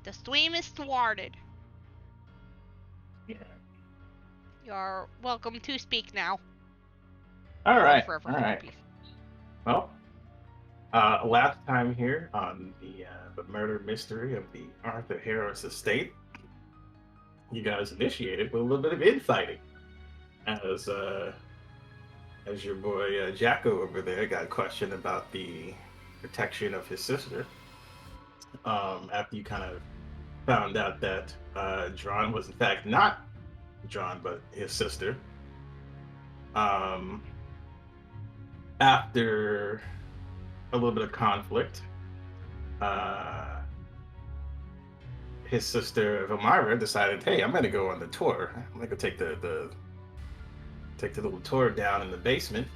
The stream is thwarted. Yeah. You're welcome to speak now. All Or right. forever All hold right. peace. Well, last time here on the murder mystery of the Arthur Harris estate, you guys initiated with a little bit of infighting, as uh, as your boy Jacko over there got questioned about the protection of his sister. After you kind of found out that John was in fact not John, but his sister. Um, After a little bit of conflict, uh, his sister Elmira decided, "Hey, I'm going to go on the tour. I'm going to go take the little tour down in the basement."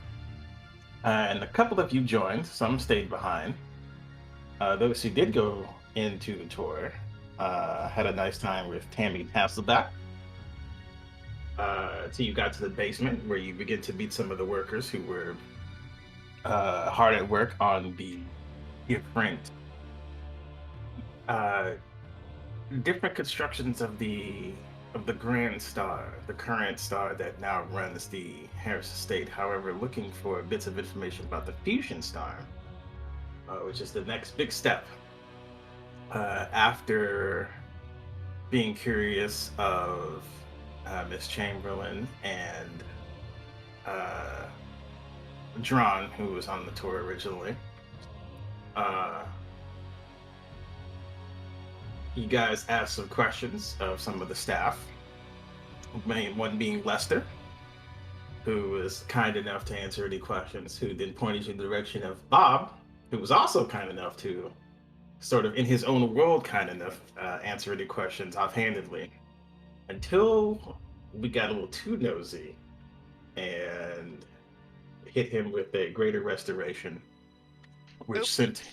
And a couple of you joined. Some stayed behind. Those who did go into the tour had a nice time with Tammy Hasselback. Till you got to the basement, where you begin to meet some of the workers who were hard at work on the different uh, different constructions of the Grand Star, the current star that now runs the Harris Estate. However, looking for bits of information about the Fusion Star, which is the next big step. After being curious of Miss Chamberlain and uh, Drawn, who was on the tour originally, uh, you guys asked some questions of some of the staff. Main one being Lester, who was kind enough to answer any questions, who then pointed you in the direction of Bob, who was also kind enough to, sort of in his own world, kind enough, answer any questions offhandedly. Until we got a little too nosy and hit him with a greater restoration, which Oop. sent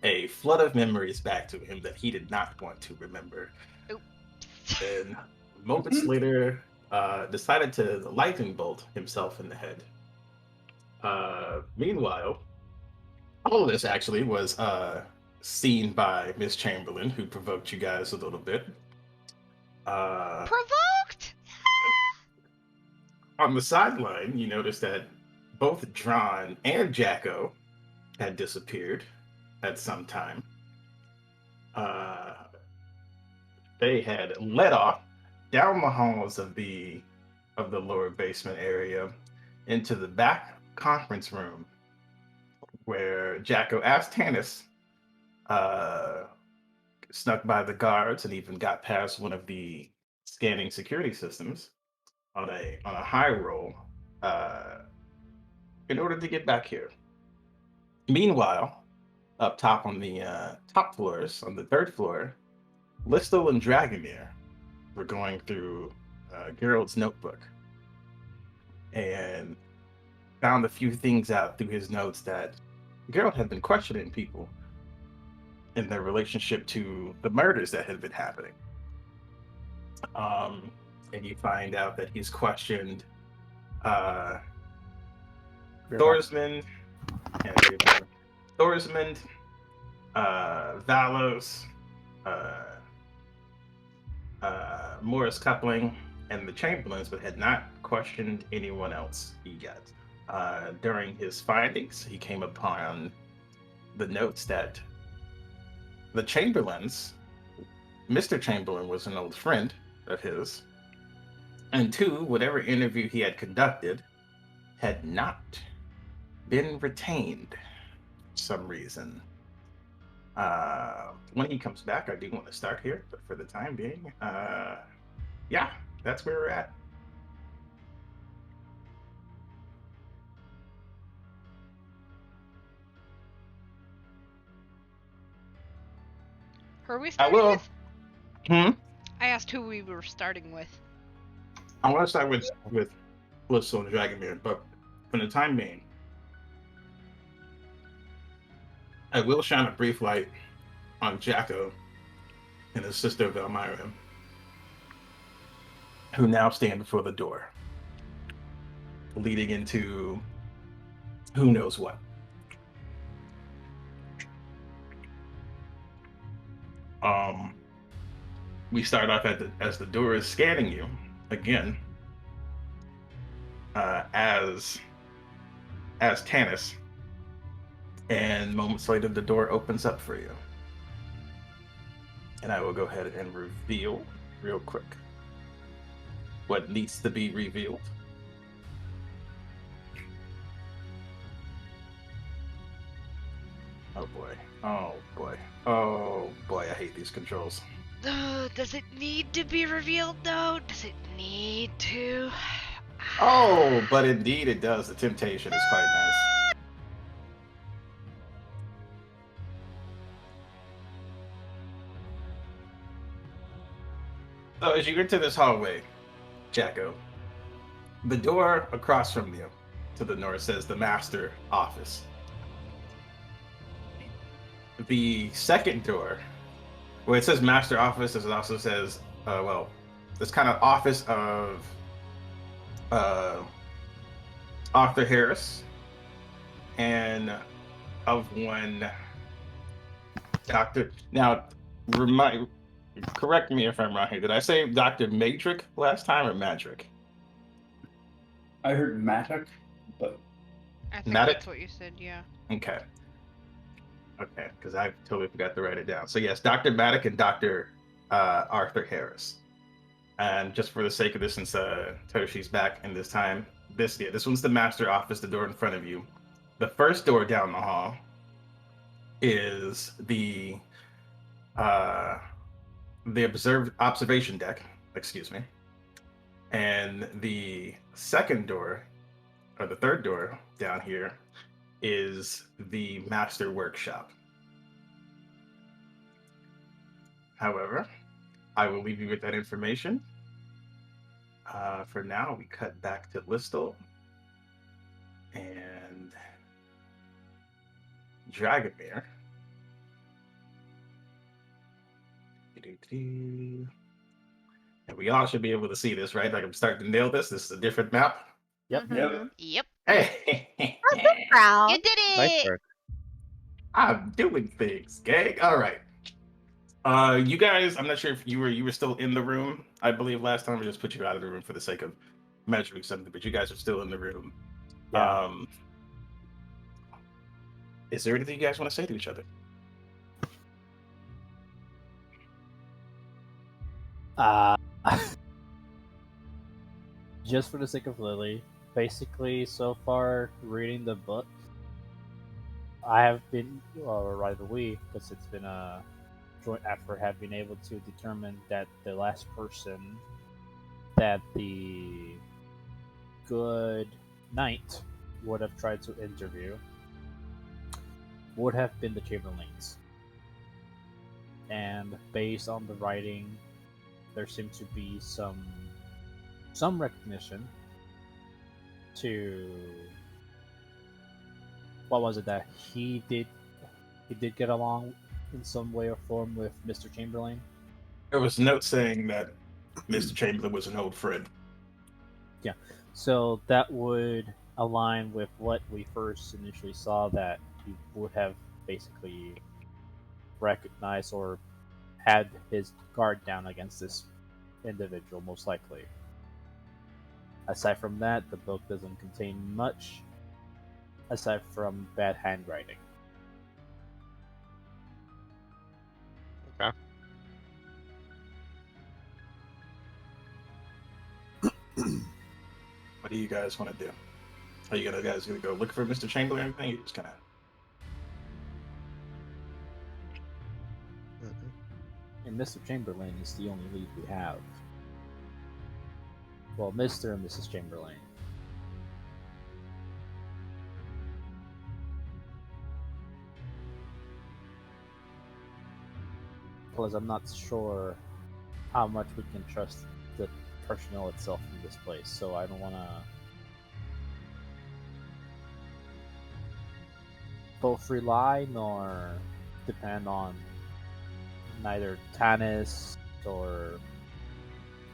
a flood of memories back to him that he did not want to remember. Oop. And moments later, decided to lightning bolt himself in the head. Meanwhile, all of this actually was seen by Miss Chamberlain, who provoked you guys a little bit. Uh, Provoked? on the sideline, you noticed that both Drawn and Jacko had disappeared at some time. Uh, they had led off down the halls of the lower basement area into the back conference room, where Jacko asked Tannis, uh, snuck by the guards and even got past one of the scanning security systems on a high roll, uh, in order to get back here. Meanwhile, up top on the top floors, on the third floor, Listel and Dragomir were going through Geralt's notebook and found a few things out through his notes that Geralt had been questioning people in their relationship to the murders that had been happening. Um, and you find out that he's questioned uh, Thorsmond and Thorsmond, Valos, uh, Morris Coupling, and the Chamberlains, but had not questioned anyone else yet. During his findings, he came upon the notes that the Chamberlains, Mr. Chamberlain was an old friend of his, and two, whatever interview he had conducted had not been retained for some reason. When he comes back, I do want to start here, but for the time being, yeah, that's where we're at. Who are we I starting will. with? Hmm. I asked who we were starting with. I want to start with Blissful and Dragomir, but for the time being, I will shine a brief light on Jacko and his sister Velmyra, who now stand before the door, leading into who knows what. Um, we start off as the door is scanning you again, as Tanis, and moments later the door opens up for you, and I will go ahead and reveal real quick what needs to be revealed. Oh boy. Oh boy. Oh boy, I hate these controls. Does it need to be revealed though? Does it need to? Oh, but indeed it does. The temptation is quite nice. So as you enter this hallway, Jacko, the door across from you to the north says the master office. The second door, well, it says master office, as it also says, well, this kind of office of Arthur Harris and of one Dr. Now, correct me if I'm wrong here. Did I say Dr. Madrick last time or Madrick? I heard Matic, but I think Not that's it? what you said, yeah. Okay. Okay, because I totally forgot to write it down. So yes, Dr. Maddock and Dr. Arthur Harris. And just for the sake of this, since Toshi's back in this time, this one's the master office, the door in front of you. The first door down the hall is the observation deck, excuse me. And the second door, or the third door down here, is the master workshop. However, I will leave you with that information. For now, we cut back to Listel and Dragomir. And we all should be able to see this, right? Like I'm starting to nail this. This is a different map. Yep. Mhm. Yep. Hey, Proud. You did it! Nice work. I'm doing things, gang. All right. You guys, I'm not sure if you were still in the room. I believe last time we just put you out of the room for the sake of measuring something, but you guys are still in the room. Yeah. Is there anything you guys want to say to each other? Just for the sake of Lily, basically, so far reading the book, I have been, or rather we, because it's been a joint effort, have been able to determine that the last person that the good knight would have tried to interview would have been the Chamberlains. And based on the writing, there seems to be some recognition to what was it that he did get along in some way or form with Mr. Chamberlain. There was a note saying that Mr. Chamberlain was an old friend. Yeah, so that would align with what we first initially saw, that he would have basically recognized or had his guard down against this individual, most likely. Aside from that, the book doesn't contain much aside from bad handwriting. Okay. What do you guys want to do? Are you guys gonna go look for Mr. Chamberlain or anything? You just kind of. And Mr. Chamberlain is the only lead we have. Well, Mr. and Mrs. Chamberlain. Plus, I'm not sure how much we can trust the personnel itself in this place, so I don't want to both rely nor depend on neither Tanis or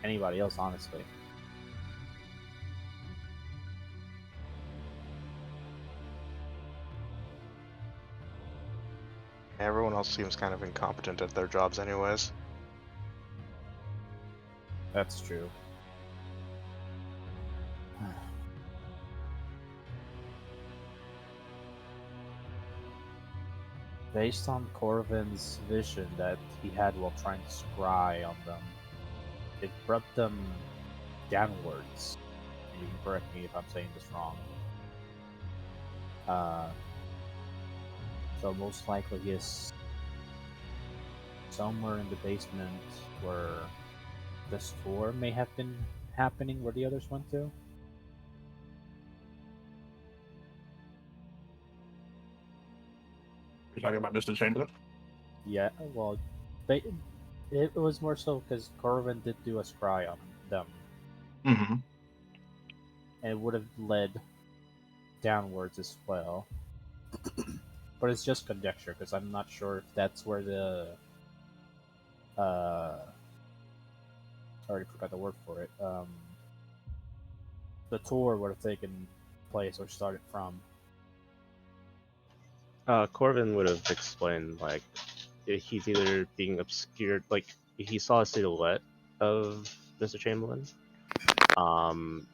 anybody else, honestly. Everyone else seems kind of incompetent at their jobs anyways. That's true. Based on Corvin's vision that he had while trying to scry on them, it brought them downwards. You can correct me if I'm saying this wrong. So most likely he is somewhere in the basement where this tour may have been happening where the others went to. You're talking about Mr. Chamberlain? Yeah, well, it was more so because Corvin did do a scry on them, Mm-hmm. and it would have led downwards as well. But it's just conjecture because I'm not sure if that's where the I already forgot the word for it. The tour would have taken place or started from. Corvin would have explained, like, he's either being obscured, like, he saw a silhouette of Mr. Chamberlain.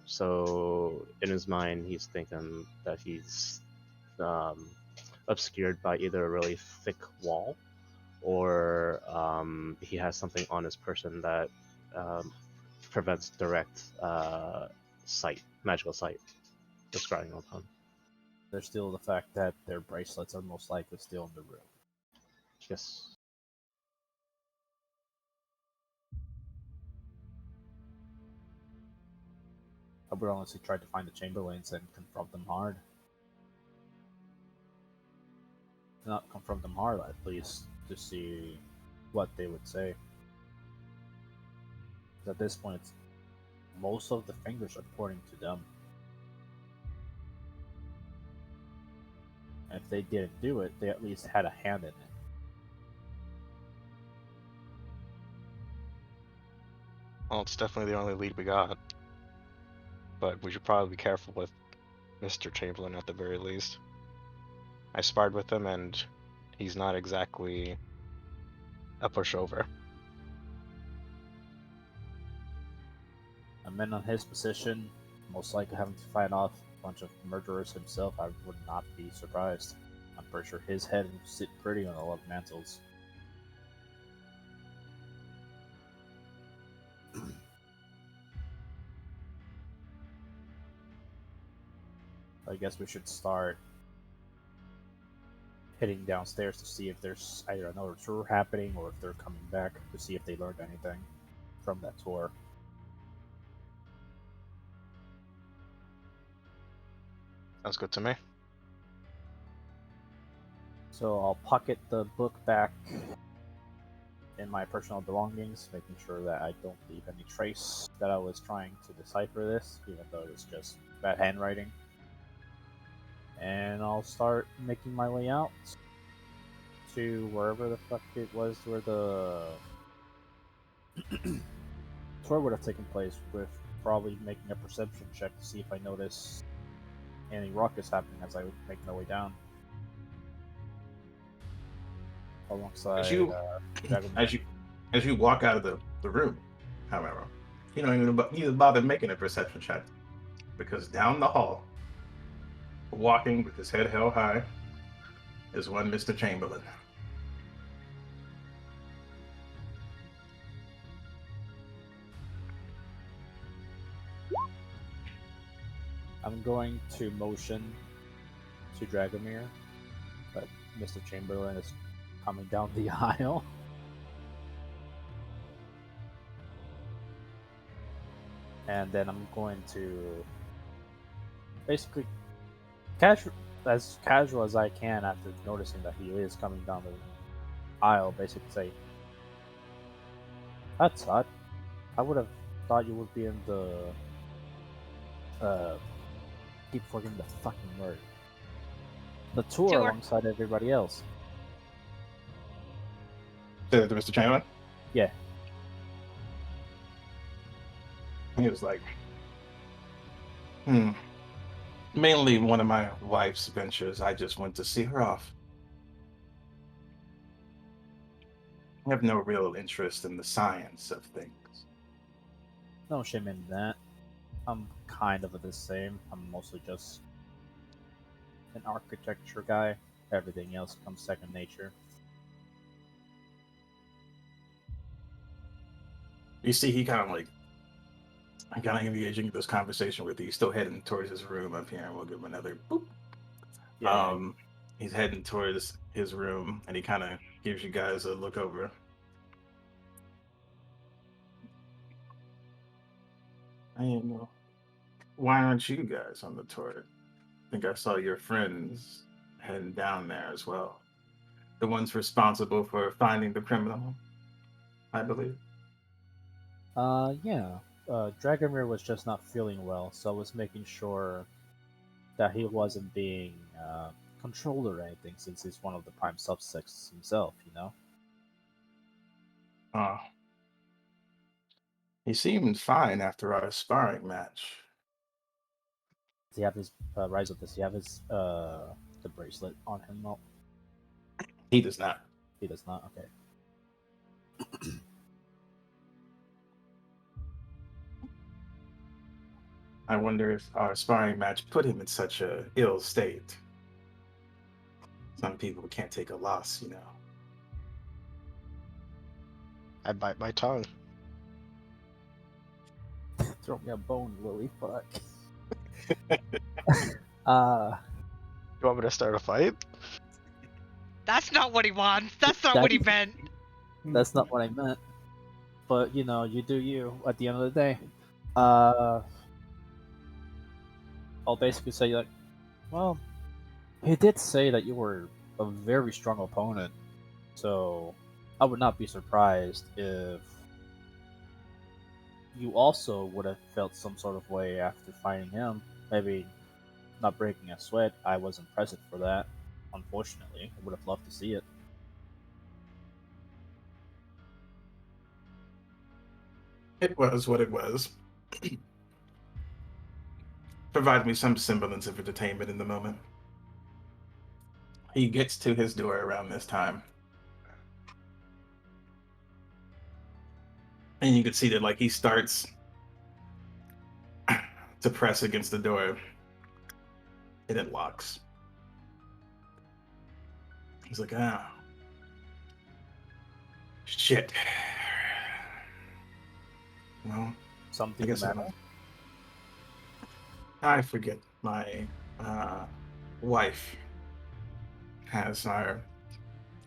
So in his mind, he's thinking that he's obscured by either a really thick wall or he has something on his person that prevents direct sight, magical sight, describing upon. There's still the fact that their bracelets are most likely still in the room. Yes. I would honestly try to find the Chamberlains and confront them hard. Not confront them hard, at least, to see what they would say. 'Cause at this point, most of the fingers are pointing to them. And if they didn't do it, they at least had a hand in it. Well, it's definitely the only lead we got. But we should probably be careful with Mr. Chamberlain at the very least. I sparred with him and he's not exactly a pushover. A man on his position, most likely having to fight off a bunch of murderers himself, I would not be surprised. I'm pretty sure his head would sit pretty on a lot of mantles. I guess we should start heading downstairs to see if there's either another tour happening or if they're coming back to see if they learned anything from that tour. Sounds good to me. So I'll pocket the book back in my personal belongings, making sure that I don't leave any trace that I was trying to decipher this, even though it was just bad handwriting. And I'll start making my way out to wherever the fuck it was where the tour would have taken place, with probably making a perception check to see if I notice any ruckus happening as I make my way down. Alongside as you walk out of the room, however, you don't even bother making a perception check, because down the hall, walking with his head held high, is one Mr. Chamberlain. I'm going to motion to Dragomir, but Mr. Chamberlain is coming down the aisle. And then I'm going to basically as casual as I can after noticing that he is coming down the aisle, basically say, "That's odd. I would have thought you would be in the keep forgetting the fucking word. The tour alongside everybody else." Say that to Mr. Chamberlain? Yeah. He was like, mainly one of my wife's ventures. I just went to see her off. I have no real interest in the science of things. No shame in that. I'm kind of the same. I'm mostly just an architecture guy. Everything else comes second nature. You see, he kind of engaging this conversation with you. He's still heading towards his room up here, and we'll give him another boop. Yeah. He's heading towards his room, and he kind of gives you guys a look over. I don't know. Why aren't you guys on the tour? I think I saw your friends heading down there as well. The ones responsible for finding the criminal, I believe. Yeah. Dragomir was just not feeling well, so I was making sure that he wasn't being controlled or anything, since he's one of the prime suspects himself, you know? Uh, he seemed fine after our sparring match. Does he have his rise of this? Does he have his the bracelet on him? No, He does not. he does not. Okay. I wonder if our sparring match put him in such a ill state. Some people can't take a loss, you know. I bite my tongue. Throw me a bone, Lily. Fuck. You want me to start a fight? That's not what he wants. That's not what he meant. That's not what I meant. But you know, you do you. At the end of the day, I'll basically say like, well, he did say that you were a very strong opponent, so I would not be surprised if you also would have felt some sort of way after fighting him. Maybe not breaking a sweat. I wasn't present for that, unfortunately. I would have loved to see it. It was what it was. Provide me some semblance of entertainment in the moment. He gets to his door around this time. And you can see that like he starts to press against the door. And it locks. He's like, ah. Shit. Well, Something I guess the matter? I forget my wife has our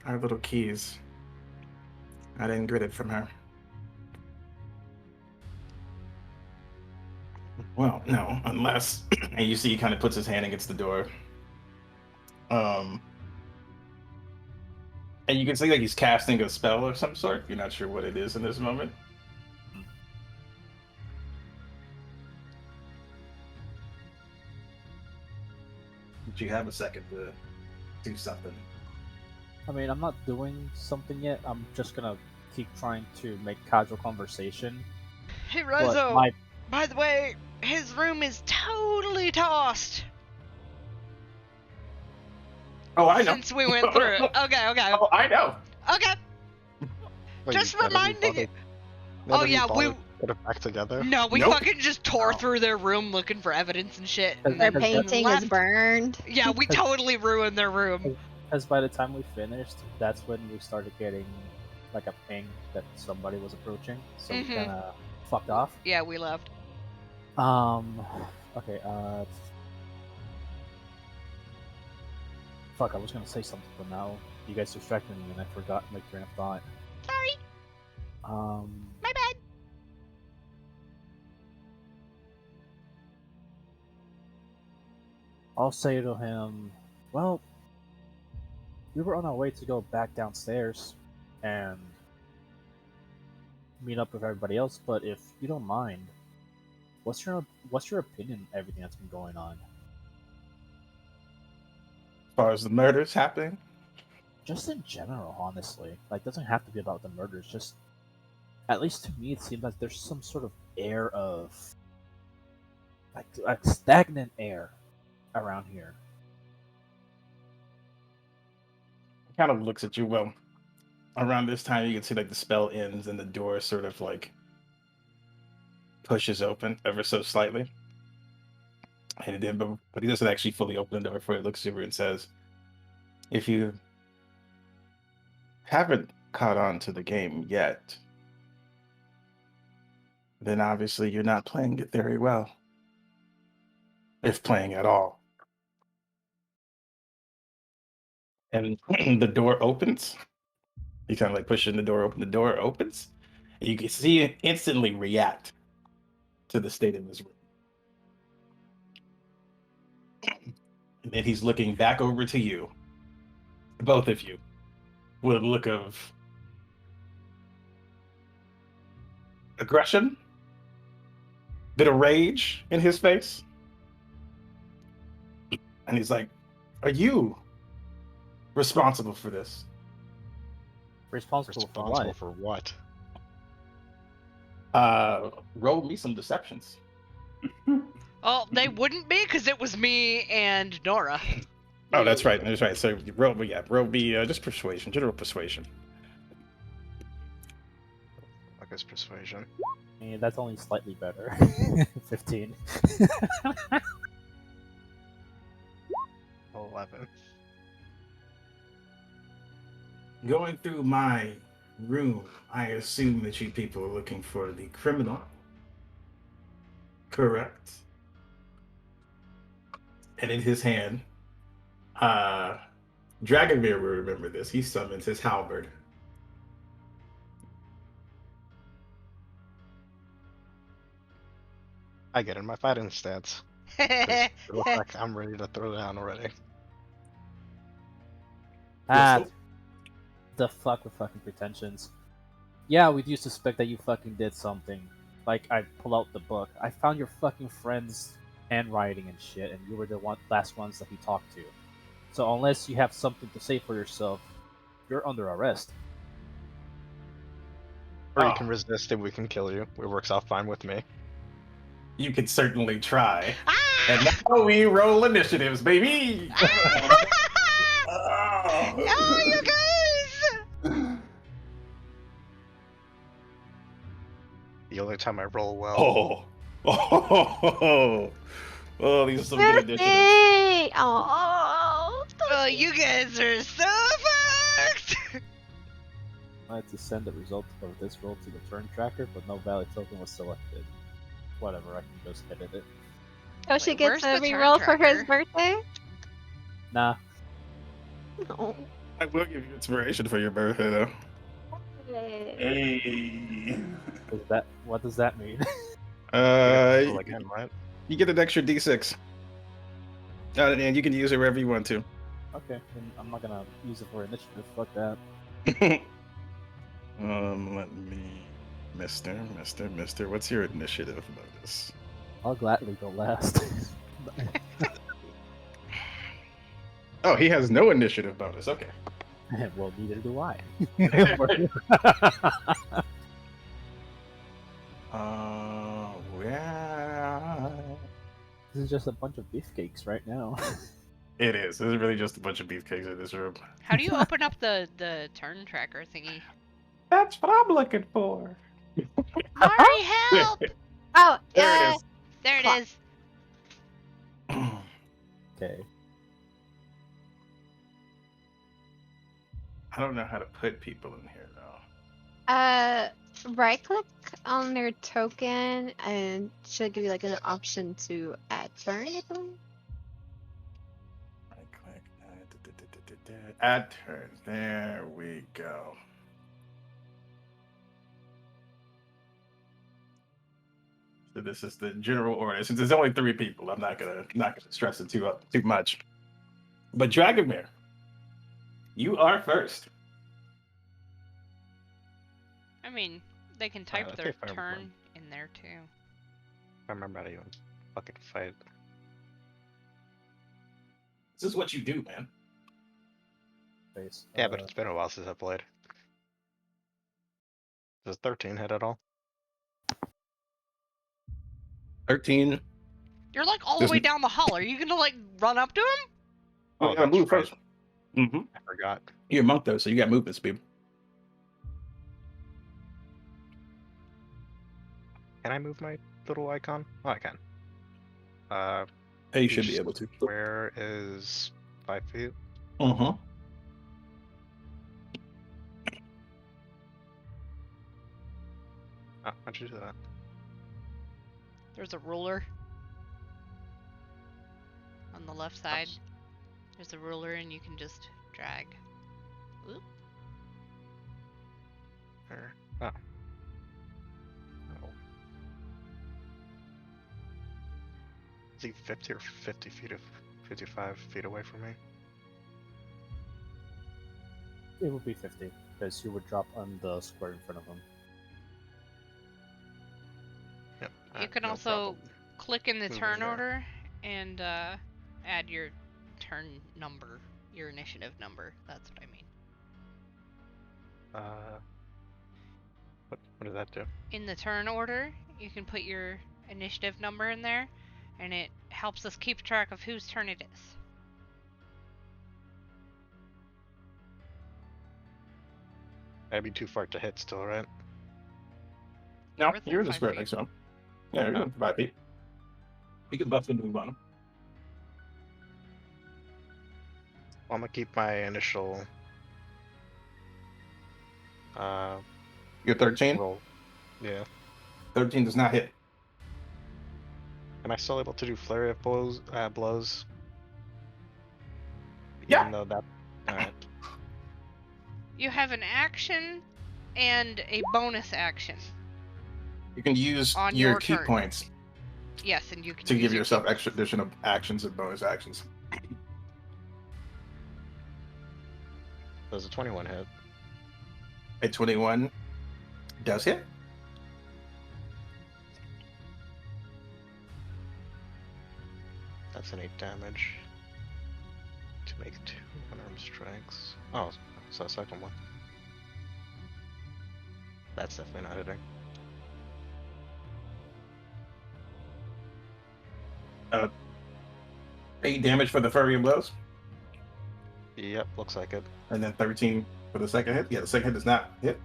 little keys. I didn't get it from her. Well, no, unless and you see he kind of puts his hand against the door. And you can see like he's casting a spell of some sort. You're not sure what it is in this moment. But you have a second to do something. I mean, I'm not doing something yet. I'm just gonna keep trying to make casual conversation. Hey, But Rezo. my By the way, his room is totally tossed. Oh, I know. Since we went through it. Okay. Oh, I know. Okay. Wait, Just none of you reminding bothered- it. none Oh of you yeah, we. bothered to put it back together. No, we Nope. fucking just tore Oh. through their room looking for evidence and shit. Their And Their then painting left. is burned. Yeah, we totally ruined their room. because by the time we finished, that's when we started getting like a ping that somebody was approaching. So we Mhm. kind of fucked off. Yeah, we left. Okay. Fuck. I was gonna say something, but now you guys distracted me, and I forgot my train of thought. Sorry, my bad. I'll say to him, well, we were on our way to go back downstairs and meet up with everybody else, but if you don't mind, what's your opinion on everything that's been going on? As far as the murders happening, Just in general, honestly. Like, doesn't have to be about the murders, just at least to me it seems like there's some sort of air of like stagnant air around here. kind of looks at you. Well, around this time, you can see like the spell ends and the door sort of like pushes open ever so slightly. And then, but he doesn't actually fully open the door for it. He looks over and says, "If you haven't caught on to the game yet, then obviously you're not playing it very well, if playing at all." And the door opens. He kind of like pushing the door open. The door opens, and you can see it instantly react to the state of his room. And then he's looking back over to you, both of you, with a look of aggression, bit of rage in his face. And he's like, "Are you responsible for this?" Responsible for Responsible what? for what? Roll me some deceptions. Oh, they wouldn't be because it was me and Nora. Oh, that's right. That's right. So you roll me just persuasion, general persuasion. Like his persuasion. I mean, that's only slightly better. 15. 11. Going through my room, I assume that you people are looking for the criminal. Correct. And in his hand, Dragomir will remember this. He summons his halberd. I get in my fighting stance. 'Cause it looks like I'm ready to throw down already. Ah, the fuck with fucking pretensions. Yeah, we do suspect that you fucking did something. Like, I pull out the book. I found your fucking friend's handwriting and shit, and you were the last ones that he talked to. So unless you have something to say for yourself, you're under arrest. Or you Oh. can resist and we can kill you. It works out fine with me. You could certainly try. Ah! And now we roll initiatives, baby! Oh, you guys! The only time I roll well. Oh, these are some good initiatives. Birthday! Oh, Oh, you guys are so fucked! I had to send the result of this roll to the turn tracker, but no valid token was selected. Whatever, I can just edit it. oh, she Wait, gets where's a the turn reroll for his tracker? birthday? Nah, No. I will give you inspiration for your birthday, though. Hey. what does that mean? Roll again, right? You get an extra D6. And you can use it wherever you want to. Okay, then I'm not gonna use it for initiative, fuck that. Let me... Mister, what's your initiative bonus? I'll gladly go last. Oh, he has no initiative bonus. Okay. Well, neither do I. Yeah. This is just a bunch of beefcakes right now. It is. There's really just a bunch of beefcakes in this room. How do you open up the turn tracker thingy? That's what I'm looking for. Mari, help! Oh, There it is. There it Fuck. is. Okay. I don't know how to put people in here though. right click on their token and should give you like an option to add turn, I believe. Right click. Add turn. There we go. So this is the general order. Since there's only 3 people, I'm not gonna stress it too much. But Dragomir, you are first. I mean, they can Alright, type let's their see if I turn remember. in there too. I remember how to even fucking fight. This is what you do, man. Face. Yeah, but it's been a while since I played. Does 13 hit at all? 13. You're like all the There's way n- down the hall. Are you gonna like run up to him? Oh, you gotta that's move right. first. Mm-hmm. I forgot. You're a monk though, so you got movement speed. Can I move my little icon? Oh, I can. You should each be able to. square is 5 feet. Uh-huh. Oh, how'd you do that? There's a ruler on the left side. There's a ruler, and you can just drag. Oop. Or, oh. Oh. Is he 50 or 50 feet of 55 feet away from me? It would be 50 because you would drop on the square in front of him. Yep. You alright, can no also problem. click in the Moving turn there. order and add your turn number, your initiative number. That's what I mean. What does that do? In the turn order, you can put your initiative number in there, and it helps us keep track of whose turn it is. That'd be too far to hit still, right? No, Within you're in the 5 square feet. next to him. Yeah, you're in 5 feet. You can buff into the bottom. Well, I'm gonna keep my initial You're 13. roll. Yeah. 13 does not hit. Am I still able to do flurry of blows? Yeah. Even though that. Alright. You have an action and a bonus action. You can use On your your key turn. points Yes, and you can to use give your yourself key extra additional actions and bonus actions. Does a 21 hit? A 21 does hit. That's an 8 damage. To make 2 unarmed strikes. Oh, so a second one. That's definitely not hitting. 8 damage for the flurry of blows, Yep, looks like it. and then 13 for the second hit. Yeah, the second hit does not hit.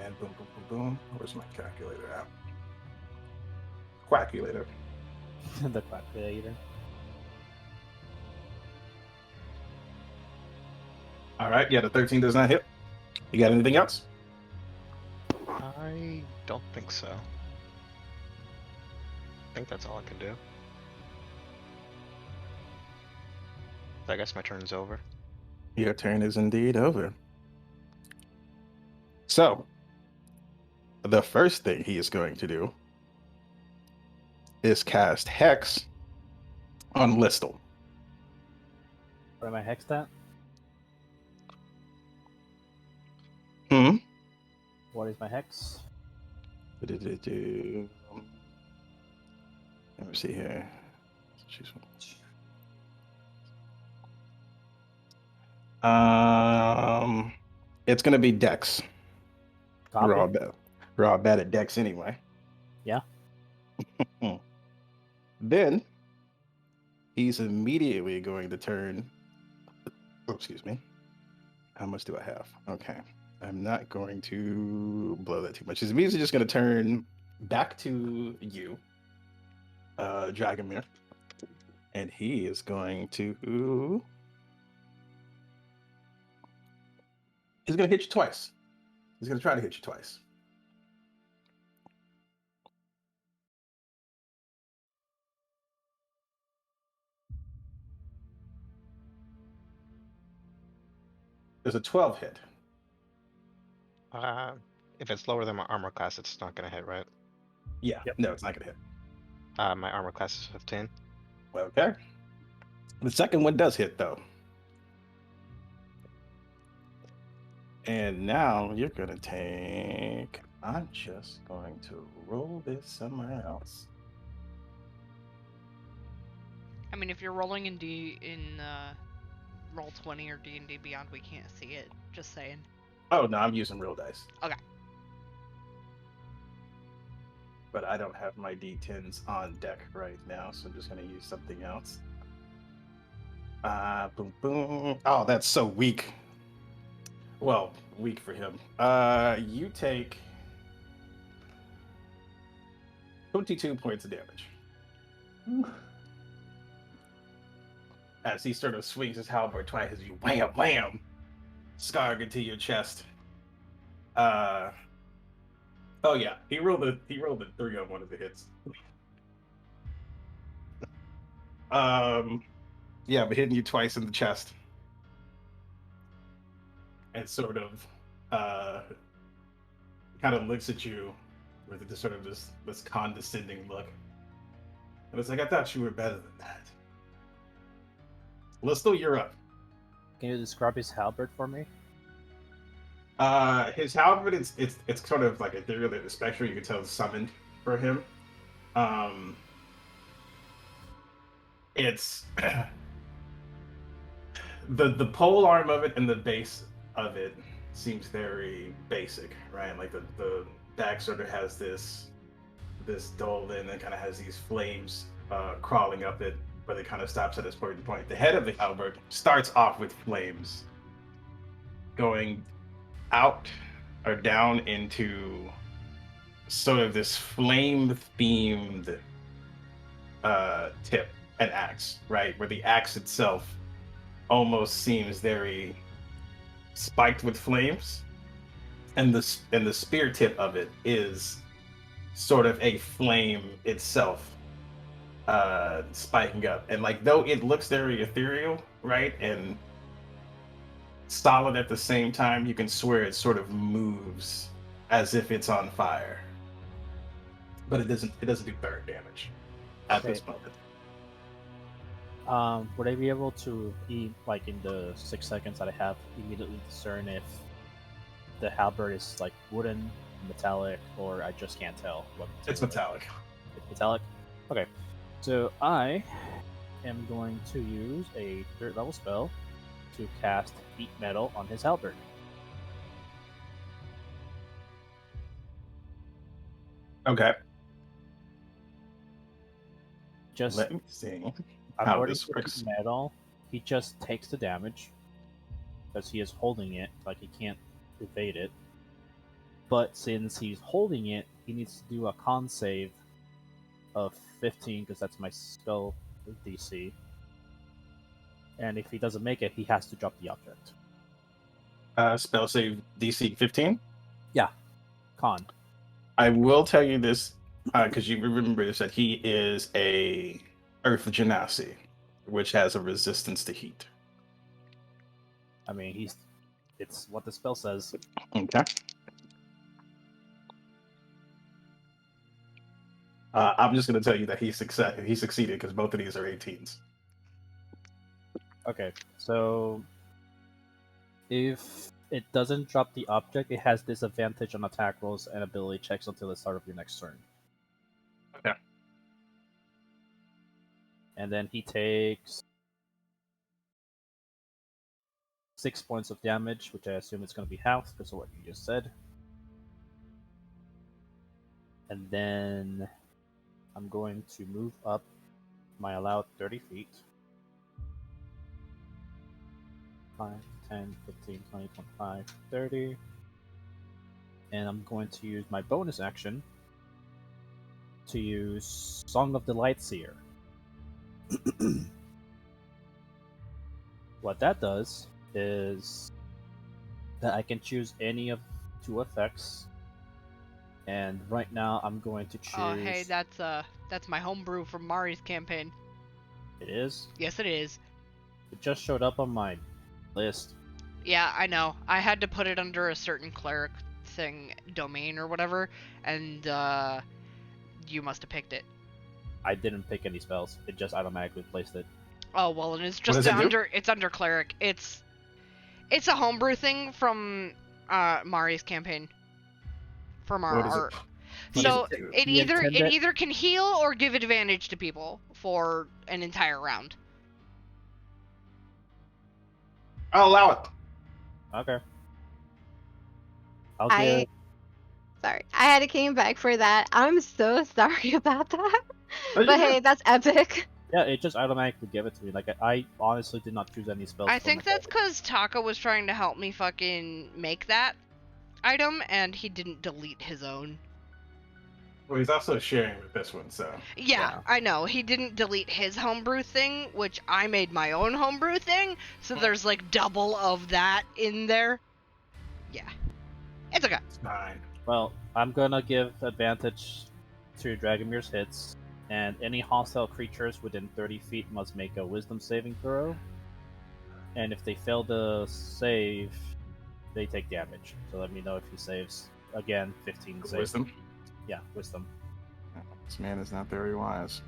And boom, boom, boom, boom. Where's my calculator at? Quackulator. The calculator. All right, yeah, the 13 does not hit. You got anything else? I don't think so. I think that's all I can do. I guess my turn's over. Your turn is indeed over. So, the first thing he is going to do is cast Hex on Listel. Where am I hexed at? Hmm. What is my hex? Let me see here. Choose one. It's gonna be Dex. Copy. We're all bad at Dex anyway. Yeah. Then he's immediately going to turn. Oh, excuse me. How much do I have? Okay. I'm not going to blow that too much. He's immediately just going to turn back to you, Dragomir. And he is going to. He's going to hit you twice. He's going to try to hit you twice. There's a 12 hit. If it's lower than my armor class, it's not gonna hit, right? Yeah. Yep. No, it's not going to hit. My armor class is 15. Okay. The second one does hit, though. And now you're going to take. I'm just going to roll this somewhere else. I mean, if you're rolling in Roll20 or D&D Beyond, we can't see it. Just saying. Oh, no, I'm using real dice. Okay. But I don't have my D10s on deck right now, so I'm just going to use something else. Boom, boom. Oh, that's so weak. Well, weak for him. You take 22 points of damage. As he sort of swings his halberd twice, as you wham, wham, scarred into your chest. Oh yeah, he rolled a 3 on one of the hits. Yeah, but hitting you twice in the chest, and sort of kind of looks at you with this sort of this condescending look, and it's like, I thought you were better than that. Listel, you're up. Can you describe his halberd for me? His halberd, it's sort of like ethereal, the spectrum. You can tell it's summoned for him. It's the pole arm of it and the base of it seems very basic, right? Like the back sort of has this dull end and kind of has these flames crawling up it, but it kind of stops at a certain point. The head of the halberd starts off with flames going out or down into sort of this flame-themed tip and axe, right? Where the axe itself almost seems very spiked with flames, and the spear tip of it is sort of a flame itself, spiking up. And like, though it looks very ethereal, right, and solid at the same time, you can swear it sort of moves as if it's on fire, but it doesn't do burn damage at this moment. Would I be able to, like in the 6 seconds that I have, immediately discern if the halberd is like wooden, metallic, or I just can't tell what It's metallic. It's metallic? Okay. So I am going to use a 3rd level spell to cast Heat Metal on his halberd. Okay. Just Let me see how according this to works. Heat Metal, he just takes the damage because he is holding it, like he can't evade it. But since he's holding it, he needs to do a con save of 15 because that's my spell DC. And if he doesn't make it, he has to drop the object. Spell save DC 15. Con. I will tell you this because you remember this, that he is a Earth Genasi, which has a resistance to heat. I mean, it's what the spell says. Okay. I'm just going to tell you that he succeeded because both of these are 18s. Okay, so if it doesn't drop the object, it has disadvantage on attack rolls and ability checks until the start of your next turn. Okay. And then he takes 6 points of damage, which I assume is going to be half because of what you just said. And then I'm going to move up my allowed 30 feet. 5, 10, 15, 20, 25, 30. And I'm going to use my bonus action to use Song of the Lightseer. What that does is that I can choose any of 2 effects. And right now I'm going to choose... Oh, hey, that's my homebrew from Mari's campaign. It is? Yes, it is. It just showed up on my list. Yeah, I know. I had to put it under a certain cleric thing, domain or whatever, and you must have picked it. I didn't pick any spells. It just automatically placed it. Oh well, and it's What just does it do? under cleric. It's a homebrew thing from Mari's campaign. From our What is it? art. What So does it do? it The intended- either can heal or give advantage to people for an entire round. I'll allow it. Okay. I'll I give... sorry, I had to came back for that. I'm so sorry about that. Oh, But you're hey, good. that's epic. Yeah, it just automatically gave it to me. Like, I honestly did not choose any spells. I for think my that's because Taka was trying to help me fucking make that item, and he didn't delete his own. Well, he's also sharing with this one, so. Yeah, I know. He didn't delete his homebrew thing, which I made my own homebrew thing, so there's like double of that in there. Yeah. It's okay. It's fine. Well, I'm gonna give advantage to Dragomir's hits, and any hostile creatures within 30 feet must make a Wisdom saving throw. And if they fail to save, they take damage. So let me know if he saves. Again, 15 save. Wisdom. Yeah, Wisdom. This man is not very wise.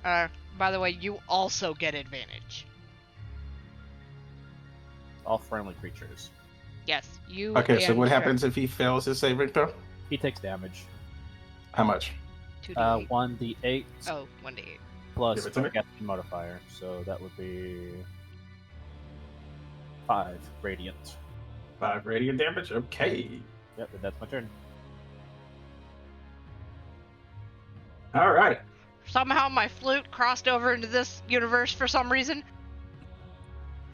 By the way, you also get advantage. All friendly creatures. Yes, you. Okay, so and what Shrek. happens if he fails his saving throw? He takes damage. How much? 2d8. 1d8 Oh, 1d8. plus Give it to me. Sarcastic modifier. So that would be 5 radiant. 5 radiant damage? Okay. Yep, and that's my turn. Alright. Somehow my flute crossed over into this universe for some reason.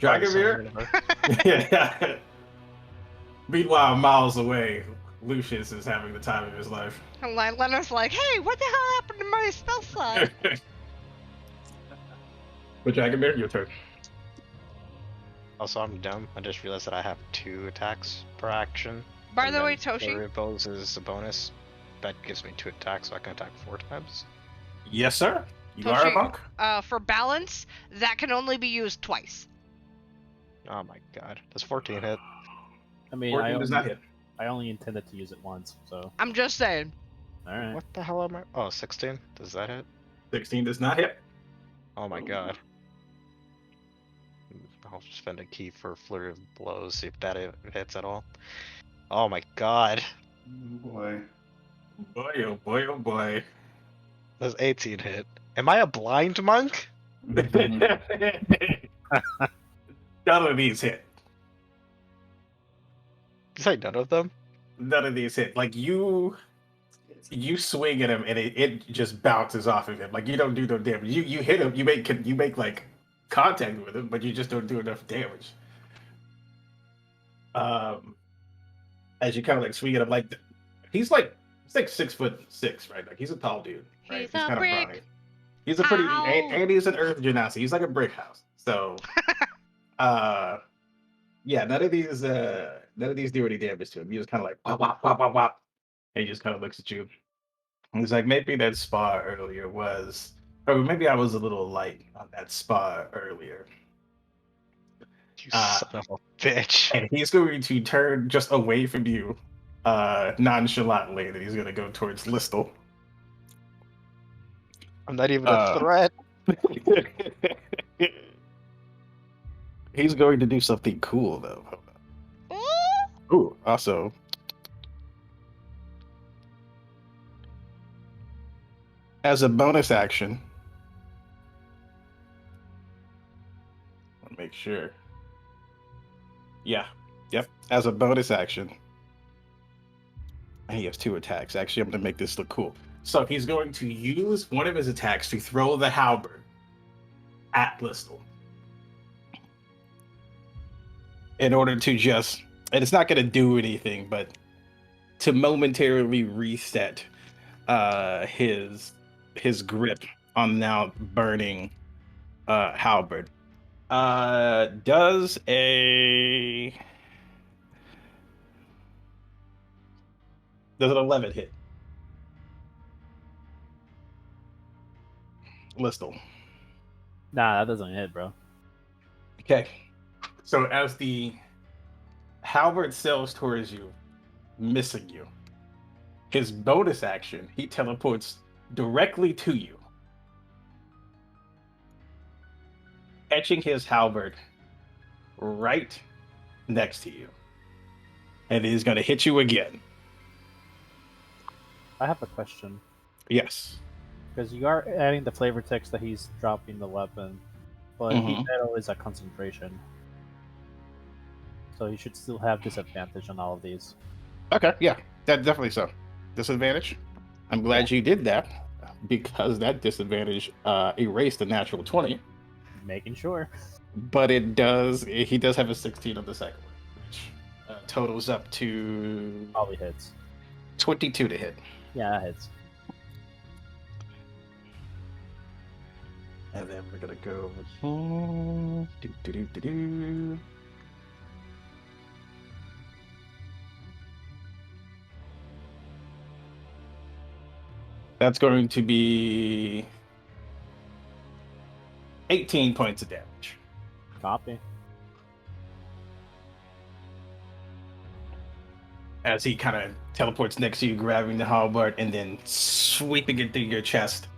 Dragomir? Yeah. Meanwhile, miles away, Lucius is having the time of his life. And Leonard's like, hey, what the hell happened to my spell slot? But Dragomir, your turn. Also, I'm dumb. I just realized that I have 2 attacks per action. By and the then way, Toshi, Flurry of Blows is a bonus. That gives me 2 attacks, so I can attack 4 times. Yes, sir. You Toshi, are a monk? For balance, that can only be used twice. Oh my god. Does 14 hit? I mean, 14 does not hit. I only intended to use it once, so. I'm just saying. Alright. What the hell am I? Oh, 16? Does that hit? 16 does not hit. Oh my god. I'll spend a key for Flurry of Blows, see if that hits at all. Oh my god. Boy. Boy, oh boy, oh boy. Does 18 hit? Am I a blind monk? None of these hit. You say none of them? None of these hit. Like you swing at him and it just bounces off of him. Like you don't do no damage. You hit him. You make like contact with him, but you just don't do enough damage. As you kind of like swing at him, like he's like 6'6", right? Like he's a tall dude. Right? He's a kinda brick brawny. He's a pretty house. and he's an earth genasi. He's like a brick house. So yeah, none of these do any damage to him. You just kind of like wop wop wop wop wop, and he just kind of looks at you. And he's like, maybe that spa earlier was, or maybe I was a little light on that spa earlier. You son of a bitch. And he's going to turn just away from you, nonchalantly. And he's going to go towards Listle. I'm not even a threat. He's going to do something cool though. Ooh, also. As a bonus action, let me make sure. Yeah, yep. As a bonus action, and he has 2 attacks. Actually, I'm going to make this look cool. So he's going to use one of his attacks to throw the halberd at Listle. In order to just, and it's not going to do anything, but to momentarily reset his grip on now burning halberd. Does an 11 hit? Listle. Nah, that doesn't hit, bro. Okay. So as the halberd sails towards you, missing you, his bonus action, he teleports directly to you, etching his halberd right next to you. And he's going to hit you again. I have a question. Yes. Because you are adding the flavor text that he's dropping the weapon, but heat metal is a concentration. So he should still have disadvantage on all of these. Okay, yeah, that definitely so. Disadvantage? I'm glad you did that, because that disadvantage erased the natural 20. Making sure. But he does have a 16 on the second one, which totals up to Probably hits. 22 to hit. Yeah, that hits. And then we're gonna go over here. Do. That's going to be 18 points of damage. Copy. As he kind of teleports next to you, grabbing the halberd and then sweeping it through your chest,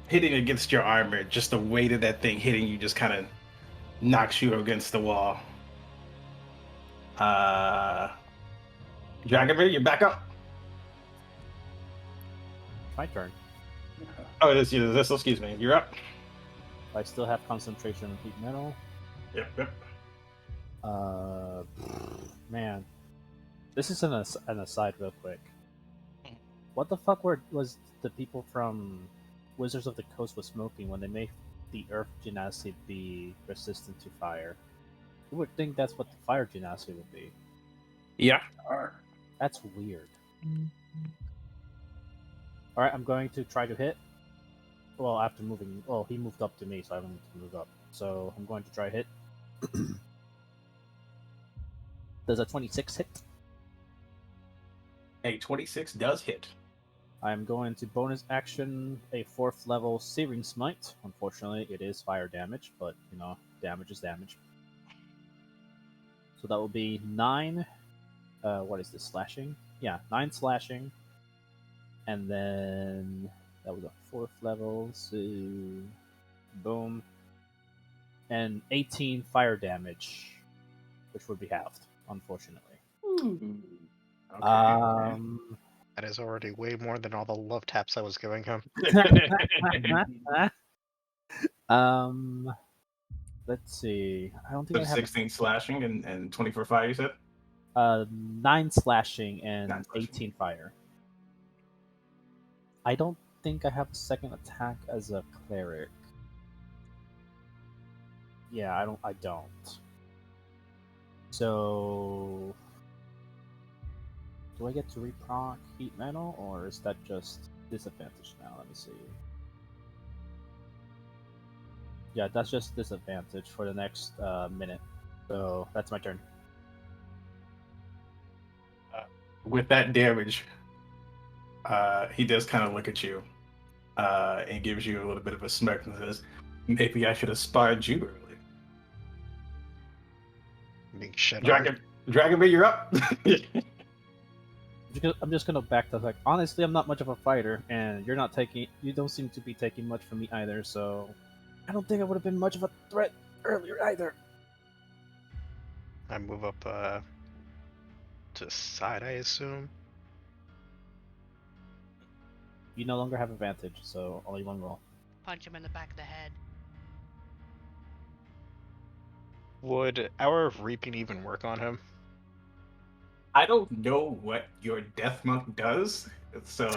hitting against your armor. Just the weight of that thing hitting you just kind of knocks you against the wall. Dragomir, you're back up. My turn. Oh, it is you. This, excuse me. You're up. I still have concentration on heat metal. Yep. Man, this is an aside, real quick. What the fuck was the people from Wizards of the Coast was smoking when they made the Earth Genasi be resistant to fire? You would think that's what the Fire Genasi would be. Yeah. That's weird. All right, I'm going to try to hit. Well, after moving, well, he moved up to me, so I don't need to move up. So I'm going to try hit. Does a 26 hit? A 26 does hit. I'm going to bonus action a 4th level Searing Smite. Unfortunately, it is fire damage, but you know, damage is damage. So that will be 9. What is this, slashing? Yeah, 9 slashing. And then that was a 4th level, so boom. And 18 fire damage, which would be halved, unfortunately. Okay. That is already way more than all the love taps I was giving him. Let's see. I don't think So I have 16 slashing and 24 fire, you said? 9 slashing and 9 slashing. 18 fire. I don't think I have a second attack as a cleric. Yeah, I don't. So do I get to reproc heat metal, or is that just disadvantage now? Let me see. Yeah, that's just disadvantage for the next minute. So that's my turn. With that damage, he does kind of look at you and gives you a little bit of a smirk and says, "Maybe I should have sparred you earlier." Being shit on. Dragomir, you're up. I'm just gonna back to like, honestly, I'm not much of a fighter, and you don't seem to be taking much from me either, so I don't think I would have been much of a threat earlier either. I move up to the side, I assume. You no longer have advantage, so only one roll. Punch him in the back of the head. Would Hour of Reaping even work on him? I don't know what your Death Monk does, so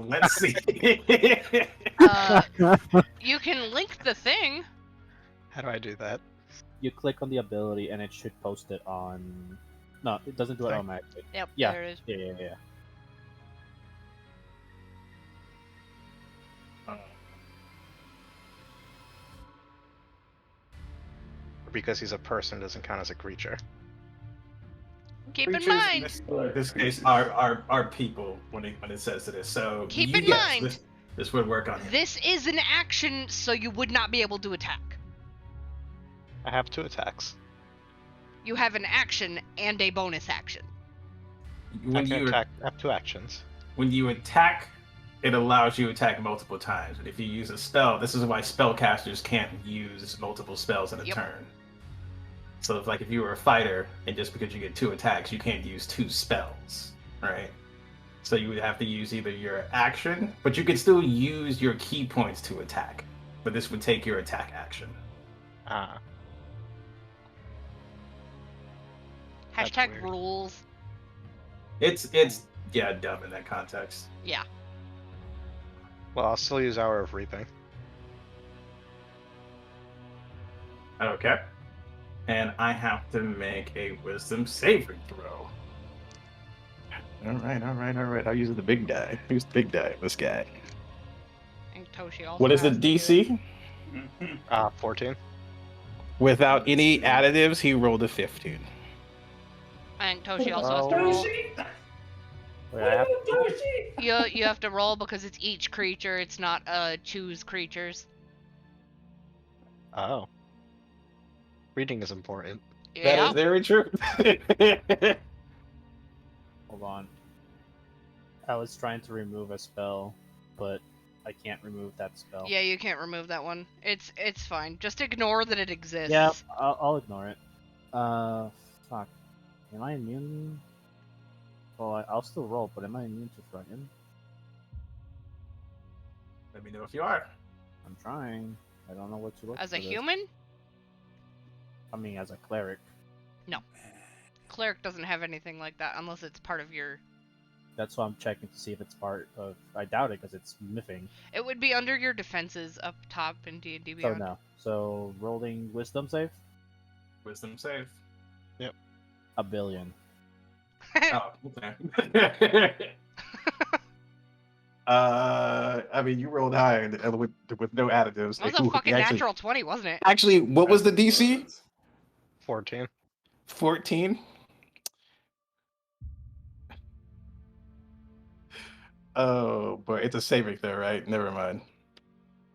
let's see. You can link the thing. How do I do that? You click on the ability, and it should post it on. No, it doesn't do it Okay. automatically. Yep, Yeah. there it is. Yeah. Or because he's a person doesn't count as a creature? Keep in Creatures mind, in this case are people when it says this. So Keep in yes, mind, this would work on him. this is an action, so you would not be able to attack. I have 2 attacks. You have an action and a bonus action. When I can you attack. I have 2 actions. when you attack, it allows you to attack multiple times. But if you use a spell, this is why spellcasters can't use multiple spells in a Yep. turn. So it's like if you were a fighter, and just because you get 2 attacks, you can't use 2 spells, right? So you would have to use either your action, but you could still use your key points to attack. But this would take your attack action. Ah. That's Hashtag weird. rules. It's yeah, dumb in that context. Yeah. Well, I'll still use Hour of Reaping. Okay. And I have to make a wisdom saving throw. All right. I'll use the big die. Who's the big die? This guy. And Toshi also What is the has to do it. DC? 14. Without any additives, he rolled a 15. I think Toshi also has to roll. Wait, I have You have to roll because it's each creature. It's not choose creatures. Oh. Reading is important. That Yeah. is very true. hold on. I was trying to remove a spell, but I can't remove that spell. Yeah, you can't remove that one. It's fine. Just ignore that it exists. Yeah, I'll ignore it. Fuck. Am I immune? Well, I'll still roll, but am I immune to frighten? Let me know if you are. I'm trying. I don't know what to look As a for this. human, I mean, as a cleric. cleric doesn't have anything like that unless it's part of your. That's why I'm checking to see if it's part of. I doubt it because it's miffing. It would be under your defenses up top in D&D So Beyond. no. So rolling wisdom save. Wisdom save. A billion. Oh, okay. I mean, you rolled high with no additives. That was a Ooh, fucking actually, natural 20, wasn't it? Actually, what was the DC? 14. 14. Oh, but it's a saving throw, right? Never mind.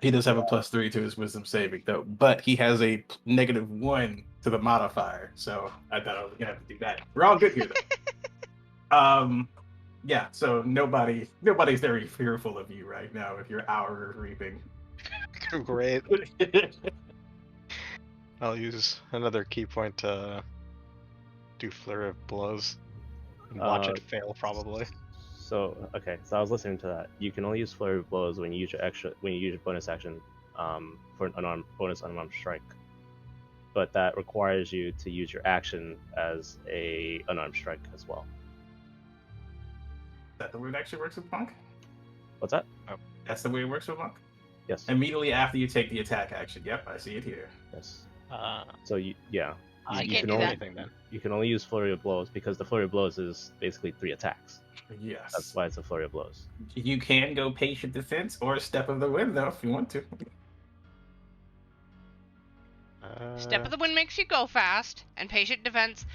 He does have a +3 to his wisdom saving though, but he has a -1 to the modifier. So I thought I was gonna have to do that. We're all good here though. Yeah. So nobody's very fearful of you right now if you're hour reaping. Great. I'll use another key point to do flurry of blows. And watch it fail, probably. So okay, so I was listening to that. You can only use flurry of blows when you use your bonus action for an bonus unarmed strike. But that requires you to use your action as a unarmed strike as well. Is that the way it actually works with Monk? What's that? That's the way it works with Monk? Yes. Immediately after you take the attack action. Yep, I see it here. Yes. Uh, So yeah, I You can't can't do do that. anything then. you can only use flurry of blows because the flurry of blows is basically 3 attacks. Yes. That's why it's a flurry of blows. You can go patient defense or step of the wind though if you want to. Step of the Wind makes you go fast, and Patient Defense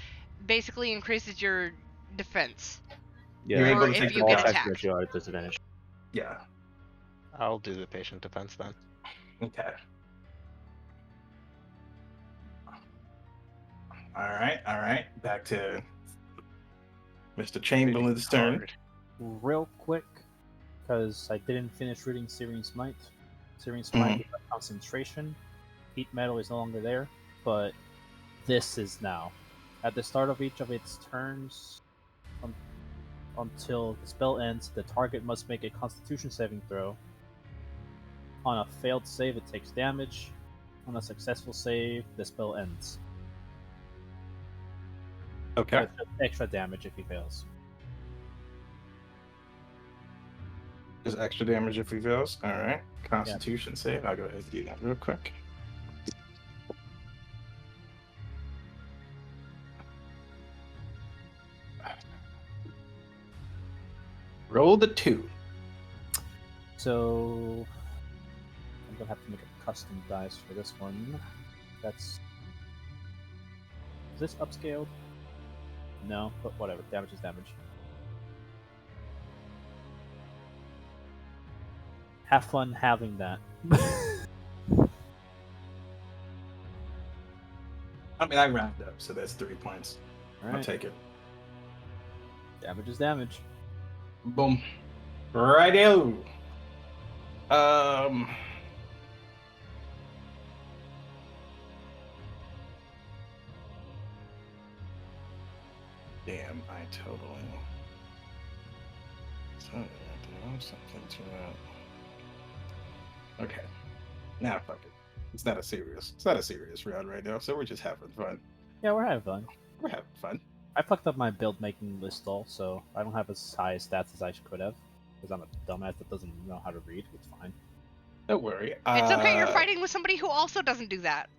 basically increases your defense. Yeah. You're able Or to if take you the get attack. attacked. You are at disadvantage. Yeah. I'll do the patient defense then. Okay. All right. Back to Mr. Chamberlain's turn. Hard. Real quick, because I didn't finish reading Searing Smite. Searing Smite is a concentration. Heat metal is no longer there, but this is now. At the start of each of its turns, until the spell ends, the target must make a Constitution saving throw. On a failed save, it takes damage. On a successful save, the spell ends. Okay. So it's extra damage if he fails. Just extra damage if he fails. All right. Constitution save. I'll go ahead and do that real quick. Roll the 2. So I'm gonna have to make a custom dice for this one. Is this upscaled? No, but whatever. Damage is damage. Have fun having that. I mean, I round up, so that's 3 points. I'll Alright. take it. Damage is damage. Boom. Righto. Damn, I totally. Something to that. Okay. Now fuck it. It's not a serious round right now, so we're just having fun. Yeah, we're having fun. We're having fun. I fucked up my build making list all, so I don't have as high stats as I could have. Because I'm a dumbass that doesn't know how to read. It's fine. Don't worry. It's okay, you're fighting with somebody who also doesn't do that.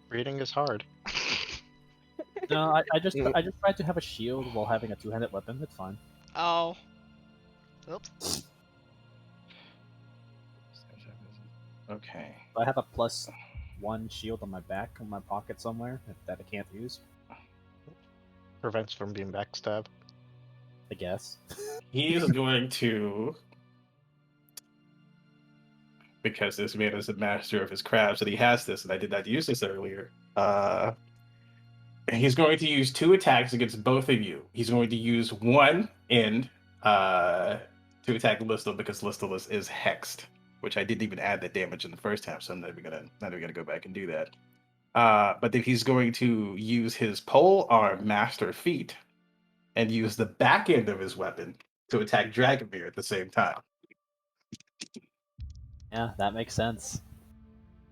Reading is hard. No, I just tried to have a shield while having a two-handed weapon. It's fine. Oh. Oops. Okay. I have a +1 shield on my back in my pocket somewhere that I can't use. Prevents from being backstabbed. I guess. He's going to, because this man is a master of his crafts, and he has this, and I did not use this earlier. He's going to use 2 attacks against both of you. He's going to use one end to attack Listel because Listel is hexed, which I didn't even add the damage in the first half, so I'm not even gonna go back and do that. But then he's going to use his pole arm master feat and use the back end of his weapon to attack Dragomir at the same time. Yeah, that makes sense.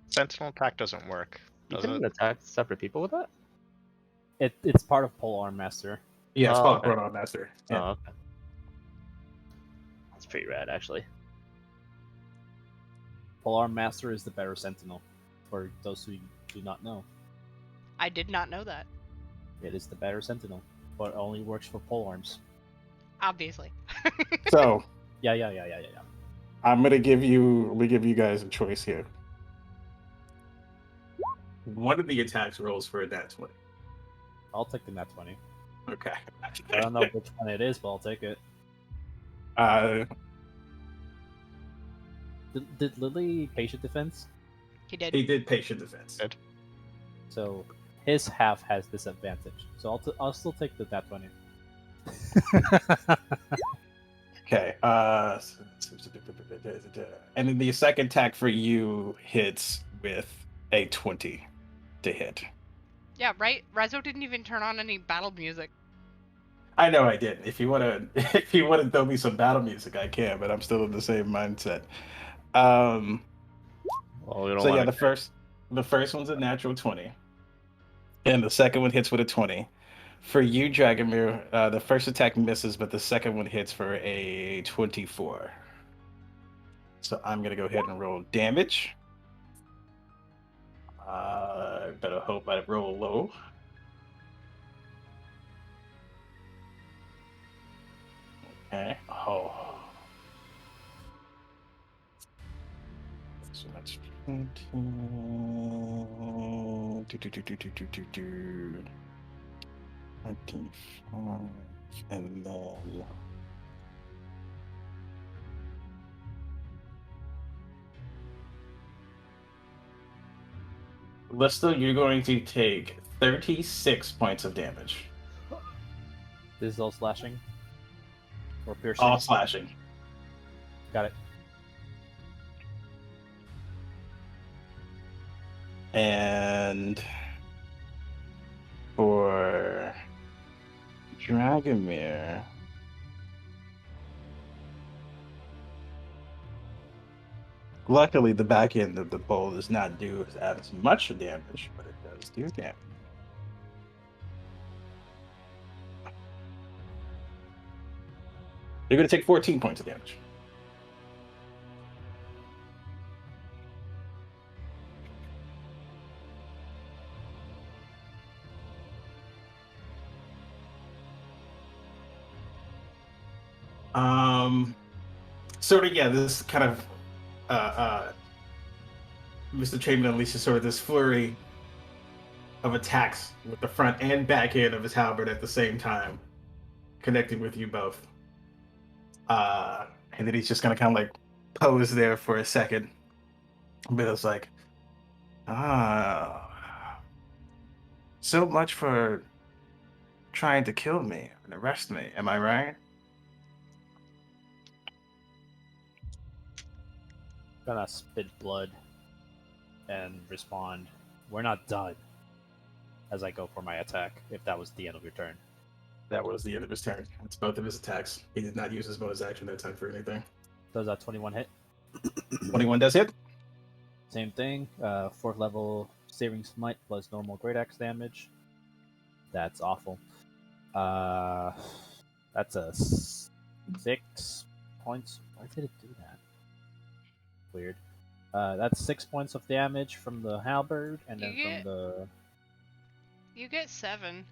Sentinel attack doesn't work, You does can it? attack separate people with that? It's part of Polearm Master. Yeah, it's Oh, called okay. Burn Arm Master. Yeah. Oh, okay. That's pretty rad, actually. Polearm Master is the better Sentinel. For those who do not know, I did not know that. it is the better Sentinel, but it only works for polearms. Obviously. So Yeah. I'm gonna give you guys a choice here. One of the attacks rolls for a nat 20. I'll take the nat 20. Okay. I don't know which one it is, but I'll take it. Did Lily patient defense? He did. He did patient defense. Good. So his half has disadvantage. So I'll still take the nat 20. Okay. And then the second attack for you hits with a 20 to hit. Yeah, right? Rezo didn't even turn on any battle music. I know I did. If you wanna throw me some battle music, I can, but I'm still in the same mindset. Well, we don't So yeah, wanna- the first one's a natural 20. And the second one hits with a 20. For you, Dragomir, the first attack misses, but the second one hits for a 24. So I'm gonna go ahead and roll damage. Better hope I roll low. Okay. Oh. So that's 20. Do. 25. And then. Listo, you're going to take 36 points of damage. This is all slashing? Or piercing? All slashing. Got it. And for Dragomir, luckily the back end of the bowl does not do as much damage, but it does do damage. You're going to take 14 points of damage. Sort of, yeah, this kind of Mr. Chamberlain unleashes sort of this flurry of attacks with the front and back end of his halberd at the same time, connecting with you both. And then he's just gonna kind of like pose there for a second. But it's like, so much for trying to kill me and arrest me. Am I right? Gonna spit blood and respond, "We're not done," as I go for my attack, if that was the end of your turn. That was the end of his turn. That's both of his attacks. He did not use his bonus action that time for anything. Does that 21 hit? 21 does hit. Same thing. 4th level Saving Smite plus normal Great Axe damage. That's awful. That's a 6 points. Why did it do that? Weird. That's 6 points of damage from the halberd, and then You from the. You get 7.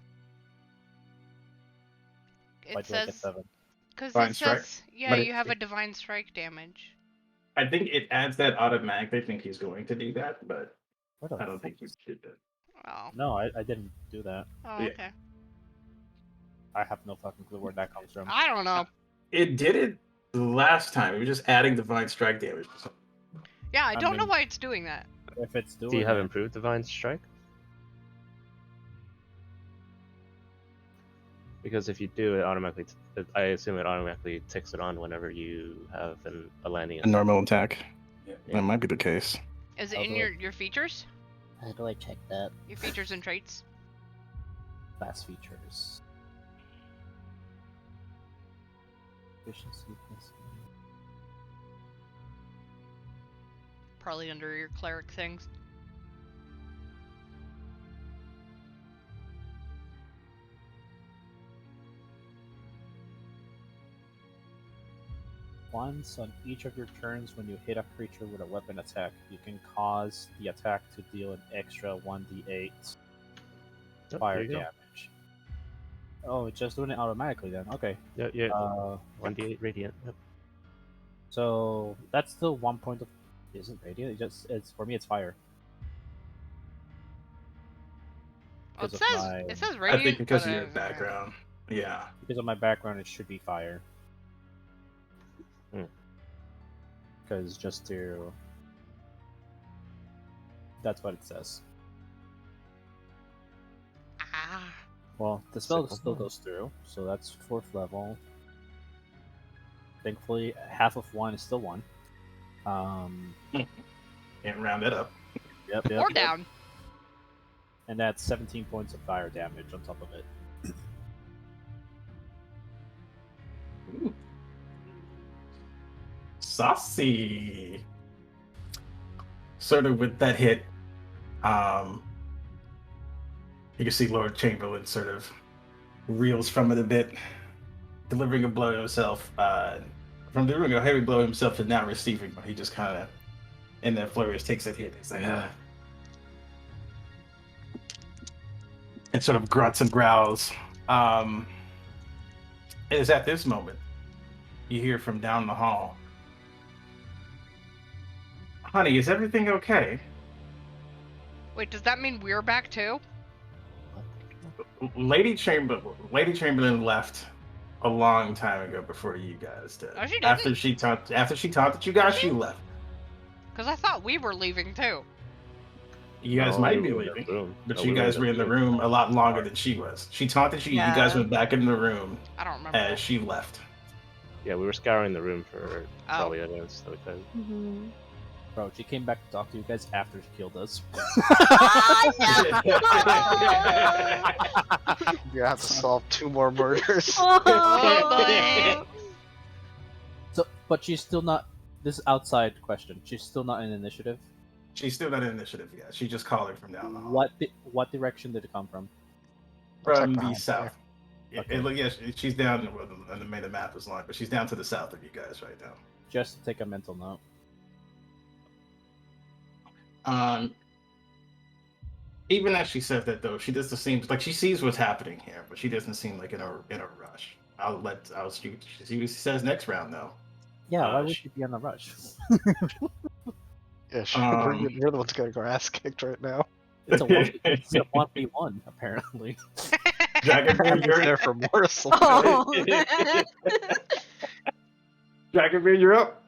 Why It do I get says 7? because Divine it strike? says yeah, But you have a divine strike damage. I think it adds that automatically. I think he's going to do that, but What the I don't fuck think he is- did that. Oh. No, I didn't do that. Oh, Yeah. okay. I have no fucking clue where that comes from. I don't know. It did it last time. It was just adding divine strike damage. Yeah, I I don't know mean- why it's doing that. If it's doing Do you have it, improved divine strike? Because if you do, it automatically. I assume it automatically ticks it on whenever you have a landing. A normal attack. Yeah. That might be the case. Is it How in do I- your features? how do I check that? Your features and traits? Class features. Efficiency plus. Probably under your cleric things. Once on each of your turns, when you hit a creature with a weapon attack, you can cause the attack to deal an extra 1d8 Oh, fire there you go. damage. Oh, it's just doing it automatically then. Okay. Yeah, yeah. 1d8 radiant. Yep. So that's still 1 point of. Is it radiant? It's for me. It's fire. Well, Because of my- it says I radiant. think because but, of your background. Yeah. Because of my background, it should be fire. Hmm. Because just to. That's what it says. Ah. Well, the spell Sickle still ball. goes through, so that's 4th level. Thankfully, half of 1 is still 1. Can't round it up. Yep, Or down. And that's 17 points of fire damage on top of it. Saucy. Sort of with that hit, you can see Lord Chamberlain sort of reels from it a bit, delivering a blow to himself. From delivering a heavy blow himself to now receiving, but he just kind of, in that flourish, takes that hit. He's like, and sort of grunts and growls. It is at this moment you hear from down the hall. Honey, is everything okay? Wait, does that mean we're back too? Lady Chamberlain left a long time ago before you guys did. Oh, she didn't? After she taunted you guys, she left. Because I thought we were leaving too. You guys No, might we be were in the leaving, room. but No, you we guys were in the room a lot longer than she was. She taunted you. You Yeah. guys went back in the room I don't remember. as she left. Yeah, we were scouring the room for Oh. probably evidence that we could. Mhm. Bro, she came back to talk to you guys after she killed us. You have to solve 2 more murders. Oh, So, but she's still not. This is outside question. She's still not in initiative. She's still not in initiative yet. She just calling from down the hall. What direction did it come from? Looks From like the behind south. Okay. Yes, she's down. Well, the main map is long, but she's down to the south of you guys right now. Just to take a mental note. Even as she says that though, she doesn't seem like she sees what's happening here, but she doesn't seem like in a rush. I'll see what she says next round though. Yeah, why would sh- she be on a rush? Yeah, Um, you're the one's getting her ass kicked right now. It's a 1v1, apparently. Dragonbeard, I'm you're there for morsel. Oh. Dragonbeard, you're up.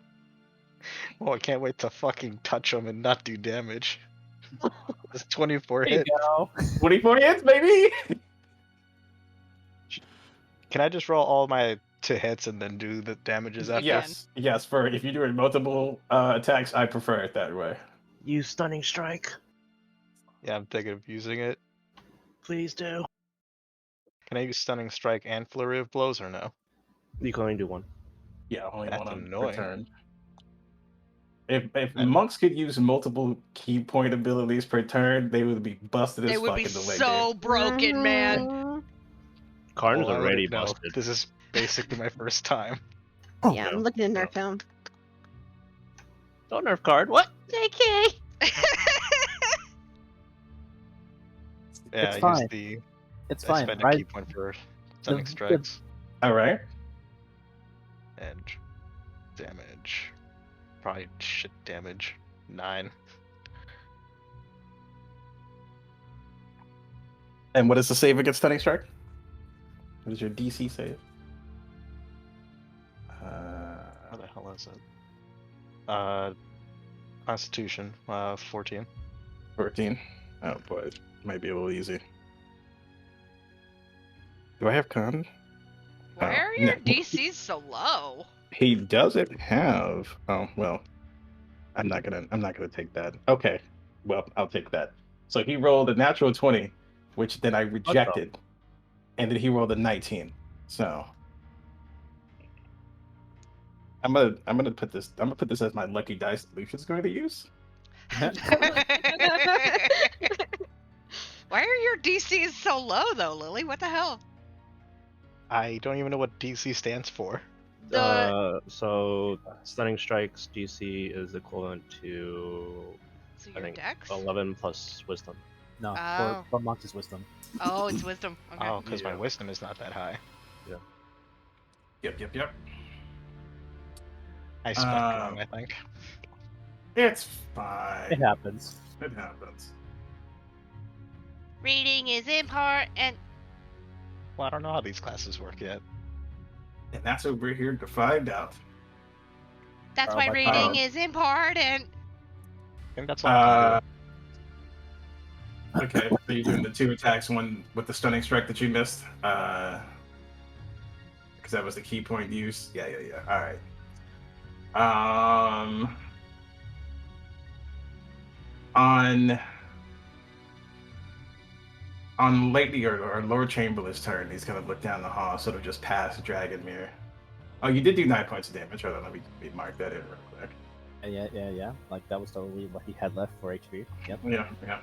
Oh, I can't wait to fucking touch him and not do damage. This 24 There you hit. go. 24 hits, baby. Can I just roll all my 2 hits and then do the damages after? Yeah. Yes. For if you're doing multiple attacks, I prefer it that way. Use stunning strike. Yeah, I'm thinking of using it. Please do. Can I use stunning strike and flurry of blows or no? You can only do one. Yeah, only That's one on per annoying. turn. If monks could use multiple key point abilities per turn, they would be busted as They fuck would be in the way. so broken, man. Mhm. Karn's Well, I already wouldn't know. busted. This is basically my first time. Yeah, I'm looking at their film. Don't nerf card. What? JK. Yeah, It's I fine. used the. It's I fine, spent a right? key point for stunning the- strikes All right. and damage. probably shit damage. 9. And what is the save against stunning strike? What is your DC save? How the hell is it? Constitution, 14. 14. Oh boy, it might be a little easy. Do I have con? Why Oh, are your no. DCs so low? He doesn't have. Oh well, I'm not gonna take that. Okay, well I'll take that. So he rolled a natural 20, which then I rejected, and then he rolled a 19. So I'm gonna put this as my lucky dice that Lucian's going to use. Why are your DCs so low though, Lily? What the hell? I don't even know what DC stands for. So stunning strikes DC is equivalent to So I your think dex? 11 plus wisdom. No, Oh. for monks is wisdom. Oh, it's wisdom. Okay. Oh, because my Yeah. wisdom is not that high. Yep. I spec wrong, I think. It's It fine. happens. It happens. Reading is important. Well, I don't know how these classes work yet. And that's what we're here to find out. That's Oh, why my reading God. is important. I think that's all I Okay, so you're doing the 2 attacks, one with the stunning strike that you missed. Because that was the key point use. Yeah. All right. On Lady or Lord Chamberlain's turn, he's gonna look down the hall, sort of just past Dragonmere. Oh, you did do 9 points of damage. Hold on, let me mark that in real quick. Yeah. Like that was totally what he had left for HP. Yep. Yeah.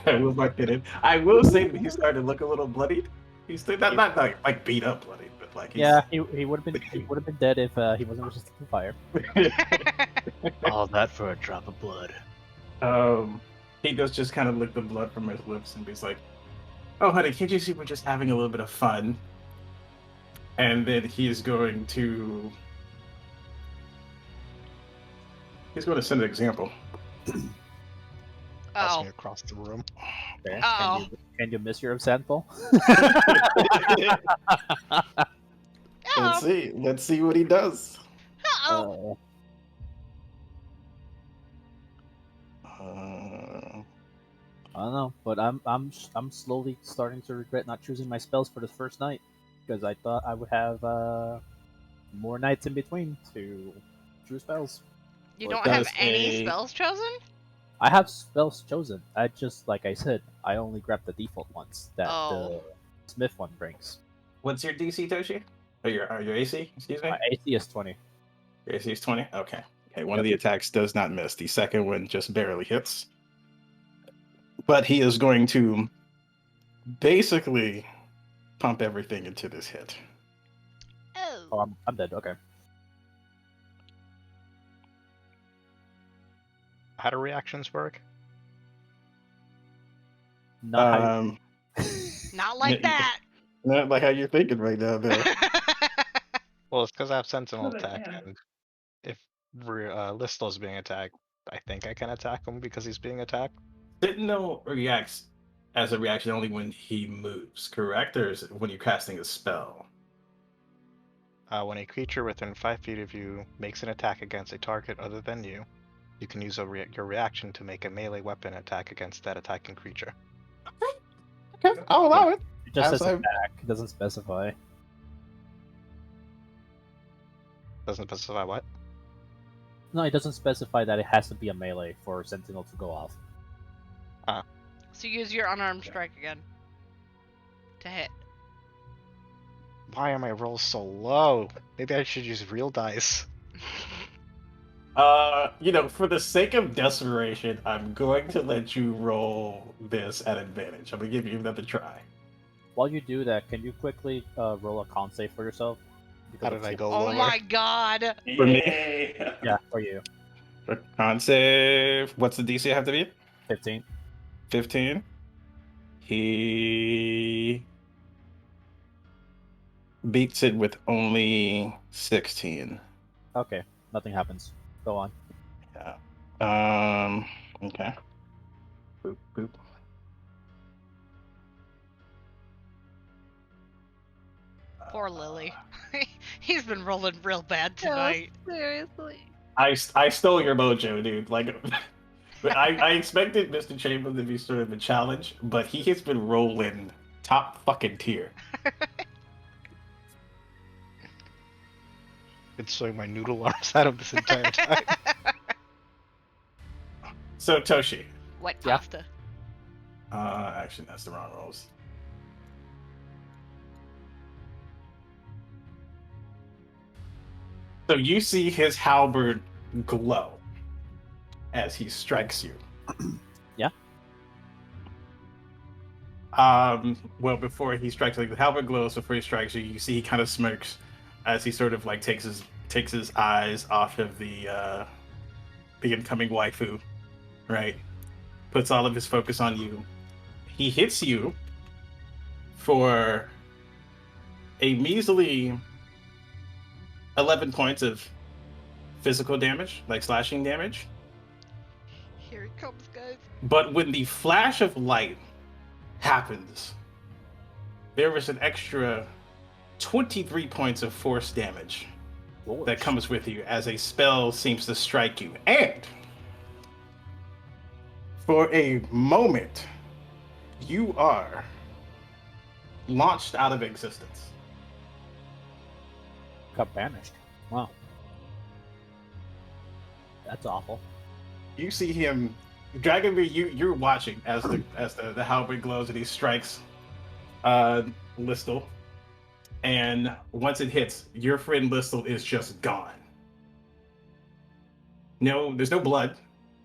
I will mark that in. I will say that he started to look a little bloodied. He's still not like beat up bloodied, but like he's, Yeah, he would have been dead if he wasn't resistant to fire. All that for a drop of blood. He does just kind of lick the blood from his lips and he's like, "Oh, honey, can't you see we're just having a little bit of fun?" And then he's going to set an example. Toss Oh. me across the room. Okay. Uh-oh. Can you miss your example? Oh. Let's see what he does. Uh-oh. I don't know, but I'm slowly starting to regret not choosing my spells for the first night because I thought I would have more nights in between to choose spells. You Well, don't have does any a- spells chosen? I have spells chosen. I just, like I said, I only grabbed the default ones that Oh. the Smith one brings. What's your DC, Toshi? Or your AC? Excuse me. My AC is 20. Your AC is 20. Okay. One of the attacks does not miss. The second one just barely hits. But he is going to basically pump everything into this hit. Oh. Oh, I'm dead. Okay. How do reactions work? Not how Um, Not like that. not like how you're thinking right now, Bill. Well, it's because I have Sentinel No, they attack, can't. and if Listel's being attacked, I think I can attack him because he's being attacked. Sentinel reacts as a reaction only when he moves, correct? Or is it when you're casting a spell? When a creature within 5 feet of you makes an attack against a target other than you, you can use your reaction to make a melee weapon attack against that attacking creature. Okay, I'll allow it. it just As says I- attack. It doesn't specify. Doesn't specify what? No, it doesn't specify that it has to be a melee for Sentinel to go off. So use your unarmed strike again. To hit. Why are my rolls so low? Maybe I should use real dice. For the sake of desperation, I'm going to let you roll this at advantage. I'm gonna give you another try. While you do that, can you quickly roll a con save for yourself? How Because did I it's- go Oh lower? my god. For me. Yeah, for you. For con save, what's the DC have to be? 15. 15. He beats it with only 16. Okay, nothing happens. Go on. Okay. Boop boop. Poor Lily. He's been rolling real bad No, tonight. seriously. I stole your mojo, dude. Like, I expected Mr. Chamberlain to be sort of a challenge, but he has been rolling top fucking tier. Been showing my noodle arms at him this entire time. So Toshi, Wet Yeah. pasta. actually that's the wrong rolls. So you see his halberd glow as he strikes you. Yeah. Well, before he strikes, like the halberd glows before he strikes you. You see he kind of smirks as he sort of like takes his eyes off of the incoming waifu, right? Puts all of his focus on you. He hits you for a measly 11 points of physical damage, like slashing damage. Here it comes, guys. But when the flash of light happens, there was an extra 23 points of force damage that comes with you as a spell seems to strike you. And for a moment, you are launched out of existence. Got banished. Wow. That's awful. You see him, Dragonbeard. You're watching as the halberd glows and he strikes Listel, and once it hits, your friend Listel is just gone. No, there's no blood,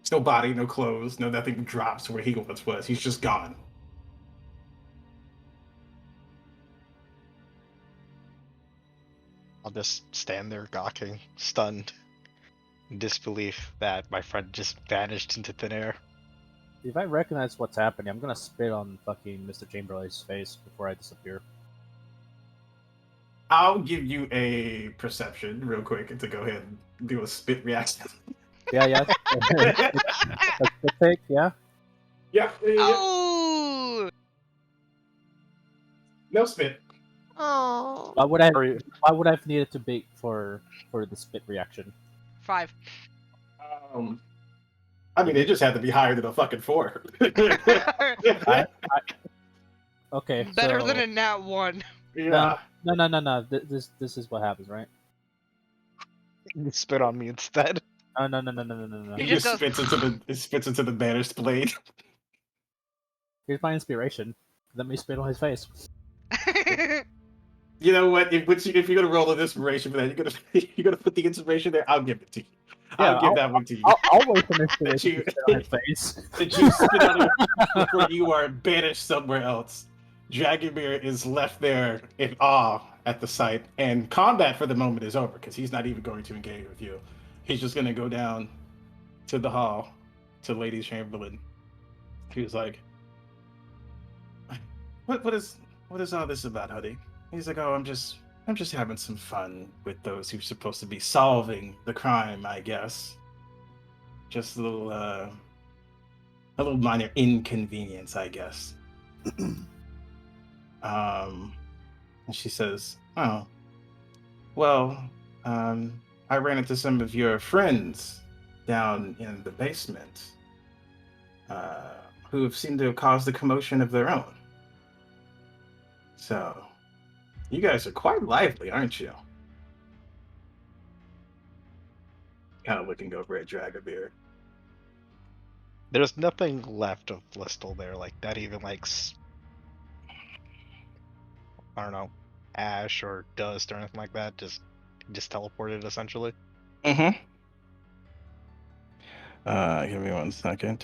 there's no body, no clothes, no nothing drops where he once was. He's just gone. I'll just stand there gawking, stunned, in disbelief that my friend just vanished into thin air. If I recognize what's happening, I'm gonna spit on fucking Mr. Chamberlain's face before I disappear. I'll give you a perception real quick to go ahead and do a spit reaction. Yeah. That's the take, yeah. Yeah. Oh! No spit. Oh. Why would I have needed to bait for the spit reaction? 5. I mean, it just had to be higher than a fucking 4. Okay. Better so, than a nat 1. Yeah. No. This is what happens, right? You spit on me instead. No. He He just just goes- spits into the banished blade. Here's my inspiration. Let me spit on his face. You know what? If you're gonna roll an inspiration for that, you're gonna put the inspiration there. I'll give it to you. I'll give that one to you. I'll wait for inspiration you- to spit on his face. That you spit on him before you are banished somewhere else. Dragomir is left there in awe at the sight, and combat for the moment is over because he's not even going to engage with you. He's just gonna go down to the hall to Lady Chamberlain. He was like, "What is all this about, honey?" He's like, "Oh, I'm just having some fun with those who're supposed to be solving the crime, I guess. Just a little minor inconvenience, I guess." And she says, "Oh, well, I ran into some of your friends down in the basement, who have seemed to have caused a commotion of their own. So, you guys are quite lively, aren't you?" Kind of looking over at Dragomir. There's nothing left of Listel there, like not even like I don't know, ash or dust or anything like that. Just teleported essentially. Mm-hmm. Give me 1 second.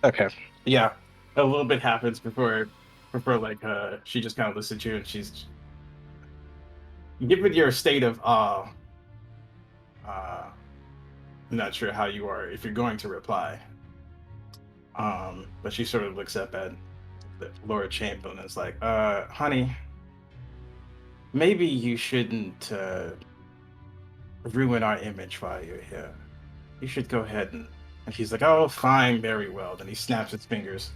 Okay. Yeah. A little bit happens before like she just kind of listens to you, and she's given your state of awe. I'm not sure how you are if you're going to reply. But she sort of looks up at Laura Chamberlain and is like, honey, maybe you shouldn't ruin our image while you're here. You should go ahead and she's like, oh, fine, very well. Then he snaps his fingers,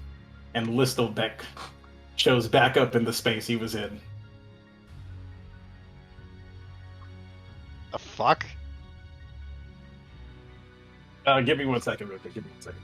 and Listelbeck shows back up in the space he was in. The fuck? Give me 1 second, real quick. Give me 1 second.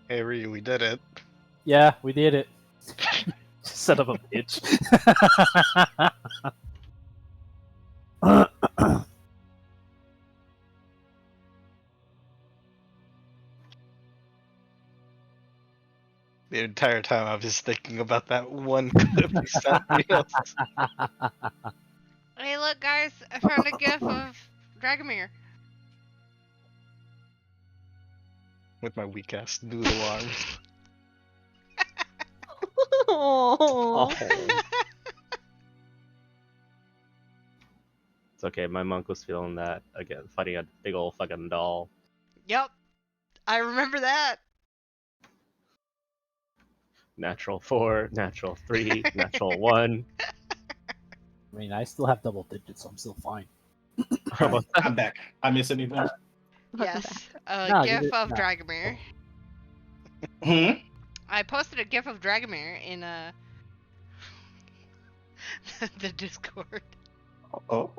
Hey, Ryu, we did it. Yeah, we did it. Son of a bitch. The entire time I was thinking about that one clip you sent me. Hey, look, guys, I found a gif of Dragomir. With my weak ass noodle arms. Oh. It's okay. My monk was feeling that again, fighting a big old fucking doll. Yep, I remember that. Natural 4, natural 3, natural 1. I mean, I still have double digits, so I'm still fine. I'm back. I miss anything? Yes, No, you gif did of not. Dragomir. I posted a gif of Dragomir in the Discord. Oh.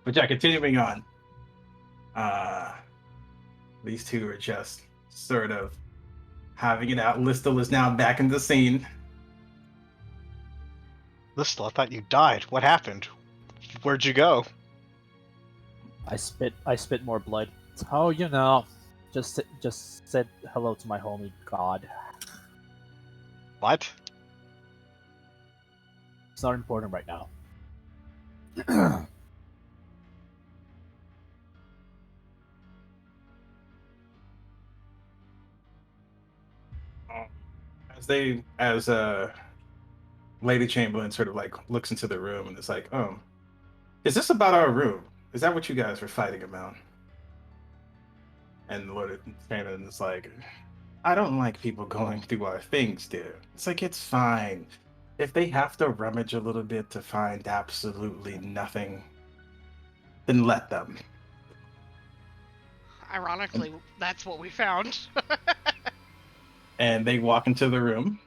But yeah, continuing on. These two are just sort of having it out. Listel is now back in the scene. Listel, I thought you died. What happened? Where'd you go? I spit more blood. Oh, you know, just said hello to my homie god. What? It's not important right now. As Lady Chamberlain sort of like looks into the room and is like, is this about our room? Is that what you guys were fighting about? And Lord Chamberlain is like, I don't like people going through our things, dear. It's like, it's fine. If they have to rummage a little bit to find absolutely nothing, then let them. Ironically, that's what we found. And they walk into the room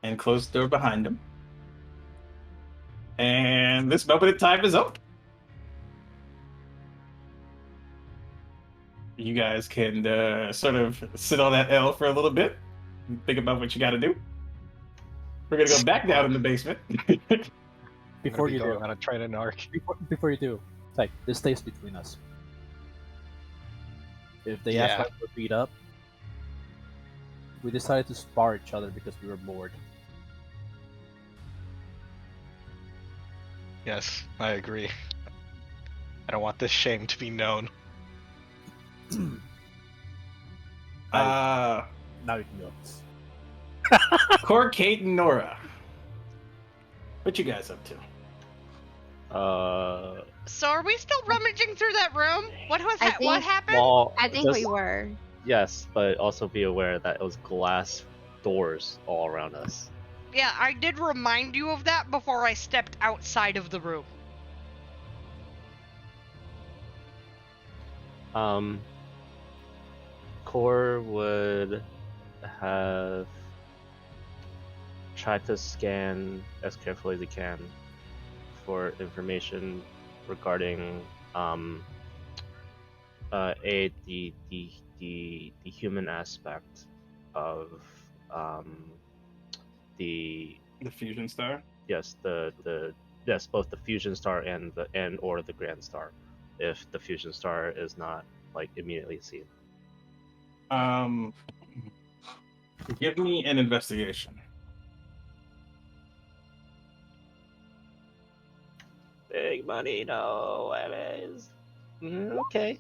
and close the door behind them. And this moment in time is over. You guys can sort of sit on that L for a little bit and think about what you got to do. We're going to go back down in the basement. Before you do, on a trident arc. before you do, it's like this stays between us. If they ask Yeah. us to beat up, we decided to spar each other because we were bored. Yes, I agree. I don't want this shame to be known. Now you can go. Core, Kate, and Nora. What you guys up to? So are we still rummaging through that room? What I what think- happened? Well, I think we were. Yes, but also be aware that it was glass doors all around us. Yeah, I did remind you of that before I stepped outside of the room. Core would have tried to scan as carefully as he can for information regarding the human aspect of the The fusion star. yes yes, both the fusion star and the grand star, if the fusion star is not like immediately seen. Give me an investigation. Big money, no, okay.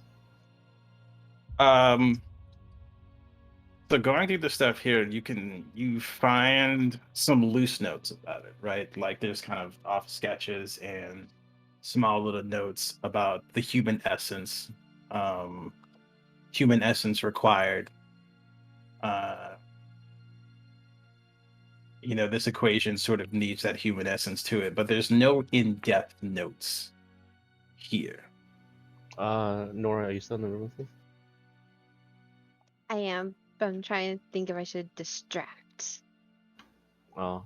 So going through the stuff here, you find some loose notes about it, right? Like there's kind of off sketches and small little notes about the human essence required. This equation sort of needs that human essence to it, but there's no in-depth notes here. Nora, are you still in the room with me? I am, but I'm trying to think if I should distract. Well,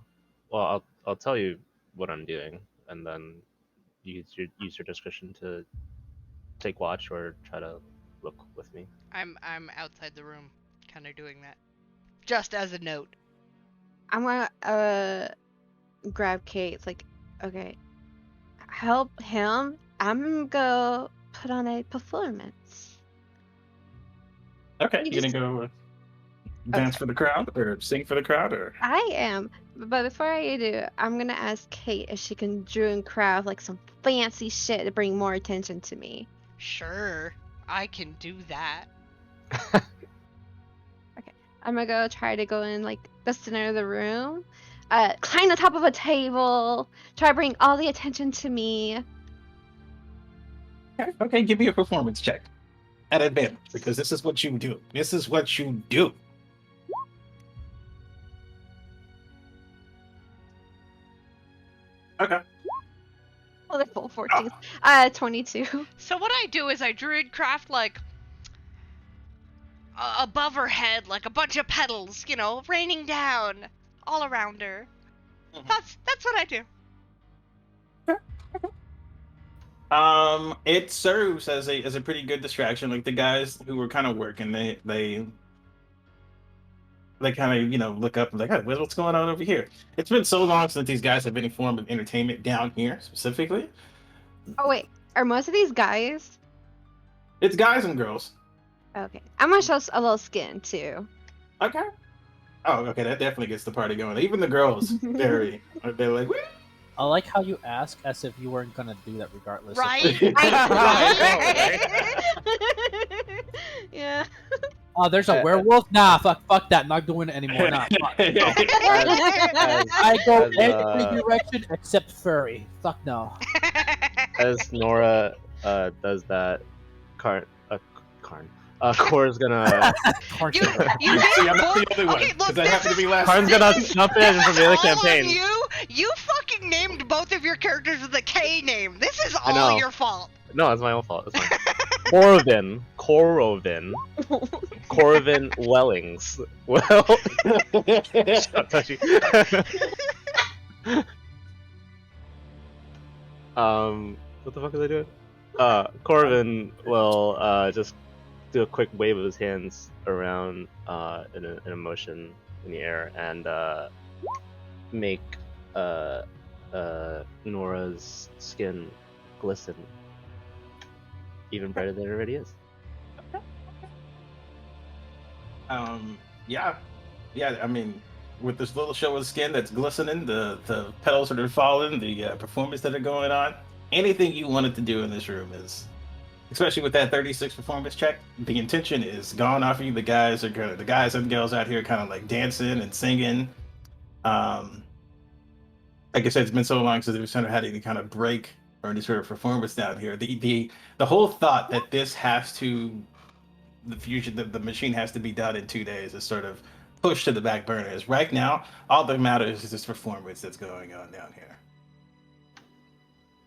I'll tell you what I'm doing, and then use your discretion to take watch or try to look with me. I'm outside the room, kind of doing that, just as a note. I'm gonna grab Kate. It's like, okay, help him. I'm gonna go put on a performance. Okay, You you gonna just- go dance for the crowd or sing for the crowd or? I am, but before I do, I'm gonna ask Kate if she can draw and craft like some fancy shit to bring more attention to me. Sure, I can do that. I'm gonna go try to go in like the center of the room, climb the top of a table, try to bring all the attention to me. Okay, give me a performance check at advantage because this is what you do. This is what you do. Okay. Oh, they're full 14. 22. So what I do is I druidcraft like above her head, like a bunch of petals, raining down all around her. Mhm. That's what I do. It serves as a pretty good distraction. Like the guys who were kind of working, they kind of look up and like, hey, what's going on over here? It's been so long since these guys have been in form of entertainment down here specifically. Oh wait, are most of these guys? It's guys and girls. Okay, I'm gonna show a little skin too. Okay. Oh, okay, that definitely gets the party going. Even the girls, they're like, "Woo!" I like how you ask as if you weren't gonna do that regardless. Right? Yeah. Oh, there's a werewolf? Nah, fuck that. Not doing it anymore. Nah, fuck. I go As, every direction except furry. Fuck no. As Nora does that, Core's gonna Corn You, sugar. you See, named I'm not the both- only one okay, look, because I this happen to be is- last. Karn's gonna jump in from the other all of campaign. you fucking named both of your characters with a K name. This is I know. all your fault. No, it's my own fault. It's fine. Corvin Wellings. Well, shut up, Toshi. What the fuck is I doing? Corvin will just do a quick wave of his hands around in a motion in the air and make Nora's skin glisten even brighter than it already is. Yeah. I mean, with this little show of skin that's glistening, the petals that are falling, the performance that are going on, anything you wanted to do in this room is, especially with that 36 performance check, the intention is gone off of you. The guys and girls out here kind of like dancing and singing. Like I said, it's been so long since we've had any kind of break or any sort of performance down here. The whole thought that this has to the machine has to be done in 2 days is sort of pushed to the back burners. Right now, all that matters is this performance that's going on down here.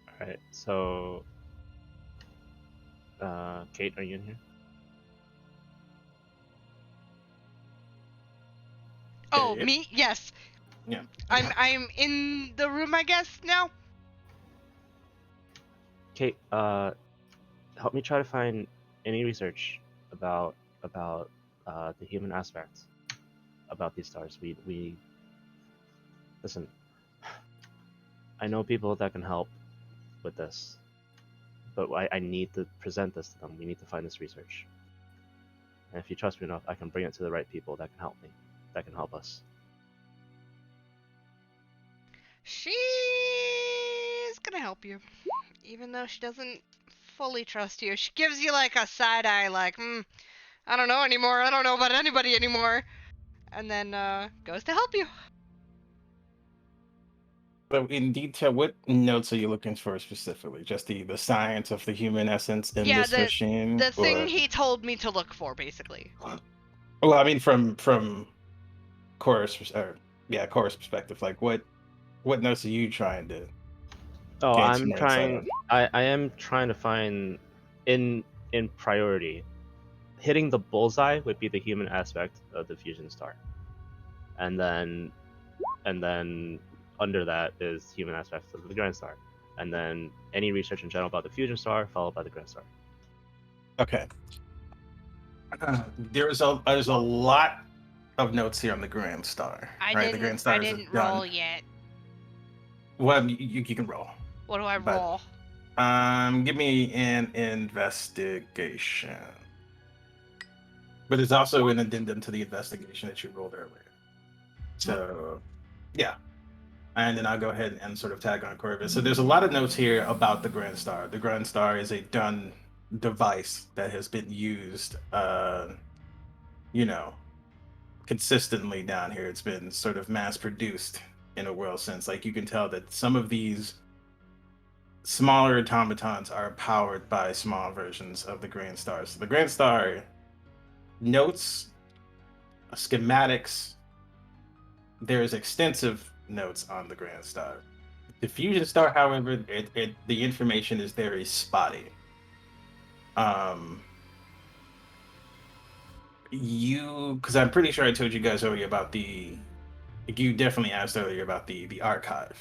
All right. So, Kate, are you in here? Oh, Yeah. me? Yes. Yeah. I'm in the room, I guess, now. Kate, help me try to find any research about the human aspects about these stars. We listen. I know people that can help with this, but I need to present this to them. We need to find this research. And if you trust me enough, I can bring it to the right people that can help me, that can help us. She's gonna help you, even though she doesn't fully trust you. She gives you like a side eye, like, I don't know anymore. I don't know about anybody anymore. And then goes to help you. But in detail, what notes are you looking for specifically? Just the science of the human essence in Yeah, this machine? The thing or- he told me to look for, basically. Well, I mean, from Chorus perspective, like what notes are you trying to? Oh, gain I'm some insight trying. on? I am trying to find in priority. Hitting the bullseye would be the human aspect of the fusion star, and then under that is human aspects of the grand star, and then any research in general about the fusion star, followed by the grand star. Okay. There's a lot of notes here on the Grand Star. The Grand Star I is didn't done. roll yet. Well, you can roll. What do I But- roll? Give me an investigation. But there's also an addendum to the investigation that you rolled earlier. So, yeah. And then I'll go ahead and sort of tag on Corvus. So there's a lot of notes here about the Grand Star. The Grand Star is a done device that has been used, consistently down here. It's been sort of mass produced in a world sense. Like you can tell that some of these smaller automatons are powered by small versions of the Grand Star. So the Grand Star notes, schematics, there's extensive notes on the Grand Star. The Fusion Star, however, the information is very spotty. Because I'm pretty sure I told you guys earlier about you definitely asked earlier about the archive.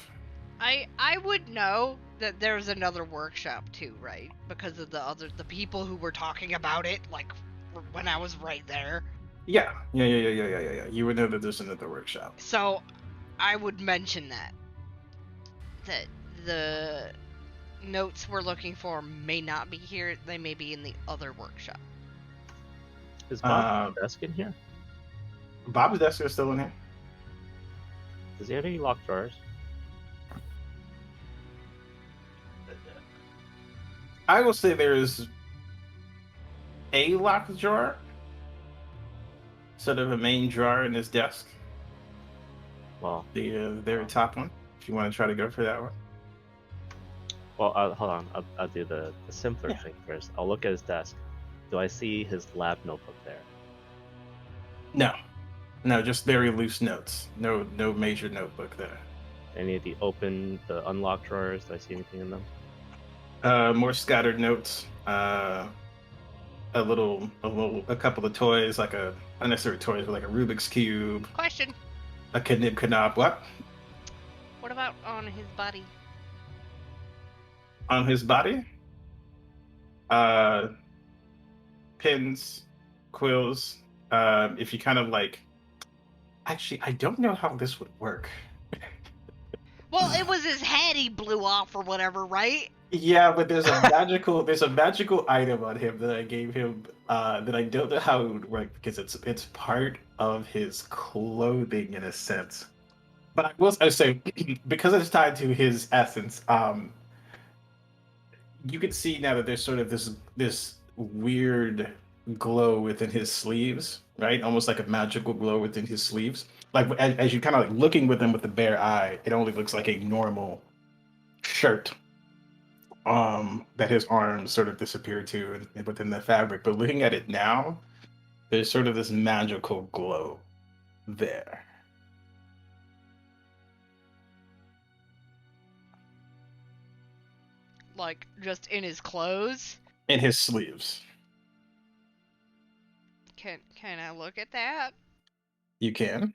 I would know that there's another workshop too, right? Because of the people who were talking about it, like when I was right there. Yeah. You would know that there's another workshop. So I would mention that the notes we're looking for may not be here. They may be in the other workshop. Is Bob's desk in here? Bob's desk is still in here. Does he have any locked drawers? I will say there is a locked drawer, sort of a main drawer in his desk. Well, The very top one. If you want to try to go for that one. hold on. I'll do the simpler thing first. I'll look at his desk. Do I see his lab notebook there? No, just very loose notes. No major notebook there. Any of the unlocked drawers? Do I see anything in them? More scattered notes. A couple of toys, like unnecessary toys, like a Rubik's Cube, Question: a Knib Knob. What? what about on his body? On his body? Pins, quills. If you kind of like. Actually, I don't know how this would work. Well, it was his head he blew off or whatever, right? Yeah, but there's a magical item on him that I gave him that I don't know how it would work because it's part of his clothing in a sense. But I will say because it's tied to his essence, you can see now that there's sort of this weird glow within his sleeves, right? Almost like a magical glow within his sleeves. Like as you kind of like looking with him with the bare eye, it only looks like a normal shirt. that his arms sort of disappeared to within the fabric. But looking at it now, there's sort of this magical glow there. Like, just in his clothes? In his sleeves. Can I look at that? You can.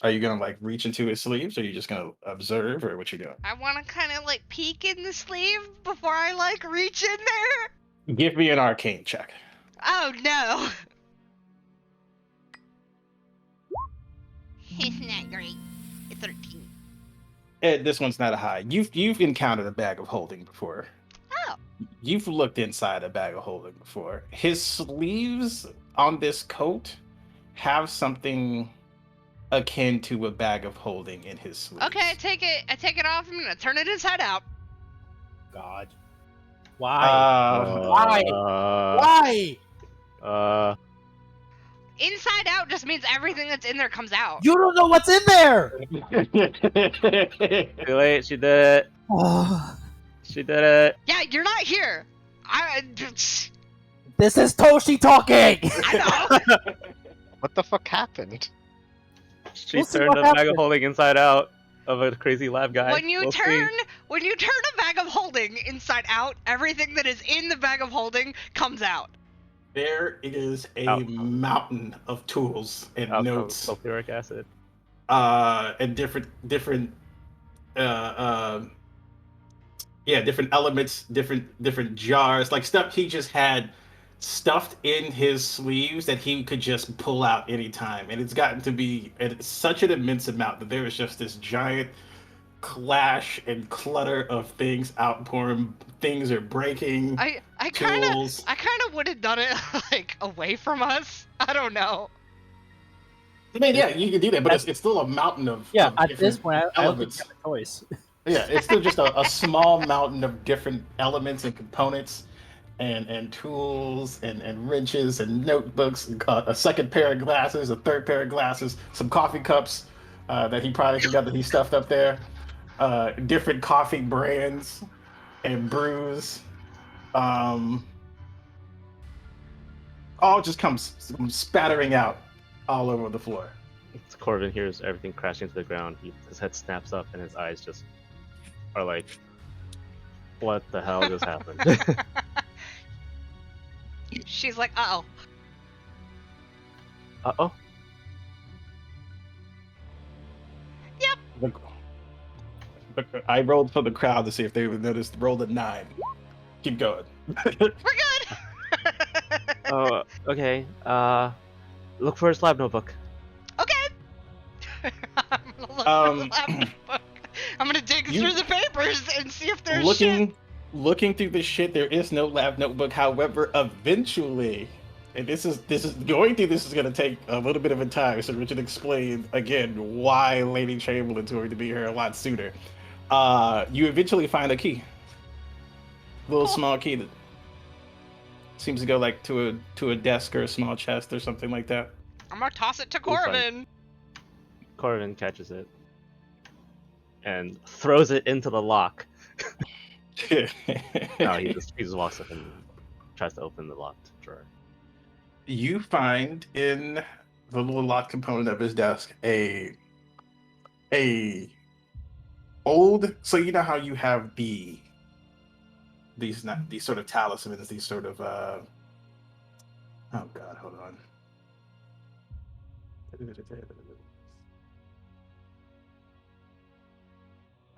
Are you gonna like reach into his sleeves, or are you just gonna observe, or what you doing? I want to kind of like peek in the sleeve before I like reach in there. Give me an arcane check. Oh no. It's not great. It's 13. This one's not a high. You've encountered a bag of holding before. Oh. You've looked inside a bag of holding before. His sleeves on this coat have something akin to a bag of holding in his sleeves. Okay, I take it off. I'm gonna turn it inside out. God. Why? Why? Why? Inside out just means everything that's in there comes out. You don't know what's in there. Too late. She did it. Oh, She did it. Yeah, you're not here. this is Toshi talking. I know. What the fuck happened? She We'll see turned what a bag of happens. holding inside out of a crazy lab guy. When you We'll see. turn a bag of holding inside out, everything that is in the bag of holding comes out. There is a Oh. mountain of tools and Oh, notes, sulfuric acid. and different different elements, different jars, like stuff he just had stuffed in his sleeves that he could just pull out anytime. And it's gotten to be such an immense amount that there is just this giant clash and clutter of things outpouring. Things are breaking. I kind of Tools. would have done it like away from us. I don't know. I mean, yeah, you can do that, but it's still a mountain of Yeah, of at different this point, I don't think elements. you have a choice. Yeah, it's still just a small mountain of different elements and components, and tools and wrenches and notebooks, a second pair of glasses, a third pair of glasses, some coffee cups that he probably forgot that he stuffed up there, different coffee brands and brews, all just comes spattering out all over the floor. Corbin hears everything crashing to the ground. His head snaps up and his eyes just are like, what the hell just happened? She's like, uh-oh. Uh-oh. I rolled for the crowd to see if they would notice. Rolled a 9. Keep going. We're good. Oh, okay. Look for his lab notebook. Okay. I'm gonna look Um, for the lab book. I'm gonna dig you- through the papers and see if there's looking shit. looking through this shit, there is no lab notebook. However, eventually, and this is going through this is going to take a little bit of a time. So Richard explained again why Lady Chamberlain's going to be here a lot sooner. You eventually find a key, little Cool. small key that seems to go like to a desk or a small chest or something like that. I'm gonna toss it to We'll find- Corbin. Corbin catches it and throws it into the lock. No, he just walks up and tries to open the locked drawer. You find in the little lock component of his desk a old, so you know how you have these sort of talismans, these sort of oh god, hold on.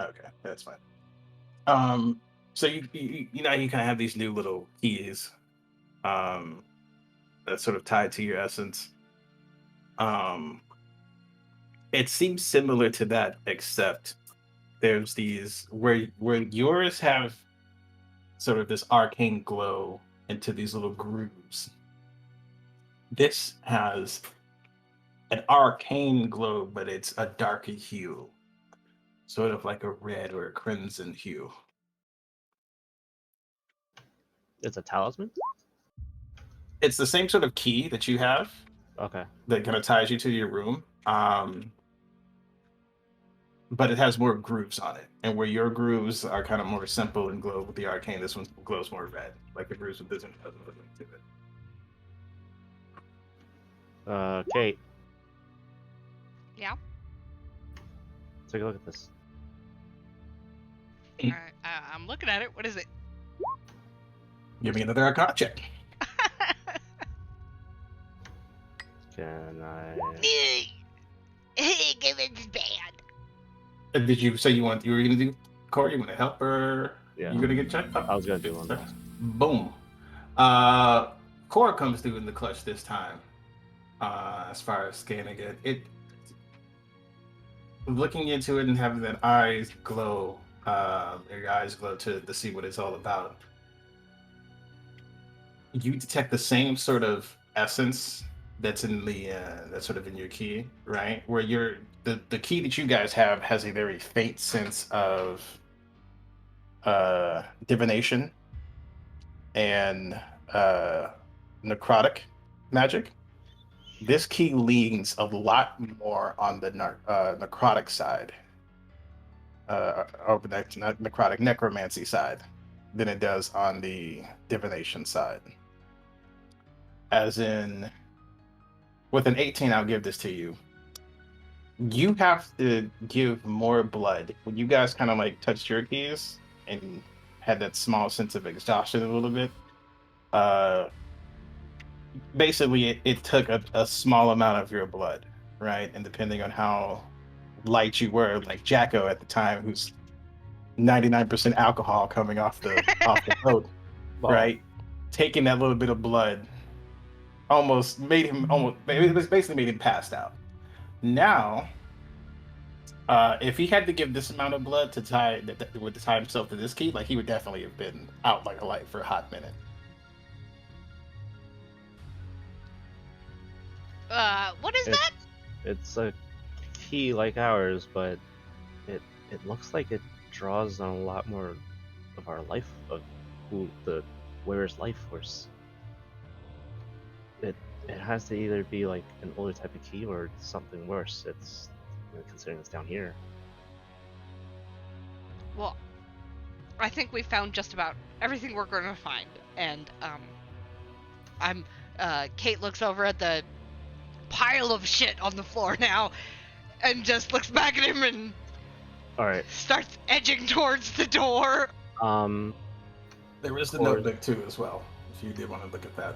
Okay, that's fine. So you know you kind of have these new little keys, that's sort of tied to your essence. It seems similar to that, except there's these where yours have sort of this arcane glow into these little grooves. This has an arcane glow, but it's a darker hue, sort of like a red or a crimson hue. It's a talisman? It's the same sort of key that you have Okay. that kind of ties you to your room. but it has more grooves on it. And where your grooves are kind of more simple and glow with the arcane, this one glows more red, like the grooves with this one has more to it. Kate, Yeah. take a look at this. Alright, I'm looking at it. What is it? Give me another Arcana check. Can I? It's bad. Did you say you were gonna do Corey? You want to help her? Yeah. You gonna get checked up? I was gonna do one. Boom. Cora comes through in the clutch this time. As far as scanning it, looking into it and having that eyes glow, your eyes glow to see what it's all about. You detect the same sort of essence that's in the that's sort of in your key, right? Where the key that you guys have has a very faint sense of divination and necrotic magic. This key leans a lot more on the necrotic side, or not necrotic, necromancy side, than it does on the divination side. As in, with an 18, I'll give this to you. You have to give more blood. When you guys kind of like touched your keys and had that small sense of exhaustion a little bit, basically it took a small amount of your blood, right? And depending on how light you were, like Jacko at the time, who's 99% alcohol coming off the boat, right? Taking that little bit of blood basically made him passed out. Now, if he had to give this amount of blood to tie himself to this key, like he would definitely have been out like a light for a hot minute. What is that? It's a key like ours, but it looks like it draws on a lot more of our life, of who the wearer's life force. It has to either be like an older type of key or something worse. It's considering it's down here. Well, I think we found just about everything we're going to find, and Kate looks over at the pile of shit on the floor now, and just looks back at him and All right. starts edging towards the door. There is the notebook too, as well. If you did want to look at that,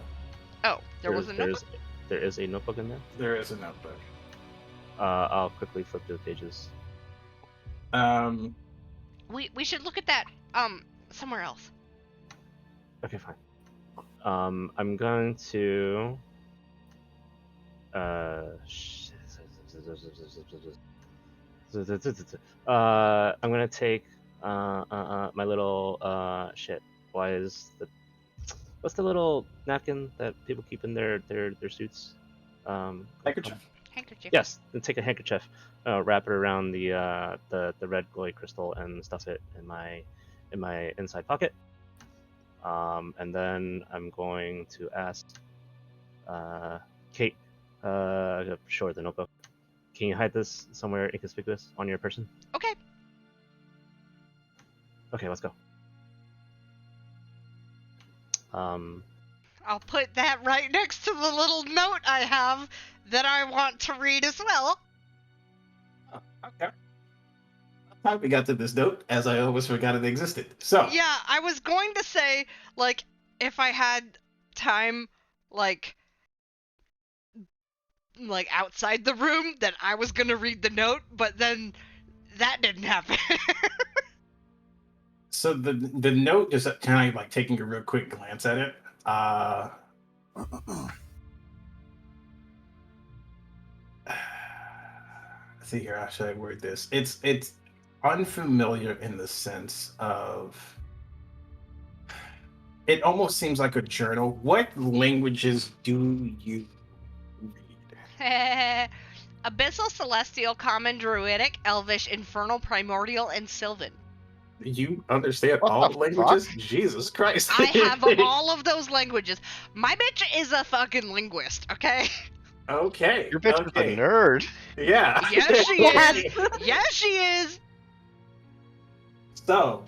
Oh, there was a notebook. There is a notebook in there. there is a notebook. I'll quickly flip through the pages. We should look at that somewhere else. Okay, fine. I'm going to. I'm gonna take my little shit. What's the little napkin that people keep in their suits? Handkerchief. Handkerchief. Yes, then take a handkerchief, wrap it around the red glowy crystal, and stuff it in my inside pocket. And then I'm going to ask Kate, sure, the notebook. Can you hide this somewhere inconspicuous on your person? Okay. Okay, let's go. I'll put that right next to the little note I have that I want to read as well. Okay. How we got to this note, as I almost forgot it existed. So Yeah, I was going to say, like, if I had time, like outside the room, that I was gonna read the note, but then that didn't happen. So the note, just kind of like taking a real quick glance at it. Let's see here, how should I word this? It's unfamiliar in the sense of it almost seems like a journal. What languages do you read? Abyssal, Celestial, Common, Druidic, Elvish, Infernal, Primordial, and Sylvan. You understand What all the languages? Jesus Christ. I have all of those languages. My bitch is a fucking linguist, okay? Okay. Your bitch is a okay. nerd. Yeah. Yes, she Yes. is. Yes, she is. So,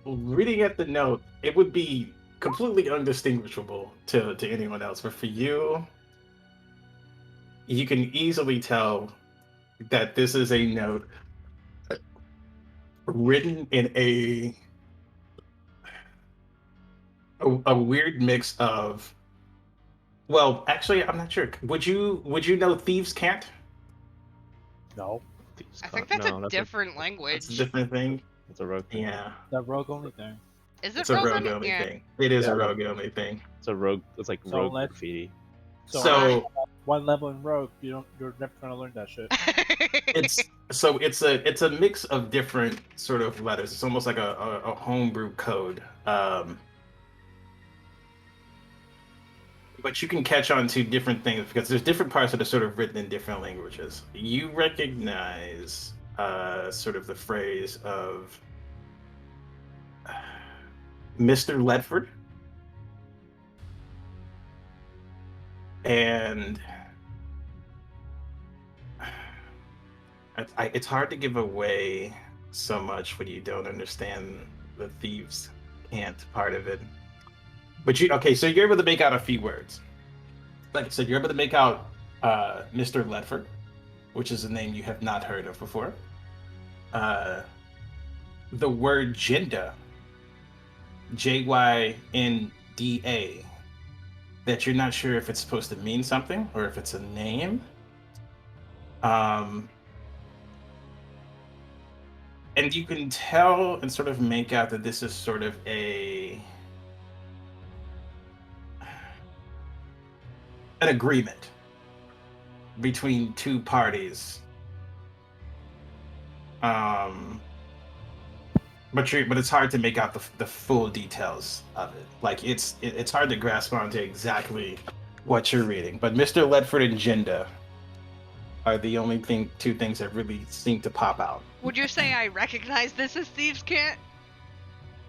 reading at the note, it would be completely undistinguishable to anyone else, but for you, you can easily tell that this is a note written in a weird mix of. Well, actually, I'm not sure. Would you know Thieves Can't? No, Thieves' I think Cant- that's no, a different language. It's a different thing. That's a rogue thing. Yeah, the rogue only thing. Is it it's a rogue rogue on- only yeah. thing. It is Yeah, a rogue only thing. It's a rogue. It's like So rogue let's- graffiti. So One level in rogue, you're never gonna learn that shit. it's a mix of different sort of letters. It's almost like a homebrew code. But you can catch on to different things because there's different parts that are sort of written in different languages. You recognize sort of the phrase of Mr. Ledford. And it's hard to give away so much when you don't understand the Thieves Can't part of it. But so you're able to make out a few words. Like I said, you're able to make out Mr. Ledford, which is a name you have not heard of before. The word Jinda, Jynda, that you're not sure if it's supposed to mean something or if it's a name. And you can tell and sort of make out that this is sort of an agreement between two parties. But it's hard to make out the full details of it. Like it's hard to grasp onto exactly what you're reading. But Mr. Ledford and Jinda are the only two things that really seem to pop out. Would you say I recognize this as Thieves Can't?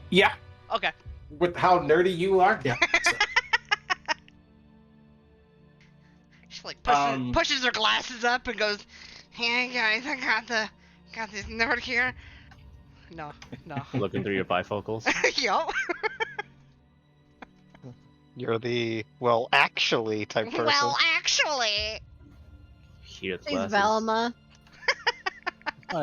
Yeah, Okay. with how nerdy you are, yeah. She like Um, pushes her glasses up and goes, "Hey guys, I got this note here." No. Looking through your bifocals. Yo. You're the well, actually type person. Well, actually. Hear the Thanks, glasses. Velma.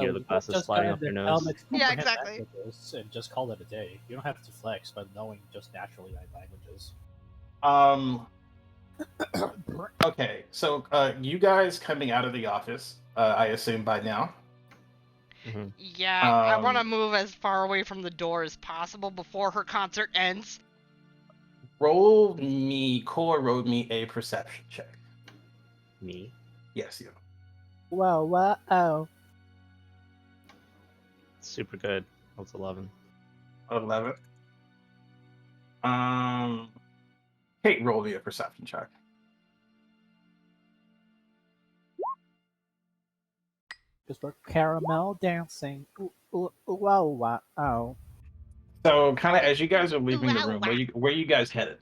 Hear the glasses Just flying kind off your of nose. elements Yeah, comprehend exactly. languages and just call it a day. You don't have to flex by knowing just naturally languages. Okay, so you guys coming out of the office, I assume by now. Yeah, I want to Um, move as far away from the door as possible before her concert ends. Roll me a perception check. Me. Yes, you. Wow. Super good. That's 11. 11. Kate, roll me a perception check. Just for caramel dancing. Wow. So, kind of as you guys are leaving the Wow, room, wow. where you guys headed?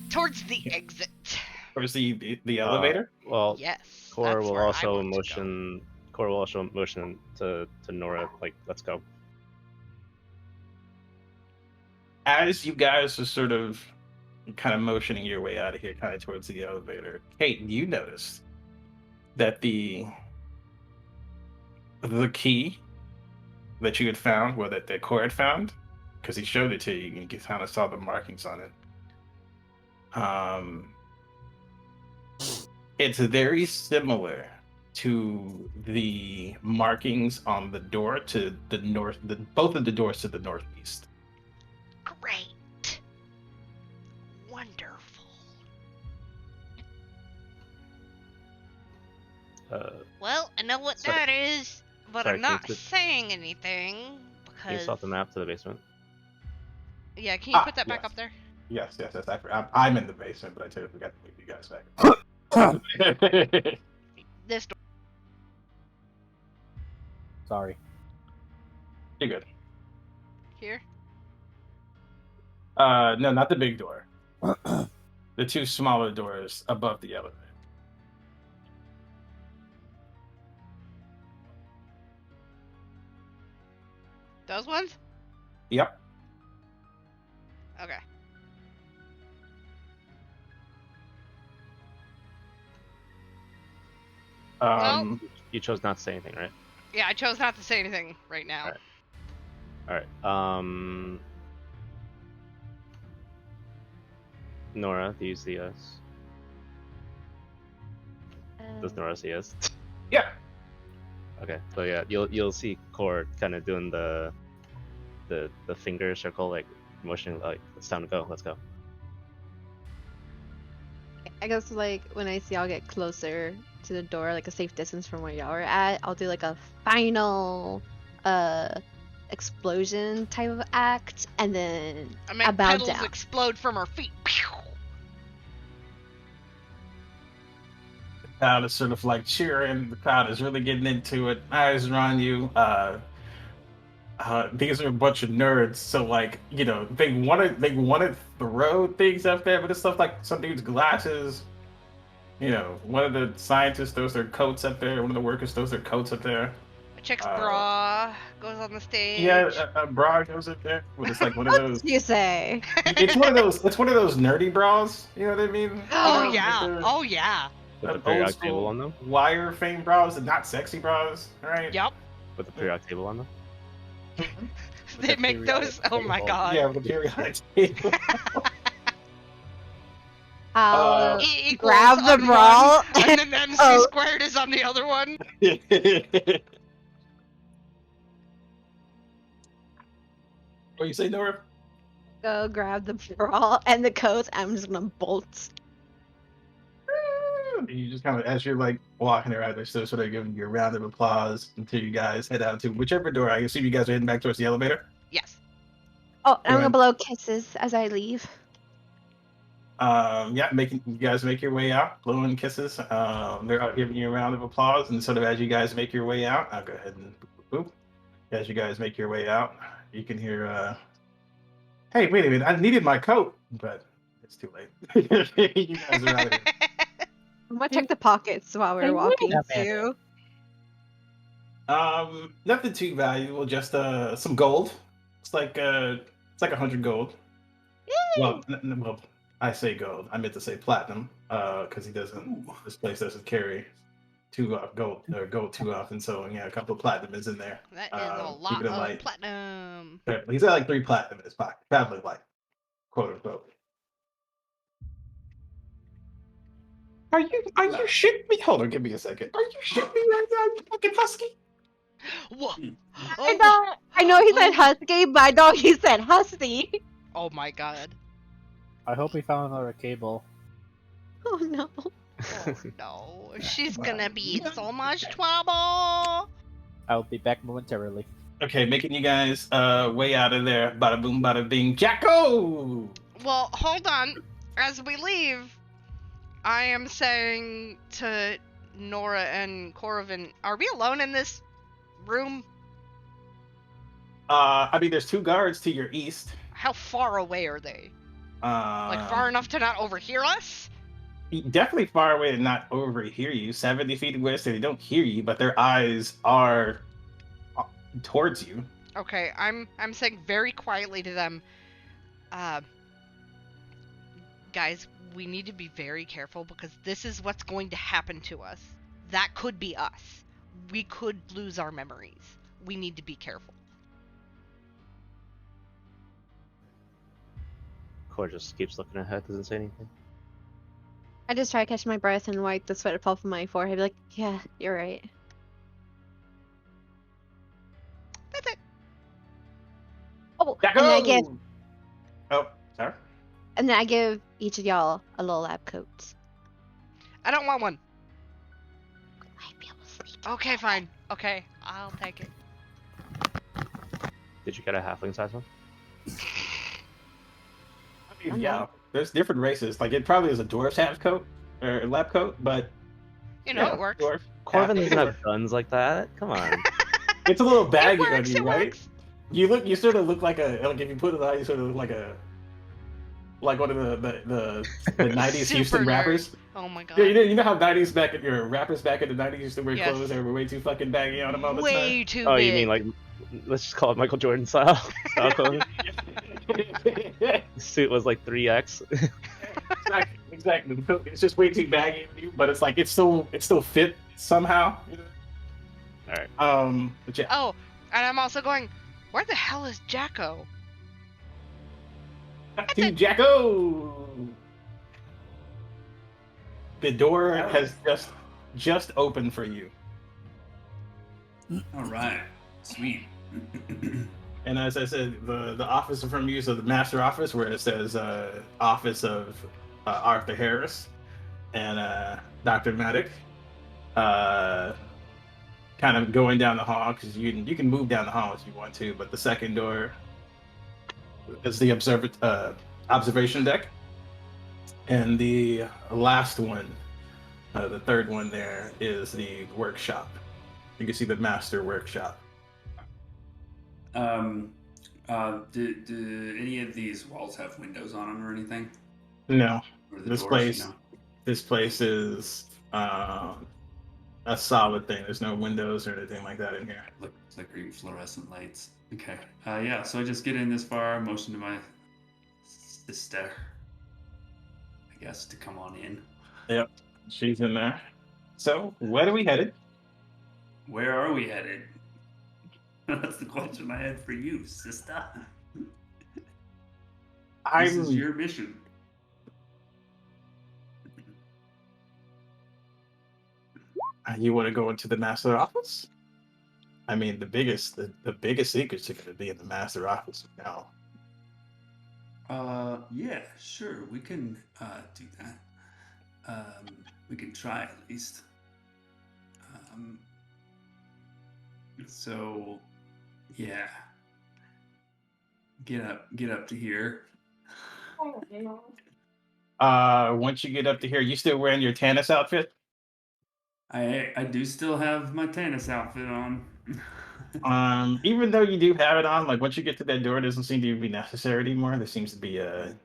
Towards the exit. Towards the elevator? Well, Yes. Cora that's will where I also want to go. motion. Cora will also motion to Nora, like, let's go. As you guys are sort of kind of motioning your way out of here, kind of towards the elevator, Kate, you noticed that the key that you had found, or that Cora had found, because he showed it to you, and you kind of saw the markings on it. It's very similar to the markings on the door to the north, both of the doors to the northeast. Great. Wonderful. Well, I know what Sorry. that is, but Sorry, I'm not can you saying anything Can you because. swap the map to the basement? Yeah, can you Ah, put that back yes. up there? Yes. I'm in the basement, but I totally forgot to leave you guys back. This door. Sorry. You're good. Here. No, not the big door. The two smaller doors above the elevator. Those ones? Yep. Okay. You chose not to say anything, right? Yeah, I chose not to say anything right now. Alright. Nora, do you see us? Does Nora see us? Yeah. Okay, so yeah, you'll see Cord kind of doing the finger circle, like motioning, like it's time to go. Let's go. I guess like when I see I'll get closer to the door, like a safe distance from where y'all are at, I'll do like a final explosion type of act, and then I make bow petals down. explode from her feet. Pew! The crowd is sort of like cheering. The crowd is really getting into it. Eyes are on you. These are a bunch of nerds, so like, you know, they wanted to throw things up there, but it's stuff like some dude's glasses. You know, one of the scientists throws their coats up there. One of the workers throws their coats up there. A chick's bra goes on the stage. Yeah, a bra goes up there. But it's like one of What those. did you say? It's one of those. It's one of those nerdy bras. You know what I mean? Oh Like yeah. the- Oh yeah. With the old periodic school table on them. wire frame bras and not sexy bras, right? Yep. With the periodic table on them. They the make those. periodic Oh my table. god. Yeah, with the periodic table. I'll E equals grab the on bra one, and then the MC Oh. squared is on the other one. What you say, Nora? go grab the bra and the coats. I'm just gonna bolt. You just kind of, as you're like walking around, they're still sort of giving you a round of applause until you guys head out to whichever door. I assume you guys are heading back towards the elevator. Yes. Oh, and I'm Alright. gonna blow kisses as I leave. Yeah, making you guys make your way out, blowing kisses. They're out giving you a round of applause, and sort of as you guys make your way out, I'll go ahead and boop. As you guys make your way out, you can hear, "Hey, wait a minute! I needed my coat, but it's too late." You guys are out of here. I'm gonna check the pockets while we're walking Yeah, man. too. Nothing too valuable, just some gold. It's like 100 gold. Well, well, I say gold. I meant to say platinum, because this place doesn't carry gold too often. So yeah, a couple of platinum is in there. That is a lot keep it of light. platinum. He's got like 3 platinum in his pocket, traveling light, quote unquote. Are you shitting me? Hold on, give me a second. Are you shitting me right now, you fucking husky? Whoa. I know he said husky, but I know he said husky. Oh my god. I hope we found another cable. Oh no. Oh no. She's gonna be in so much trouble. I'll be back momentarily. Okay, making you guys way out of there. Bada boom, bada bing. Jacko! Well, hold on. As we leave, I am saying to Nora and Corvin, are we alone in this room? I mean, there's 2 guards to your east. How far away are they? Like Like far enough to not overhear us? Definitely far away to not overhear you. 70 feet away, so they don't hear you, but their eyes are towards you. Okay, I'm saying very quietly to them, guys, we need to be very careful because this is what's going to happen to us. That could be us. We could lose our memories. We need to be careful. Core just keeps looking ahead, doesn't say anything. I just try to catch my breath and wipe the sweat fall from my forehead. Like, yeah, you're right. That's it. Oh, Jacko! Oh, sorry. and then I give each of y'all a little lab coat. I don't want one. Might be able to sleep. Okay, fine. Okay, I'll take it. Did you get a halfling size one? Yeah, there's different races. Like, it probably is a dwarf's half coat or lab coat, but You know, yeah, it works. Dwarf, Corvin half- doesn't have guns like that. Come on. It's a little It baggy on works, you, it right? works. You sort of look like if you put it on, you sort of look like one of the 90s Super Houston nerd. rappers. Oh my god. Yeah, you know how rappers back in the 90s used to wear Yes. clothes that were way too fucking baggy on them all the time? Way too Oh, big. you mean like let's just call it Michael Jordan style clothing. The suit was like 3X. Exactly. It's just way too baggy, but it's like it still fit somehow. All right. But yeah. Oh, and I'm also going, where the hell is Jacko? To Jacko. The door has just opened for you. All right. Sweet. And as I said, the office from you, so the master office, where it says office of Arthur Harris and Dr. Maddock, kind of going down the hall, because you can move down the hall if you want to, but the second door is the observation deck, and the last one, the third one there, is the workshop. You can see the master workshop. Do any of these walls have windows on them or anything? No, Or the this doors, place, you know? this place is a solid thing. There's no windows or anything like that in here. Look, flickering fluorescent lights. Okay. Yeah, so I just get in this far, motion to my sister, I guess, to come on in. Yep, she's in there. So, where are we headed? Where are we headed? That's the question I had for you, sister. This is your mission. You want to go into the master office? I mean, the biggest secrets are going to be in the master office now. Yeah, sure, we can do that. We can try at least. So, yeah. Get up to here. Once you get up to here, you still wearing your Tannis outfit? I do still have my Tannis outfit on. Even though you do have it on, like once you get to that door, it doesn't seem to be necessary anymore. There seems to be a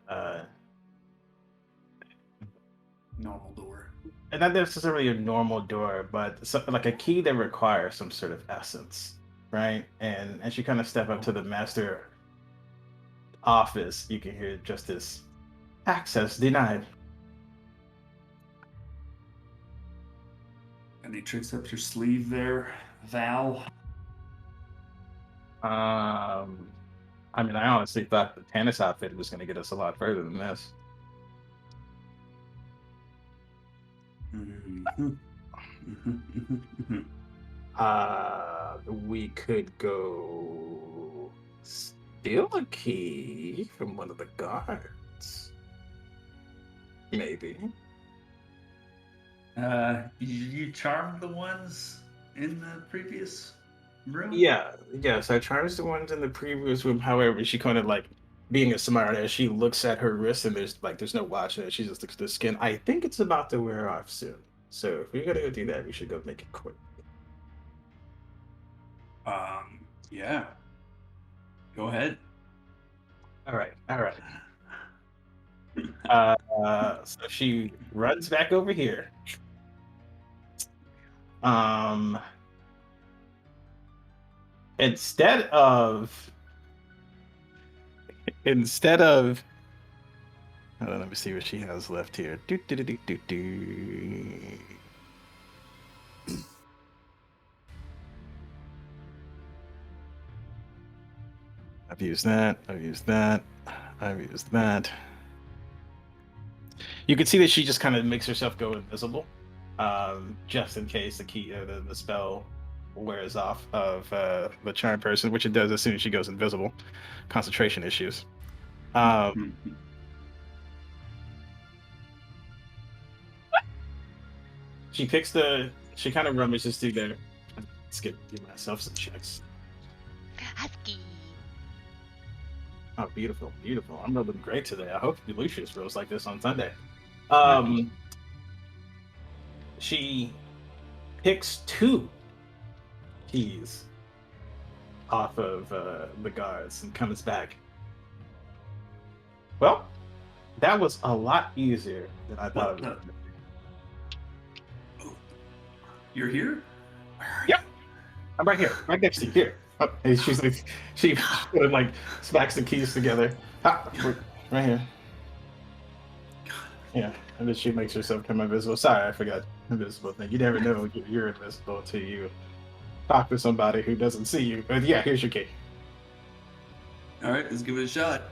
normal door. and not necessarily a normal door, but like a key that requires some sort of essence, right? And as you kind of step up to the master office, you can hear just this access denied. Any tricks up your sleeve there, Val? I mean, I honestly thought the Tannis outfit was going to get us a lot further than this. We could go steal a key from one of the guards. Maybe. You charmed the ones in the previous room? Yes, I charged the ones in the previous room. However, she kind of like, being a smart ass, she looks at her wrist and there's no watch in it. She just looks at the skin. I think it's about to wear off soon. So if we're gonna go do that, we should go make it quick. Yeah. Go ahead. All right. So she runs back over here. Instead of hold on, let me see what she has left here. I've used that. You can see that she just kind of makes herself go invisible, just in case the key, the spell wears off of the charm person, which it does as soon as she goes invisible. Concentration issues. She kind of rummages through there. Let's give myself some checks. Husky. Oh, beautiful. I'm rolling great today. I hope Lucius rolls like this on Sunday. She picks 2 keys off of the guards and comes back. Well, that was a lot easier than I thought it would be. You're here? Yep. I'm right here, right next to you. Here. And she's like, she sort of like smacks the keys together. Ah, right here. Yeah, and then she makes herself come invisible. Sorry, I forgot invisible thing. You never know you're invisible until you talk to somebody who doesn't see you. But yeah, here's your key. All right, let's give it a shot.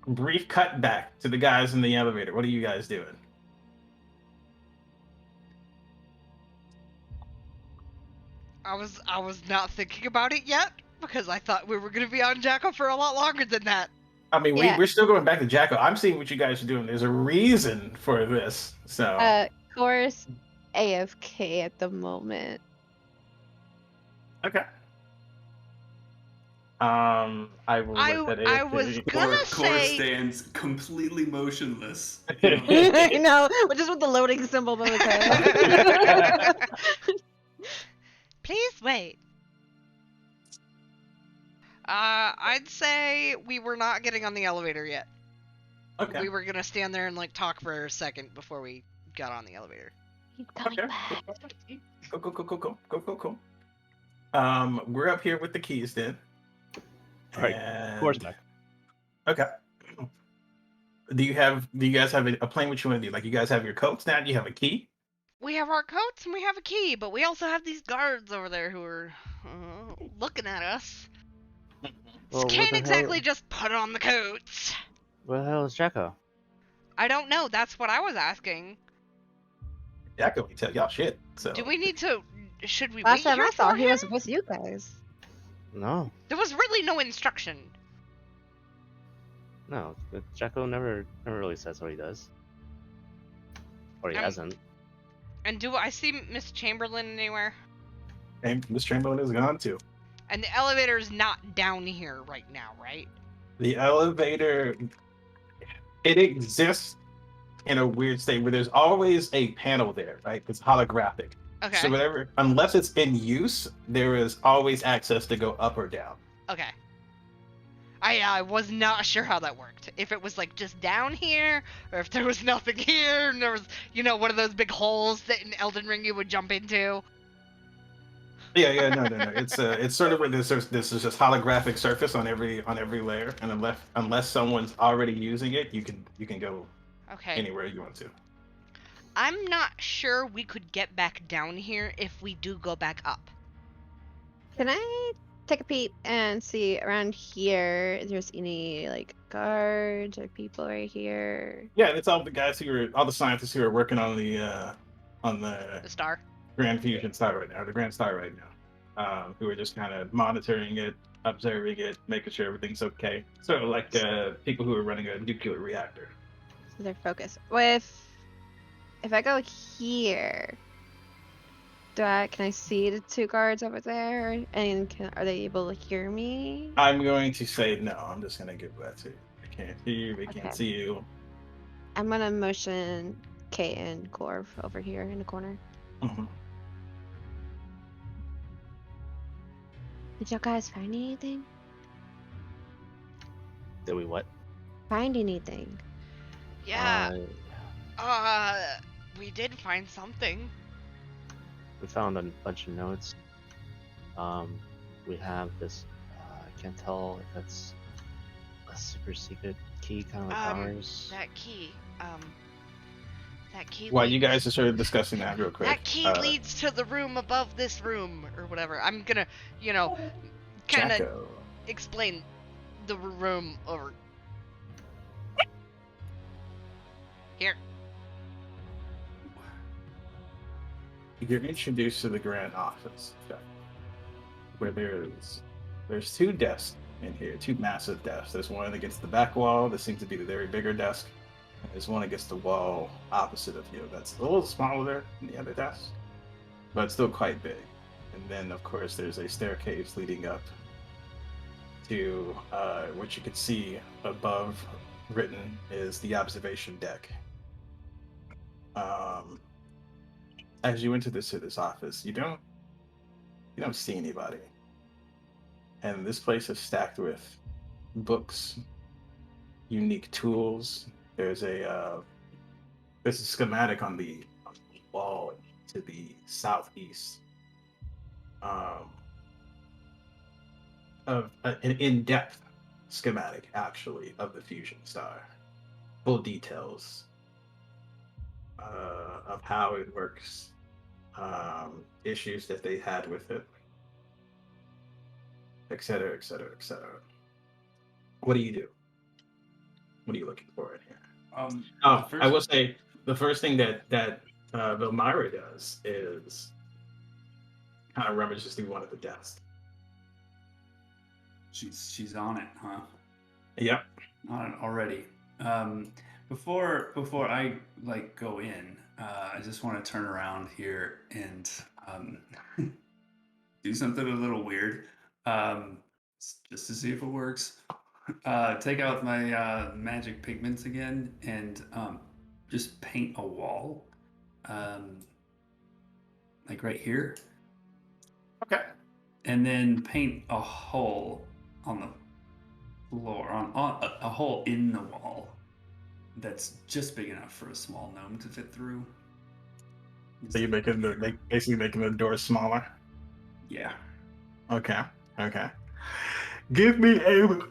Brief cut back to the guys in the elevator. What are you guys doing? I was not thinking about it yet because I thought we were gonna be on Jacko for a lot longer than that. I mean, Yeah. we're still going back to Jacko. I'm seeing what you guys are doing. There's a reason for this. So Course AFK at the moment. okay. I will let that I was AFK. gonna Core say stands completely motionless. I know, just with the loading symbol on his head. please wait. I'd say we were not getting on the elevator yet. Okay. We were gonna stand there and like talk for a second before we got on the elevator. Keep coming Okay. back. Cool. We're up here with the keys then. Right. And- Of course, Mac. Okay. Do you guys have a plan what you want to do? Like you guys have your coats now? Do you have a key? We have our coats and we have a key, but we also have these guards over there who are looking at us. Well, what Can't the exactly hell? just put on the coats. Where the hell is Jacko? I don't know. That's what I was asking. Yeah, I can tell y'all shit. So Do we need to? Should we Last wait time here I for saw he him? was with you guys. No, There was really no instruction. no. Jacko never really says what he does, or he Um, hasn't. And do I see Miss Chamberlain anywhere? and Miss Chamberlain is gone too. And the elevator's not down here right now, right? The elevator, it exists in a weird state where there's always a panel there, right? It's holographic. Okay. So whatever, unless it's in use, there is always access to go up or down. Okay. I was not sure how that worked. If it was like just down here, or if there was nothing here, and there was, one of those big holes that in Elden Ring you would jump into. Yeah, no. It's sort of where this is just holographic surface on every layer, and unless someone's already using it, you can go Okay. anywhere you want to. I'm not sure we could get back down here if we do go back up. Can I take a peep and see around here if there's any like guards or people right here? Yeah, it's all the scientists who are working on the The star. Grand Fusion Star right now, the Grand Star right now, who are just kind of monitoring it, observing it, making sure everything's okay. Sort of like people who are running a nuclear reactor. So they're focused. If I go here, can I see the two guards over there? And are they able to hear me? I'm going to say no. I'm just going to give that to you. I can't hear you. They Okay. can't see you. I'm gonna motion Kate and Corv over here in the corner. Mhm. Did y'all guys find anything? Did we what? Find anything? Yeah. We did find something. We found a bunch of notes. We have this. I can't tell if that's a super secret key, kind of like ours. That key. That key. While you leads- guys are sort of discussing that real quick. That key leads to the room above this room, or whatever. I'm gonna, kind of Jacko. explain the room over here. You're introduced to the grand office, where there's two desks in here, two massive desks. There's one against the back wall that seems to be the very bigger desk, and there's one against the wall opposite of you that's a little smaller than the other desk, but still quite big. And then, of course, there's a staircase leading up to what you can see above written is the observation deck. As you enter this office, you don't see anybody, and this place is stacked with books, unique tools. There's a schematic on the wall to the southeast of an in-depth schematic, actually, of the fusion star. Full details of how it works, issues that they had with it, etc., etc., etc. What do you do? What are you looking for in here? The I will say the first thing that Vilmyra does is kind of rummages through one of the desks. She's on it, huh? Yep. On it already. Before I like go in, I just want to turn around here and do something a little weird, just to see if it works. Take out my magic pigments again and just paint a wall, like right here, Okay. and then paint a hole on the floor, on a hole in the wall that's just big enough for a small gnome to fit through. So you're basically making the door smaller. Yeah. Okay. Okay. Give me a.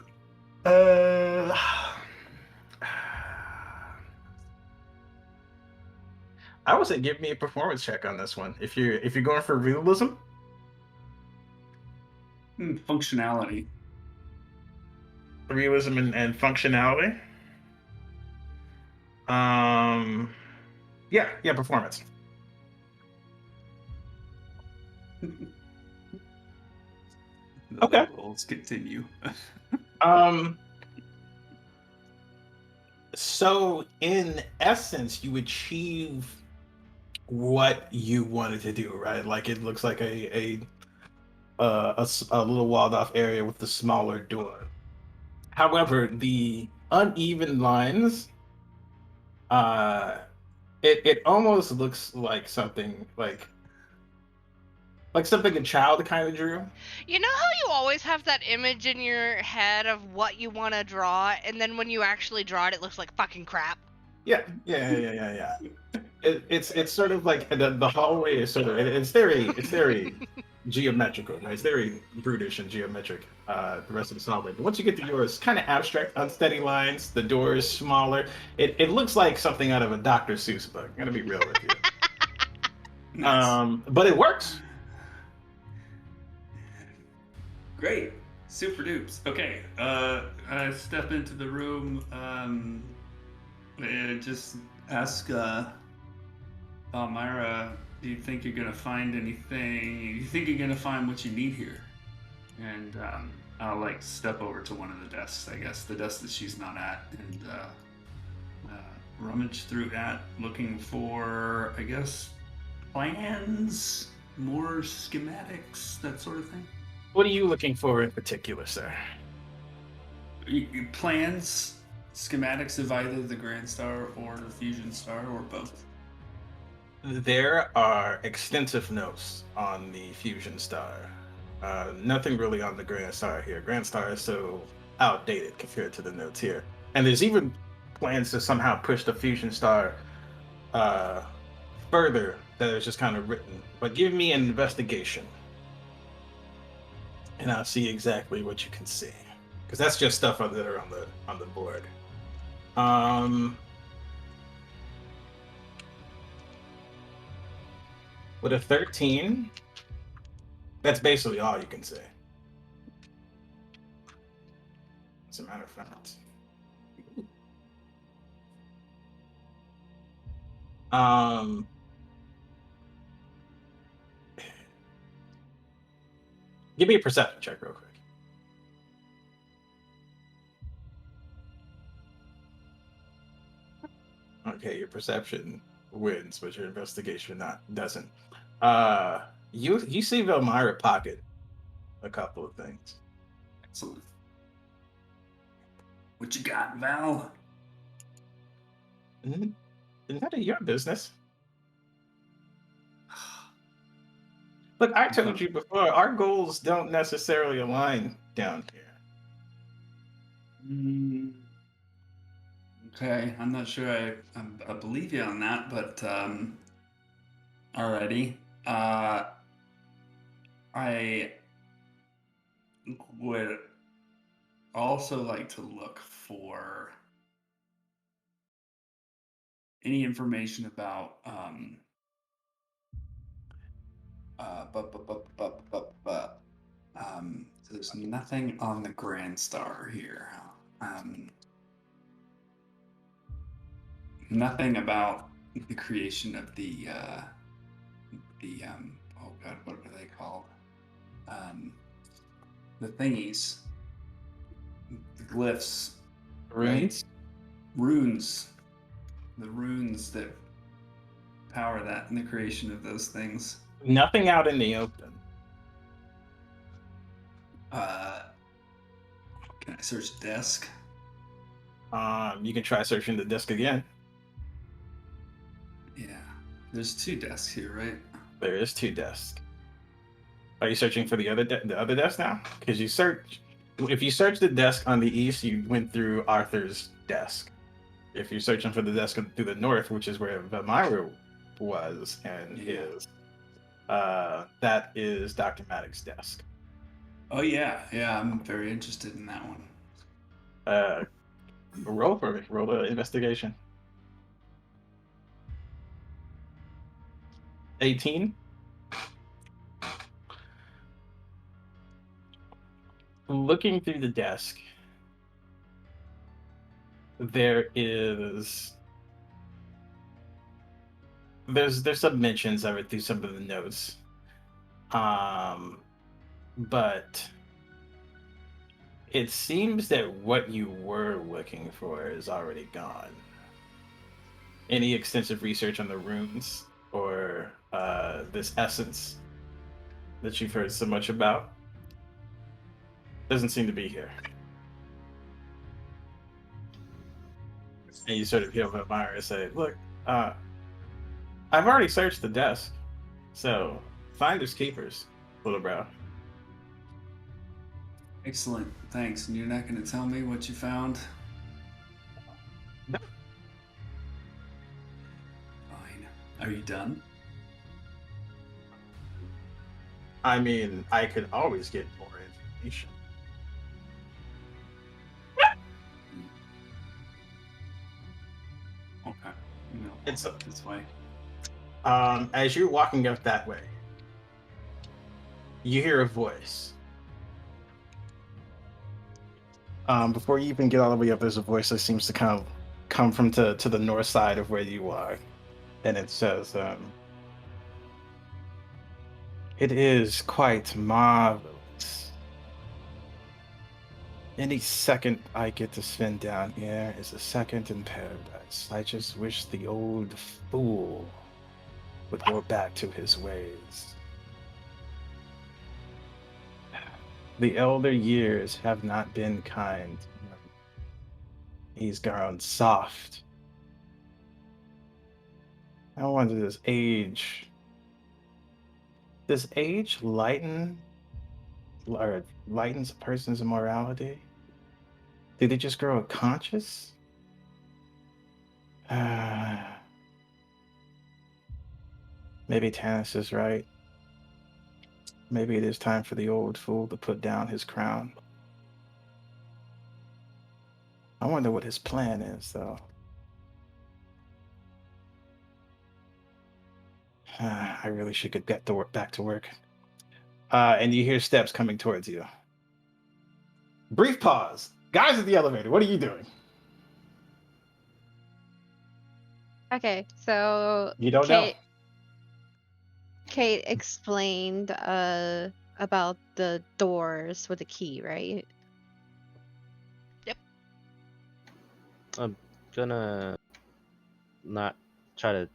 I would say give me a performance check on this one. If you're going for realism. Functionality. Realism and functionality. Yeah, performance. The Okay. Rolls continue. So in essence, you achieve what you wanted to do, right? Like it looks like a little walled off area with the smaller door. However, the uneven lines, it almost looks like something like something a child kind of drew. You know how you always have that image in your head of what you want to draw, and then when you actually draw it, it looks like fucking crap? Yeah. It's sort of like the hallway is sort of it's very geometrical, right? It's very brutish and geometric. The rest of the hallway, but once you get to yours, kind of abstract, unsteady lines. The door is smaller. It looks like something out of a Dr. Seuss book. I'm gonna be real with you. Nice. But it works. Great. Super dupes. Okay. I step into the room and just ask Myra, do you think you're gonna find anything? You think you're gonna find what you need here? And I'll like step over to one of the desks, I guess, the desk that she's not at, and rummage through that, looking for, I guess, plans, more schematics, that sort of thing. What are you looking for in particular, sir? Plans, schematics of either the Grand Star or the Fusion Star, or both. There are extensive notes on the Fusion Star. Nothing really on the Grand Star here. Grand Star is so outdated compared to the notes here. And there's even plans to somehow push the Fusion Star further that is just kind of written. But give me an investigation, and I'll see exactly what you can see. Because that's just stuff that are on the board. With a 13, that's basically all you can say. As a matter of fact. Give me a perception check real quick. Okay, your perception wins, but your investigation doesn't. You see Vilmyra pocket a couple of things. Excellent. What you got, Val? None of your business. Look, I told you before, our goals don't necessarily align down here. Okay, I'm not sure I believe you on that, but Alrighty. I would also like to look for any information about so there's nothing on the Grand Star here. Nothing about the creation of the oh god, what are they called? The thingies, the glyphs, Runes? runes, the runes that power that and the creation of those things. Nothing out in the open. Can I search desk? You can try searching the desk again. Yeah, there's 2 desks here, right? There is 2 desks. Are you searching for the other desk now? Because if you search the desk on the east, you went through Arthur's desk. If you're searching for the desk through the north, which is where Valmyra was and is, that is Dr. Maddox's desk. Oh yeah, I'm very interested in that one. Roll for me. Roll the investigation. 18. Looking through the desk, there's some mentions of it through some of the notes, but it seems that what you were looking for is already gone. Any extensive research on the runes or this essence that you've heard so much about doesn't seem to be here. And you sort of heal Valmyra and say, look, I've already searched the desk, so finders keepers, little bro. Excellent, thanks. And you're not going to tell me what you found? No. Fine. Are you done? I mean, I could always get more information. Okay. No, It's this way. as you're walking up that way, you hear a voice. Before you even get all the way up, there's a voice that seems to come from to the north side of where you are, and it says, "It is quite marvelous. Any second I get to spend down here is a second in paradise. I just wish the old fool would go back to his ways. The elder years have not been kind to him. He's grown soft. I wonder, does age lightens a person's immorality? Do they just grow conscious? Maybe Tanis is right. Maybe it is time for the old fool to put down his crown. I wonder what his plan is, though. I really should get back to work. And you hear steps coming towards you. Brief pause. Guys at the elevator, what are you doing? Okay, so You don't know. Kate explained about the doors with the key, right? I'm gonna not try to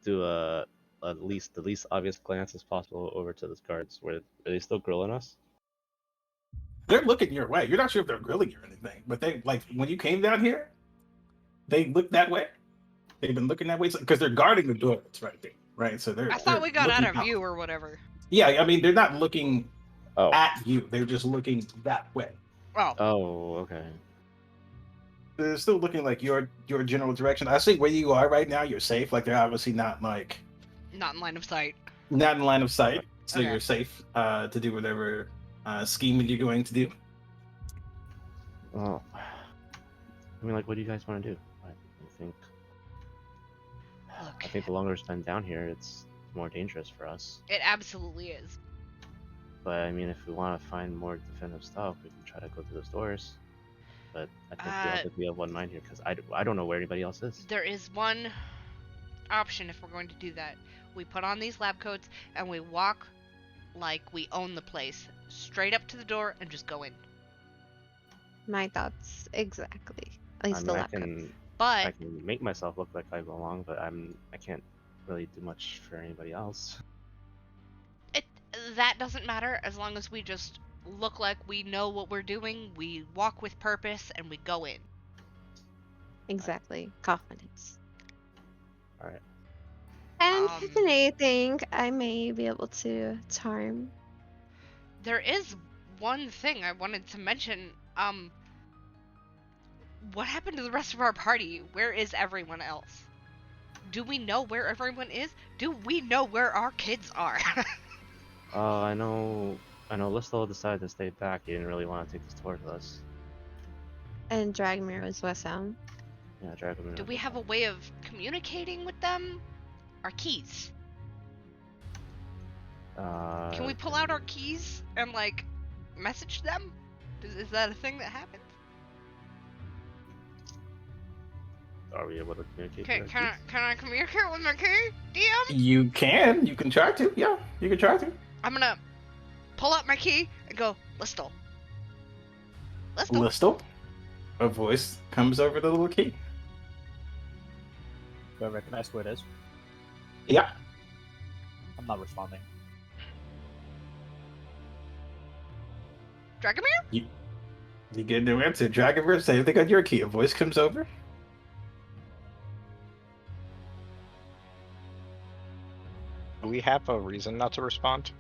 do the least obvious glance as possible over to those guards. Are they still grilling us? They're looking your way. You're not sure if they're grilling you or anything, but they, like, when you came down here, they looked that way. They've been looking that way because they're guarding the door that's right there, right? So they're. I thought we got out looking of view or whatever. Yeah, I mean, they're not looking Oh. at you. They're just looking that way. Oh, Oh, okay. They're still looking like your general direction. I think where you are right now, you're safe. Like, they're obviously not like Not in line of sight. Not in line of sight, so Okay. you're safe to do whatever scheming you're going to do. Well, I mean, like, what do you guys want to do? I think Look, the longer we spend down here, it's more dangerous for us. it absolutely is. But I mean, if we want to find more definitive stuff, we can try to go through those doors. But I think we Uh, have to be of one mind here because I don't know where anybody else is. There is one option if we're going to do that. We put on these lab coats and we walk like we own the place, straight up to the door and just go in. My thoughts exactly. At least I the mean, I lab coats. can But make myself look like I belong, but I can't really do much for anybody else. that doesn't matter as long as we just look like we know what we're doing, we walk with purpose, and we go in. Exactly. Confidence. All right. And Um, if anything, I may be able to charm. There is one thing I wanted to mention. What happened to the rest of our party? Where is everyone else? Do we know where everyone is? Do we know where our kids are? I know Listel decided to stay back. He didn't really want to take this tour with us. And Dragmir was West Elm. Yeah, Dragon. Do we have a way of communicating with them? Our keys. Can we pull out our keys and, like, message them? Is that a thing that happens? Are we able to communicate? Okay, with our kids? can I communicate with my key, DM? You can try to. Yeah, you can try to. I'm gonna pull out my key and go, Listel. Listel. Listel. A voice comes over the little key. Do I recognize who it is? Yeah. I'm not responding. Dragomir? You get no answer. Dragonverse, say they got your key. A voice comes over. Do we have a reason not to respond?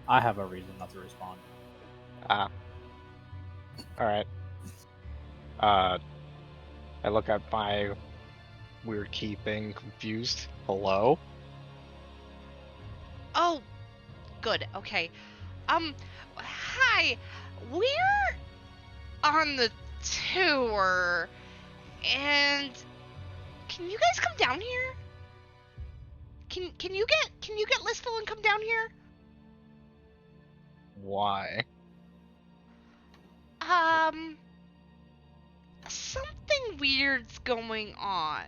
I have a reason not to respond. Ah. Alright. I look at my weird key thing, confused. Hello? Oh, good. Okay. Hi. We're on the tour, and can you guys come down here? Can you get Listel and come down here? Why? Something weird's going on.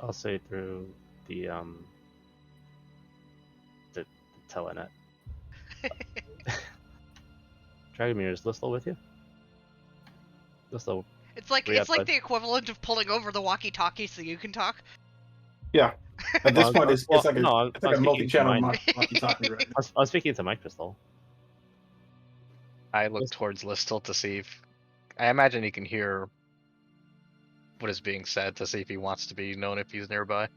I'll say through the telenet. Dragomir, is Listel with you? Listel, It's like Yeah, it's like but- the equivalent of pulling over the walkie-talkie so you can talk. Yeah. At this Well, point, it's well, like a, no, it's I like was a speaking to multi-channel mine. walkie-talkie right now. I was speaking to Mike Crystal. I look Yes. towards Listel to see if... I imagine he can hear what is being said to see if he wants to be known if he's nearby.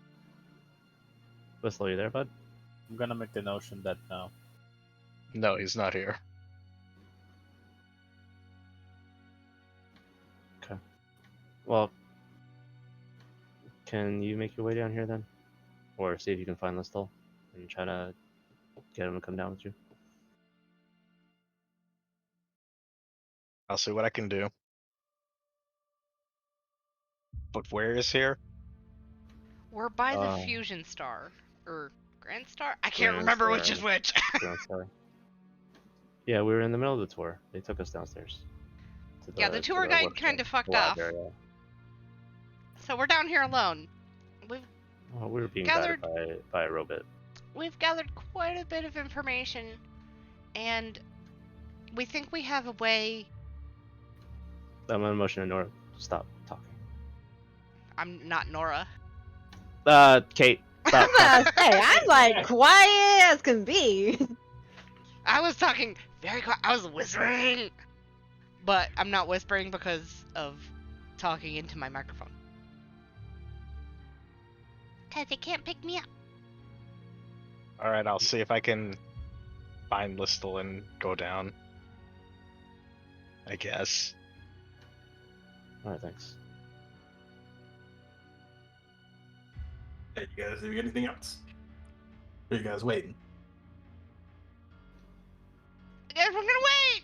Listel, you there, bud? I'm gonna make the notion that no. No, he's not here. Well, can you make your way down here then? Or see if you can find Listel and try to get him to come down with you? I'll see what I can do. But where is here? We're by the Uh, Fusion Star or Grand Star. I can't Grand remember which Star. is which. Downstairs. Yeah, we were in the middle of the tour. They took us downstairs. To Yeah, the tour guide workshop, kinda fucked lab off. area. So we're down here alone. Oh, we were being Gathered- guided by a robot. We've gathered quite a bit of information, and we think we have a way. I'm gonna motion to Nora to stop talking. I'm not Nora. Kate, I'm stop. about to say, I'm like quiet as can be. I was talking very quiet. I was whispering, but I'm not whispering because of talking into my microphone. Cause they can't pick me up. Alright, I'll see if I can find Listel and go down. I guess. Alright, thanks. Hey, you guys doing anything else? Are you guys waiting? I guess we're gonna wait.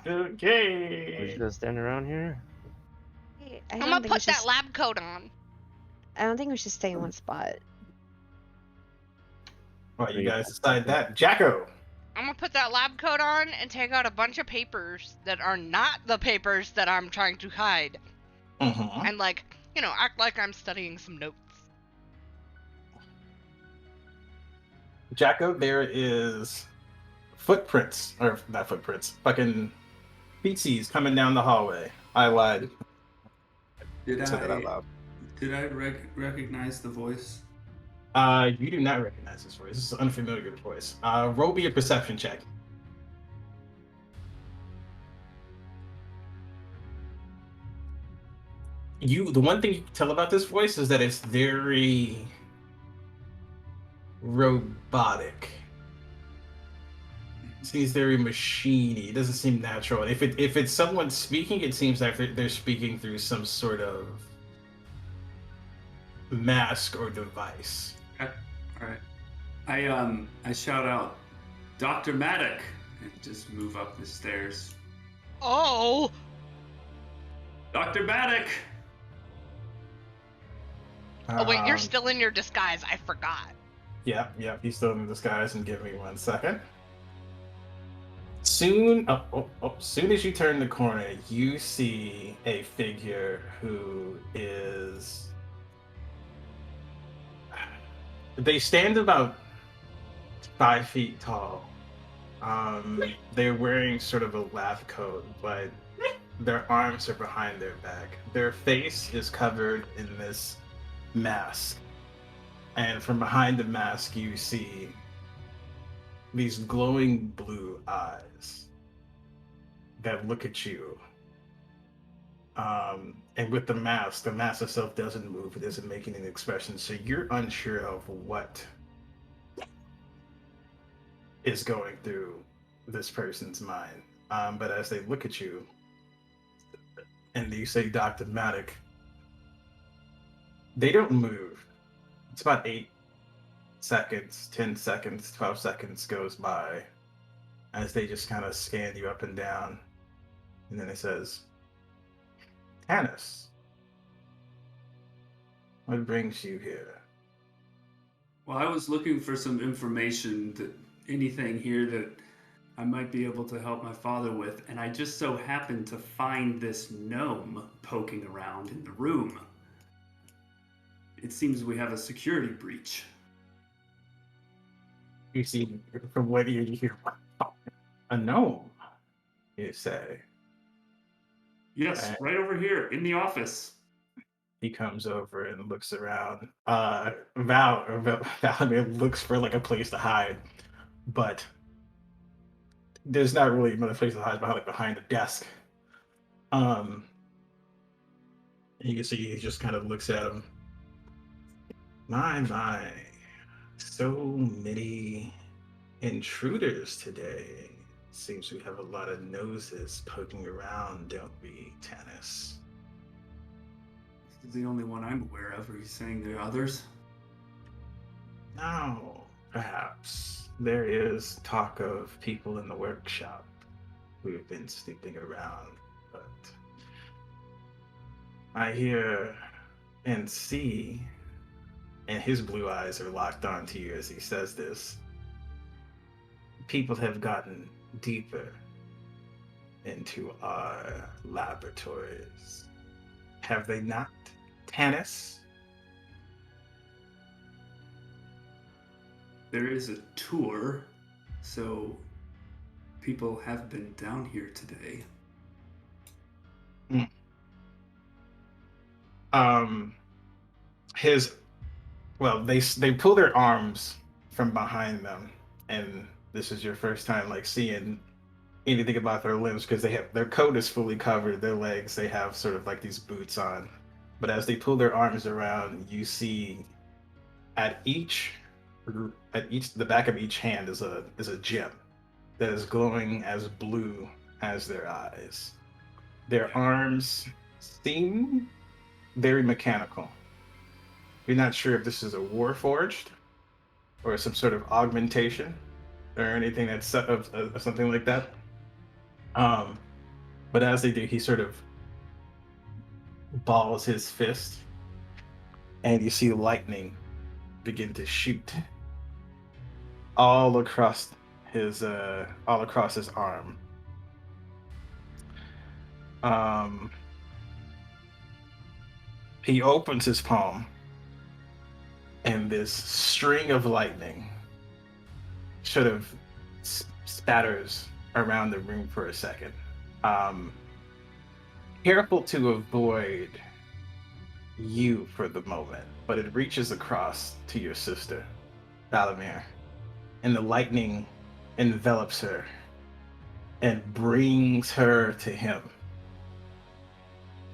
We're Okay. just gonna stand around here. Hey, I'm gonna put that lab coat on. I don't think we should stay in one spot. Well, you guys decide that. Jacko. I'm gonna put that lab coat on and take out a bunch of papers that are not the papers that I'm trying to hide. Mm-hmm. And like, act like I'm studying some notes. Jacko, there is footprints, or not footprints, fucking feetsies coming down the hallway. I lied. Did Said that out I loud. recognize the voice? You do not recognize this voice. This is an unfamiliar voice. Roll me a perception check. The one thing you can tell about this voice is that it's very robotic. It seems very machiney. It doesn't seem natural. If it's someone speaking, it seems like they're speaking through some sort of mask or device. Okay. All right. I shout out, Dr. Maddock, and just move up the stairs. Oh! Dr. Maddock! Oh wait, you're Um, still in your disguise. I forgot. Yeah, he's still in disguise, and give me 1 second. Soon as you turn the corner, you see a figure who is. They stand about 5 feet tall. They're wearing sort of a lab coat, but their arms are behind their back. Their face is covered in this mask. And from behind the mask, you see these glowing blue eyes that look at you. And with the mask itself doesn't move, it isn't making an expression, so you're unsure of what is going through this person's mind. But as they look at you, and you say Dr. Maddock, they don't move. It's about 8 seconds, 10 seconds, 12 seconds goes by as they just kind of scan you up and down. And then it says, Tannis, what brings you here? Well, I was looking for some information, anything here that I might be able to help my father with, and I just so happened to find this gnome poking around in the room. It seems we have a security breach. You see, from what you hear, a gnome, you say. Yes, right over here in the office. He comes over and looks around. Vladimir looks for like a place to hide, but there's not really another place to hide behind the desk. You can see he just kind of looks at him. My, so many intruders today. Seems we have a lot of noses poking around, don't we, Tannis? This is the only one I'm aware of. Are you saying there are others? No, perhaps. There is talk of people in the workshop who have been snooping around, but I hear and see, and his blue eyes are locked onto you as he says this, people have gotten deeper into our laboratories. Have they not, Tannis? There is a tour, so people have been down here today. They pull their arms from behind them, and this is your first time like seeing anything about their limbs because their coat is fully covered, their legs, they have sort of like these boots on. But as they pull their arms around, you see at the back of each hand is a gem that is glowing as blue as their eyes. Their arms seem very mechanical. You're not sure if this is a Warforged or some sort of augmentation or anything that's of something like that. But as they do, he sort of balls his fist, and you see lightning begin to shoot all across his arm. He opens his palm, and this string of lightning sort of spatters around the room for a second. Careful to avoid you for the moment, but it reaches across to your sister, Valamir, and the lightning envelops her and brings her to him.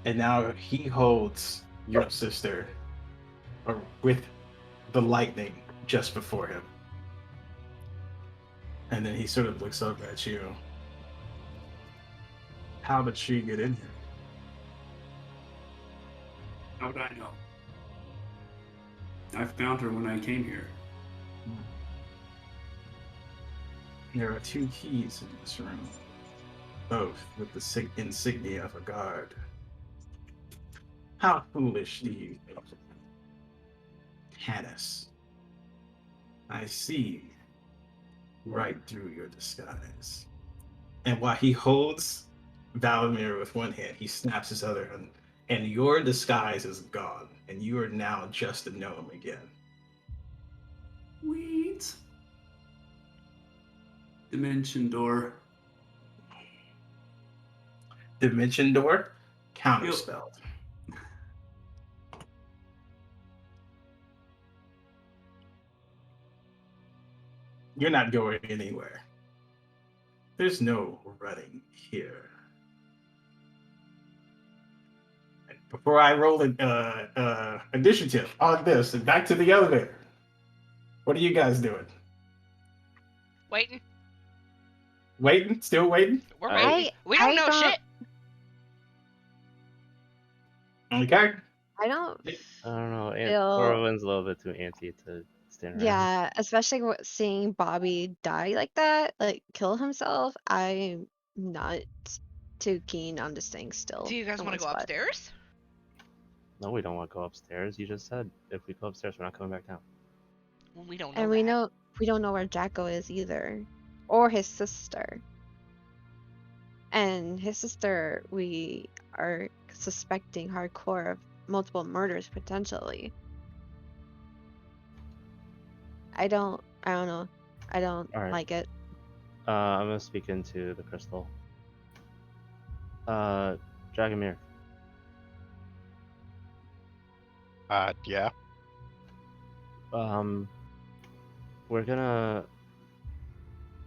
And now he holds your sister with the lightning just before him. And then he sort of looks up at you. How did she get in here? How would I know? I found her when I came here. There are 2 keys in this room, both with the insignia of a guard. How foolish do you think? Hannes, I see right through your disguise. And while he holds Valamir with one hand, he snaps his other hand, and your disguise is gone, and you are now just a gnome again. Sweet. Dimension door. Dimension door, counterspelled. You're not going anywhere. There's no running here. Before I roll an initiative on this and back to the elevator, what are you guys doing? Waiting. Waiting? Still waiting? We're waiting. We don't know shit. Okay. I don't. I don't know. Feel- Corwin's a little bit too antsy to stand around. Yeah, especially seeing Bobby die like that, like kill himself. I'm not too keen on just staying still. Do you guys in want to one go spot. upstairs? No, we don't want to go upstairs. You just said if we go upstairs, we're not coming back down. Well, we don't know. And we don't know where Jacko is either, or his sister. And his sister, we are suspecting hardcore of multiple murders potentially. I don't know. I don't All right. like it. I'm gonna speak into the crystal. Dragomir. Yeah. We're gonna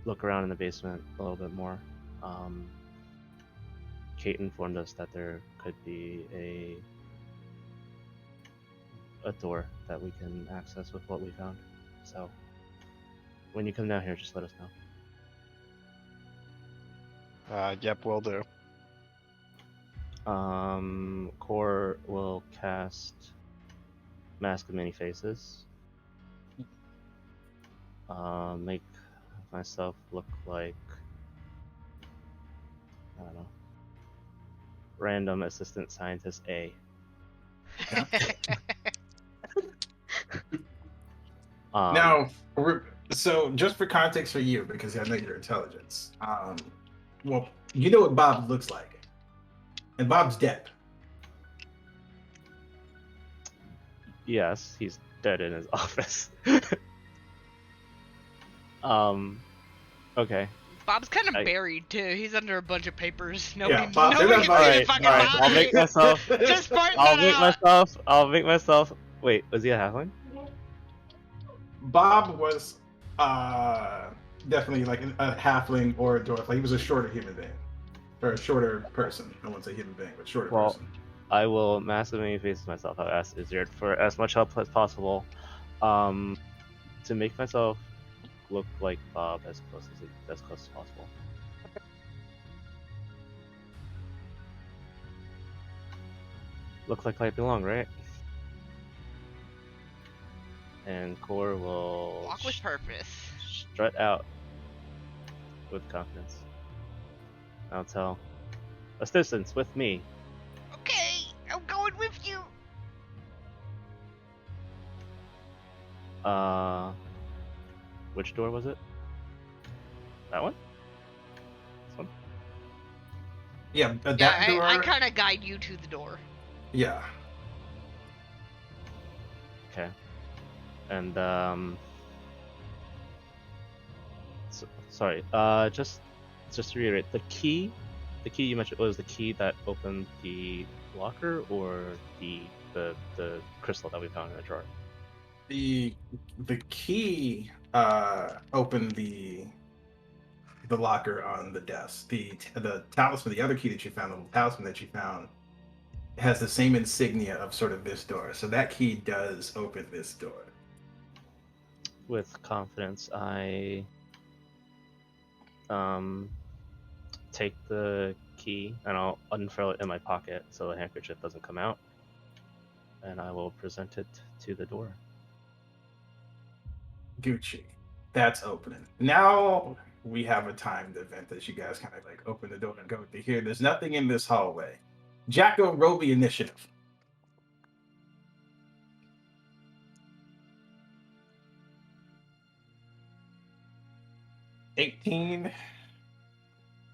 look around in the basement a little bit more. Kate informed us that there could be a door that we can access with what we found. So when you come down here, just let us know. Yep, will do. Core will cast Mask of Many Faces. Make myself look like, I don't know, random assistant scientist A. Now, so just for context for you, because I know your intelligence, well, you know what Bob looks like, and Bob's dead. Yes, he's dead in his office. Okay. Bob's kind of I- buried too. He's under a bunch of papers. Yeah, Bob- Nobody they're can not see buried. the fucking Alright, body. I'll make myself. Just pointing that out. I'll make myself. Wait, was he a halfling? Bob was definitely like a halfling or a dwarf. Like he was a shorter human being, or a shorter person. I won't say human being, but shorter Well, person. I will massively face myself. I'll ask Izzard for as much help as possible, to make myself look like Bob as close as possible. Look like I belong, right? and Core will Walk with purpose. strut out with confidence. I'll tell assistance with me. Okay, I'm going with you. Which door was it? That one? This one? Yeah, that Yeah, door. I kind of guide you to the door. Yeah. Okay. And sorry. Just to reiterate, the key you mentioned was the key that opened the locker, or the crystal that we found in the drawer. The key opened the locker on the desk. The talisman, the other key that you found, the talisman that you found, has the same insignia of sort of this door. So that key does open this door. With confidence, I take the key and I'll unfurl it in my pocket so the handkerchief doesn't come out, and I will present it to the door. Gucci. That's opening. Now we have a timed event that you guys kind of like open the door and go to here. There's nothing in this hallway. Jacko, roll the initiative. 18.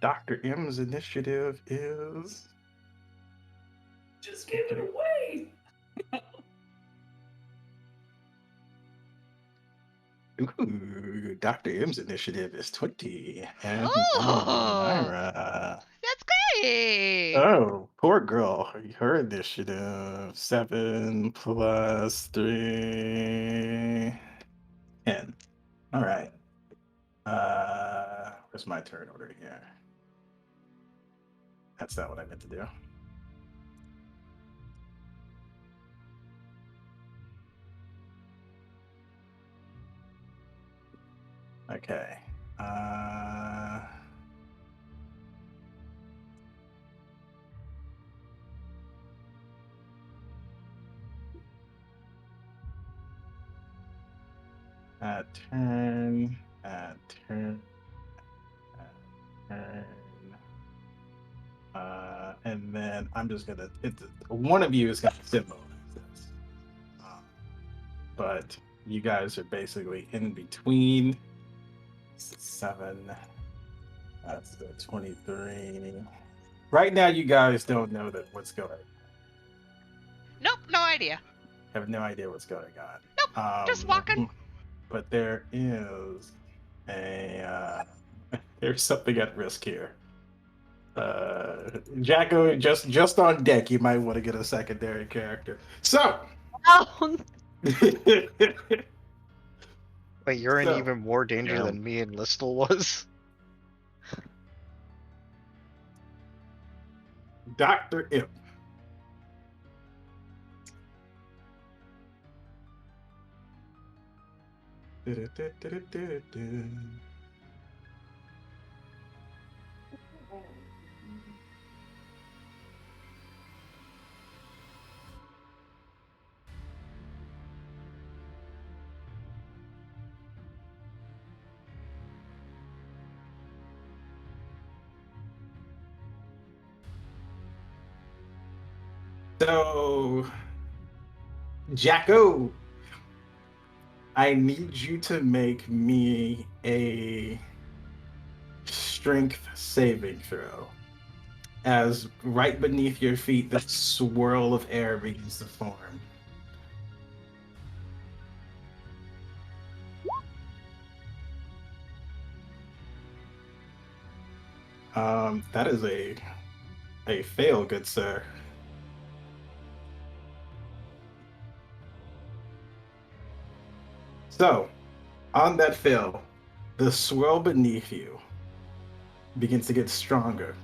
Dr. M's initiative is. Just give it away. Ooh, Dr. M's initiative is 20. And Oh. Myra. That's great. Oh, poor girl. Her initiative 7 plus 3. 10. All right. Where's my turn order here? That's not what I meant to do. Okay. Turn. And then I'm just gonna. One of you is gonna symbolize this, but you guys are basically in between. 7. That's the 23. Right now, you guys don't know that what's going on. Nope, no idea. Have no idea what's going on. Nope, just walking. But there is a there's something at risk here. Jacko, just on deck, you might want to get a secondary character. So. Oh, Wait, you're in So- even more danger Yeah. than me and Listel was? Dr. Imp. So, Jacko, I need you to make me a strength saving throw. As right beneath your feet, the swirl of air begins to form. That is a fail, good sir. So, on that fail, the swirl beneath you begins to get stronger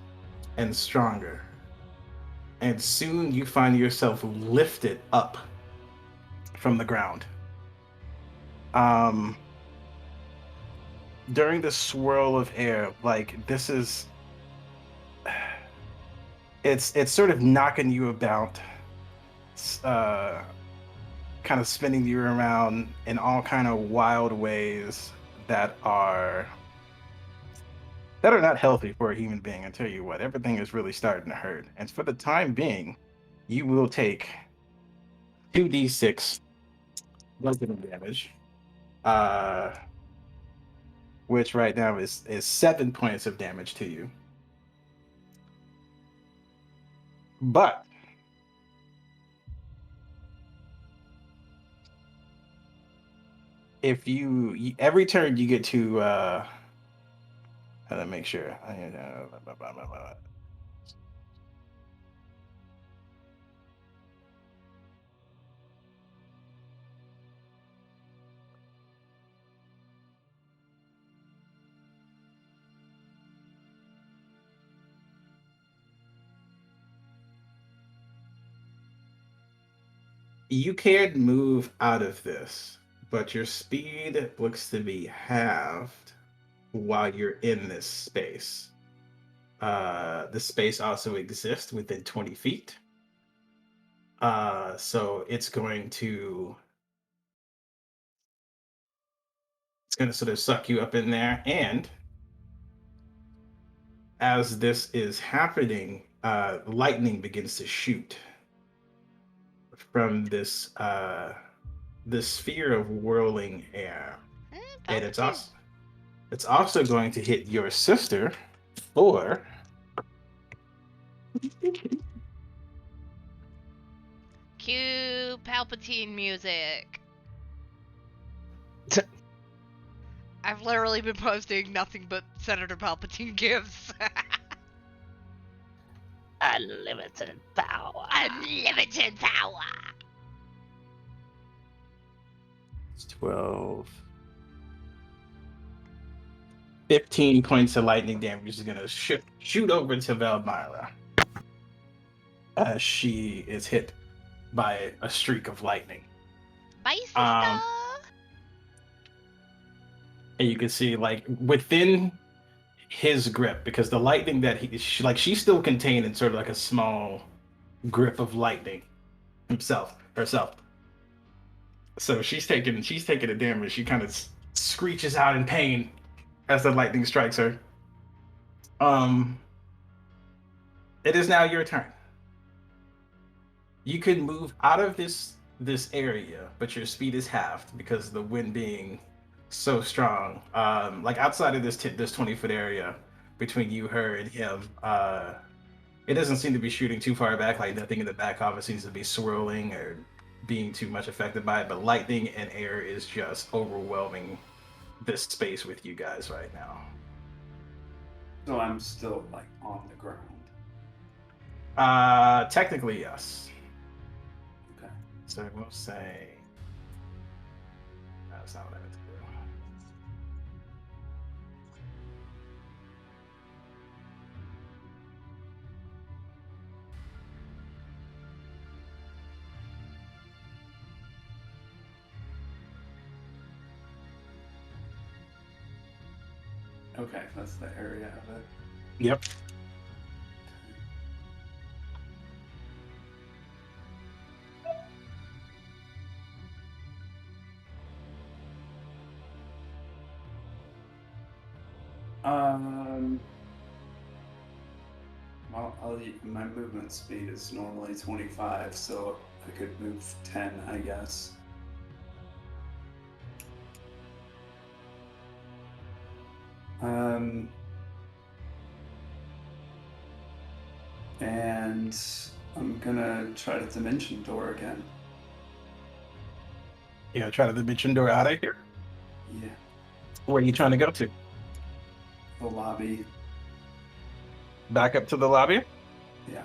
and stronger. And soon you find yourself lifted up from the ground. During the swirl of air, like this is it's sort of knocking you about, kind of spinning you around in all kind of wild ways that are not healthy for a human being. I tell you what, everything is really starting to hurt. And for the time being, you will take 2d6 bludgeoning damage, which right now is 7 points of damage to you. But if you every turn you get to how to make sure. You can move out of this, but your speed looks to be halved while you're in this space. The space also exists within 20 feet. So it's going to sort of suck you up in there. And as this is happening, lightning begins to shoot from this sphere of whirling air. And it's also going to hit your sister for Cue Palpatine music. I've literally been posting nothing but Senator Palpatine gifts. Unlimited power. Unlimited power. It's 12. 15 points of lightning damage is going to shoot over to Velmyra as she is hit by a streak of lightning. Bye, sister. And you can see, like, within his grip, because the lightning that she's still contained in sort of like a small grip of lightning herself. So she's taking a damage. She kind of screeches out in pain as the lightning strikes her. It is now your turn. You can move out of this area, but your speed is halved because of the wind being so strong. Like outside of this 20-foot area between you, her, and him, it doesn't seem to be shooting too far back. Like nothing in the back office seems to be swirling or being too much affected by it. But lightning and air is just overwhelming this space with you guys right now. So I'm still like on the ground. Technically, yes. Okay. So we'll say that's not what I meant to do. Okay, that's the area of it. Yep. Well, my movement speed is normally 25, so I could move 10, I guess. And I'm gonna try to dimension door again. Yeah, try to dimension door out of here. Yeah, Where are you trying to go to? the lobby. Back up to the lobby? Yeah.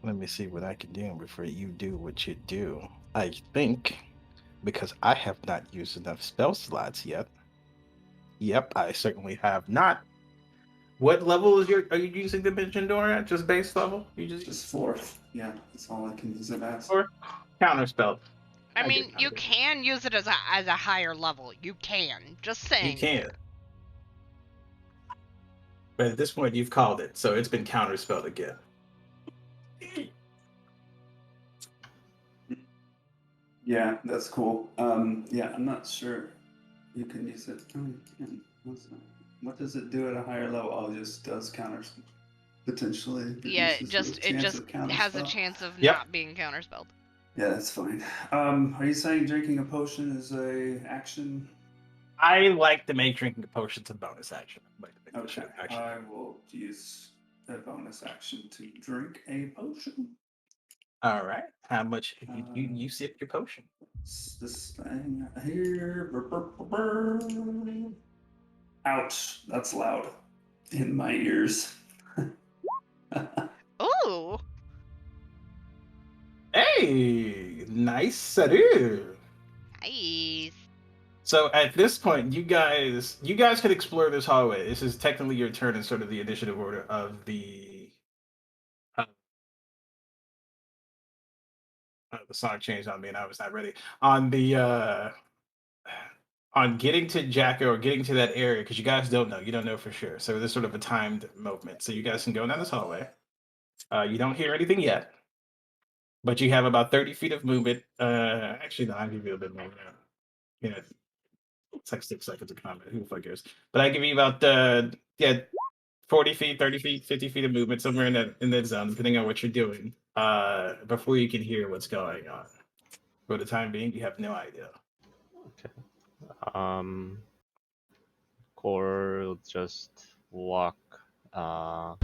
Let me see what I can do before you do what you do. I think, because I have not used enough spell slots yet. Yep, I certainly have not. What level are you using Dimension Door at? Just base level? You Just fourth. Yeah, that's all I can use it as. Or counter spell. I mean, you can use it as a higher level. You can. Just saying. You can. but at this point you've called it, so it's been counterspelled again. Yeah, that's cool. Yeah, I'm not sure. You can use it. Oh, you can. What does it do at a higher level? Oh, it just does counters. Potentially. Yeah, reduces the it chance just of has a counterspell. chance of Yep. not being counterspelled. Yeah, that's fine. Are you saying drinking a potion is a action? I like to make drinking potions a bonus action. I like to make Okay, potion action. I will use a bonus action to drink a potion. All right. How much you sip your potion? It's this thing here. Ouch, that's loud in my ears. Ooh! Hey, nice setter. Nice. So at this point, you guys could explore this hallway. This is technically your turn in sort of the initiative order of the song changed on me, and I was not ready on the on getting to Jacko or getting to that area because you guys don't know. You don't know for sure. So there's sort of a timed movement. So you guys can go down this hallway. You don't hear anything yet, but you have about 30 feet of movement. Actually, no, I'll give you a bit more. You know, it's like 6 seconds of combat. Who the fuck cares? But I give you about 40 feet, 30 feet, 50 feet of movement somewhere in that zone, depending on what you're doing. Before you can hear what's going on. For the time being, you have no idea. Core will just walk, I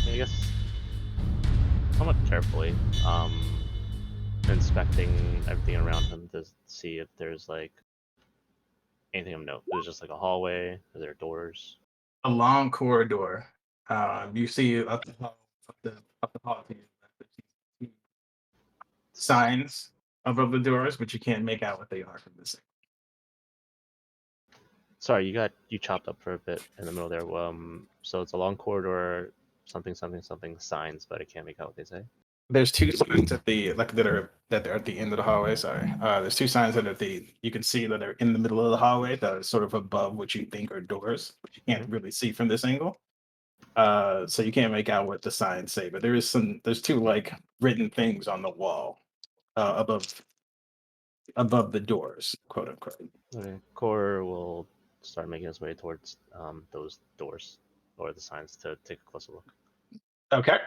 guess, somewhat carefully, inspecting everything around him to see if there's like anything of note. There's just like a hallway. Are there doors? A long corridor. You see up the hall to your left, you see signs above the doors, but you can't make out what they are from this. Sorry, you chopped up for a bit in the middle there. So it's a long corridor, something signs, but I can't make out what they say. There's 2 signs at the that are at the end of the hallway. Sorry, there's 2 signs that are you can see that are in the middle of the hallway that are sort of above what you think are doors, but you can't really see from this angle. So you can't make out what the signs say, but there's 2 like written things on the wall above the doors, quote unquote. Okay, Core will start making his way towards those doors or the signs to take a closer look. Okay.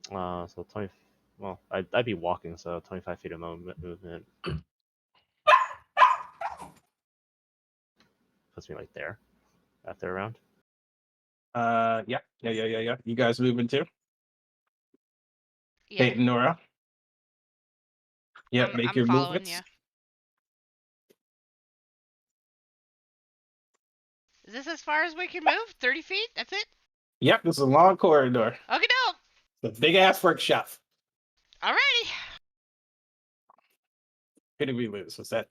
So 20. Well, I'd be walking, so 25 feet of movement puts me like there, after a round. Yeah. You guys moving too? Yeah. Kate and Nora. Yep, make I'm your following movements. you. Is this as far as we can move? 30 feet? That's it? Yep, this is a long corridor. Okay, dope. It's a big ass workshop. Alrighty. Who did we lose? Was that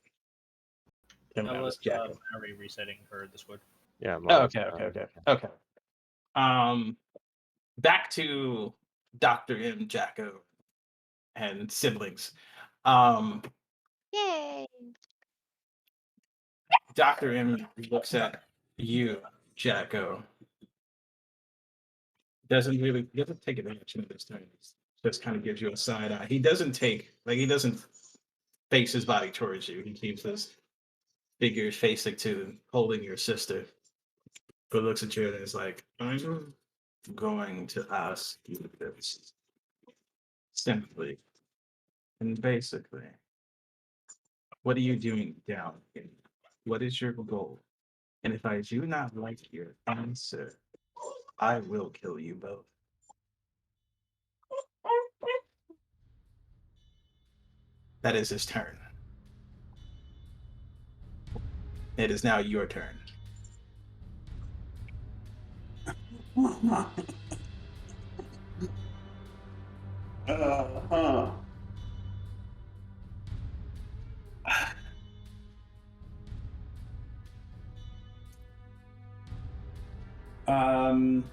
Tim? That was Jack. Mary resetting her Discord. Yeah. Oh, okay. Back to Dr. M, Jacko, and siblings. Yay! Dr. M looks at you, Jacko. Doesn't take advantage of this time. Just kind of gives you a side eye. He doesn't face his body towards you. He keeps his figure facing to holding your sister. But looks at you and is like, I'm going to ask you this simply and basically. What are you doing down here? What is your goal? And if I do not like your answer, I will kill you both. That is his turn. It is now your turn. Um.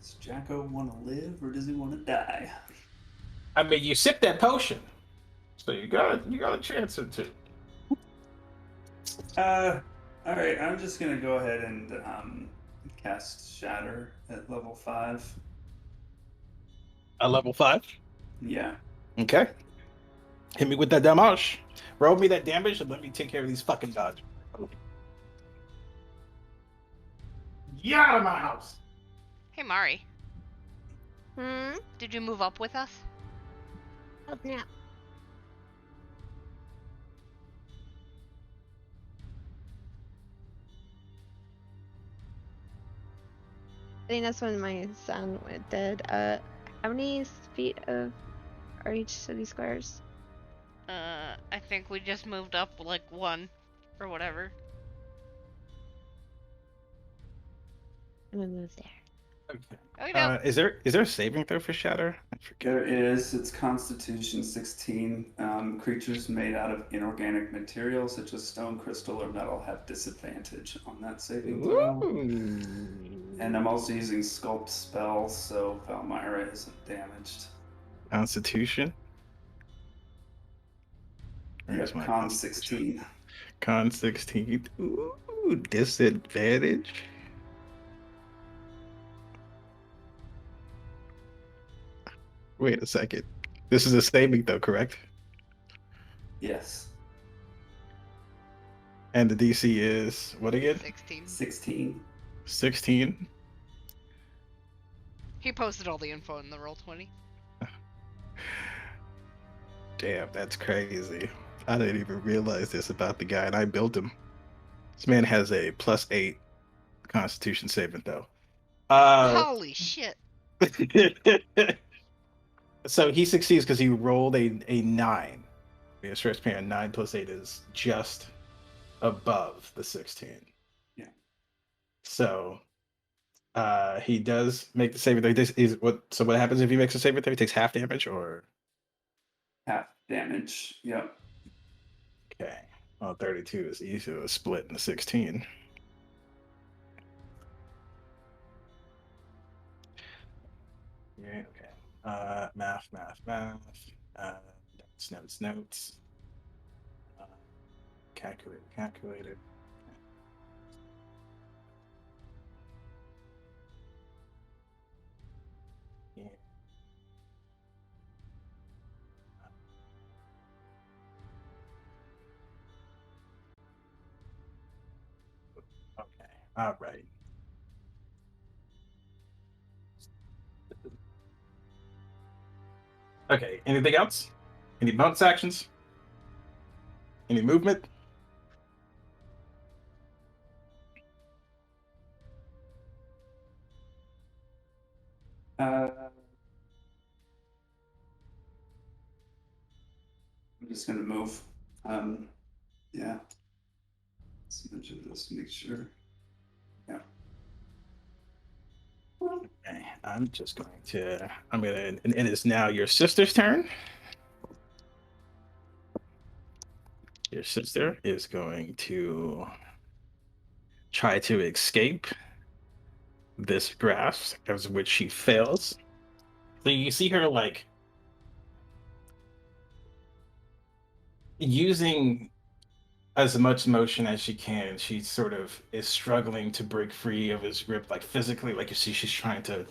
Does Jacko want to live or does he want to die? I mean, you sip that potion, so you got a chance or two. All right. I'm just gonna go ahead and cast Shatter at level 5. A level 5. Yeah. Okay. Hit me with that damage. Roll me that damage and let me take care of these fucking gods. Get out of my house. Hey, Mari, Hmm? did you move up with us? Oh, no. I think that's when my son did. How many feet of are each city squares? I think we just moved up like 1 or whatever. I'm gonna move there. Okay. Oh, no. Is there a saving throw for Shatter? I forget. There is. It's Constitution 16. Creatures made out of inorganic materials such as stone, crystal, or metal have disadvantage on that saving throw. And I'm also using Sculpt spell, so Valmyra isn't damaged. Constitution. Where's Yeah, my Con Constitution? 16. Con 16. Ooh, disadvantage. Wait a second. This is a saving though, correct? Yes, And the DC is what again? 16. 16. 16. He posted all the info in the Roll20. Damn, that's crazy. I didn't even realize this about the guy, and I built him. This man has a +8 Constitution saving throw. Holy shit. So he succeeds because he rolled a 9. The stress parent 9 + 8 is just above the 16. Yeah. So he does make the saving throw. This is what. So what happens if he makes a saving throw? He takes half damage, or Half damage. Yep. okay. Well, 32 is easy to split into 16. Yeah. Okay. Math. Notes. Calculator. Yeah. Okay. All right. Okay. Anything else? Any bonus actions? Any movement? I'm just gonna move. Yeah. Let's measure this. Make sure. Yeah. Okay. I'm gonna. And it is now your sister's turn. Your sister is going to try to escape this grasp, as which she fails. So you see her like using as much motion as she can. She sort of is struggling to break free of his grip, like physically. Like you see, she's trying to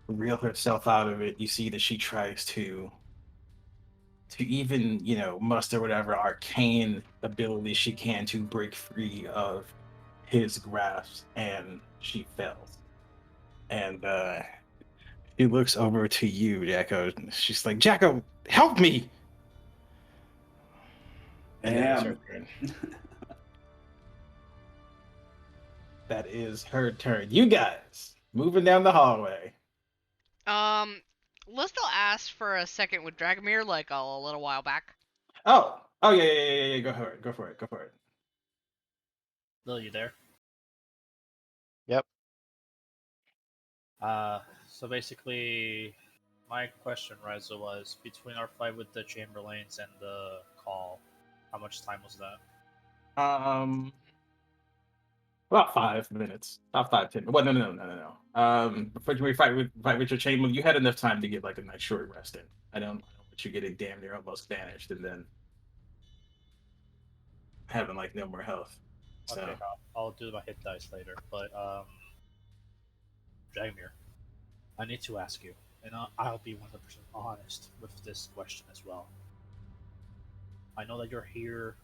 reel herself out of it. You see that she tries to even muster whatever arcane ability she can to break free of his grasp, and she fails. And he looks over to you, Jacko. She's like, Jacko, help me! And that is her turn. That is her turn. You guys, moving down the hallway. Listel asked for a second with Dragomir like a little while back. Oh, yeah. Go for it. Lil, you there? Yep. So basically, my question, Reza, was between our fight with the Chamberlains and the call, how much time was that? about 5 minutes. About 5, 10. Well, no. Before you fight Richard Chamberlain, you had enough time to get like a nice short rest in. I don't want you getting damn near almost vanished and then having like no more health. So Okay, I'll do my hit dice later. But Dragomir, I need to ask you, and I'll be 100% honest with this question as well. I know that you're here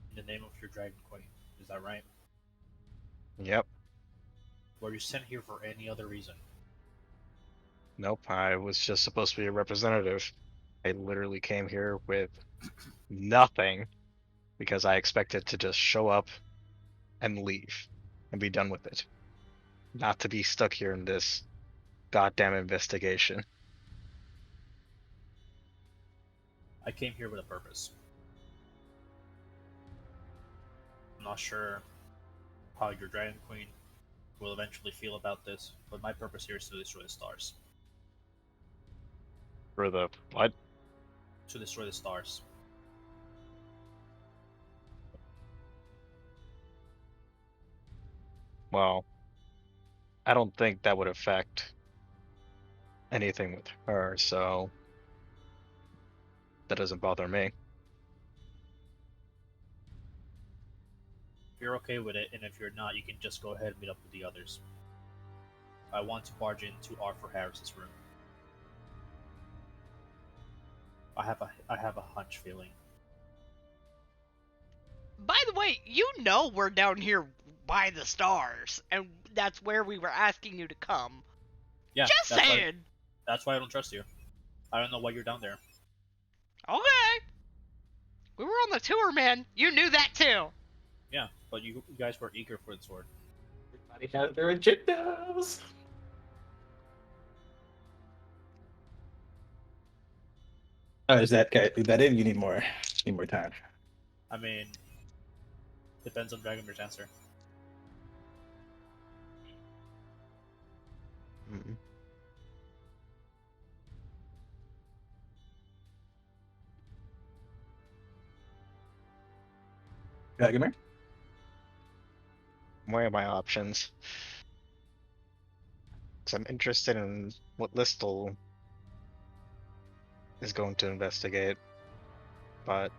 in the name of your Dragon Queen. Is that right? Yep. Were you sent here for any other reason? Nope. I was just supposed to be a representative. I literally came here with nothing because I expected to just show up and leave and be done with it. Not to be stuck here in this goddamn investigation. I came here with a purpose. I'm not sure how your Dragon Queen will eventually feel about this, but my purpose here is to destroy the stars. For the what? To destroy the stars. Well, I don't think that would affect anything with her, so that doesn't bother me. If you're okay with it, and if you're not, you can just go ahead and meet up with the others. I want to barge into Arthur Harris's room. I have a hunch feeling. By the way, you know we're down here by the stars, and that's where we were asking you to come. Yeah, Just that's saying. That's why I don't trust you. I don't know why you're down there. Okay. We were on the tour, man. You knew that too. Yeah, but you guys were eager for the sword. everybody has their agendas. Oh, is that it? You need more time. I mean, depends on Dragomir's answer. Mm-mm. Dragomir? What are my options? Because I'm interested in what Listel is going to investigate, but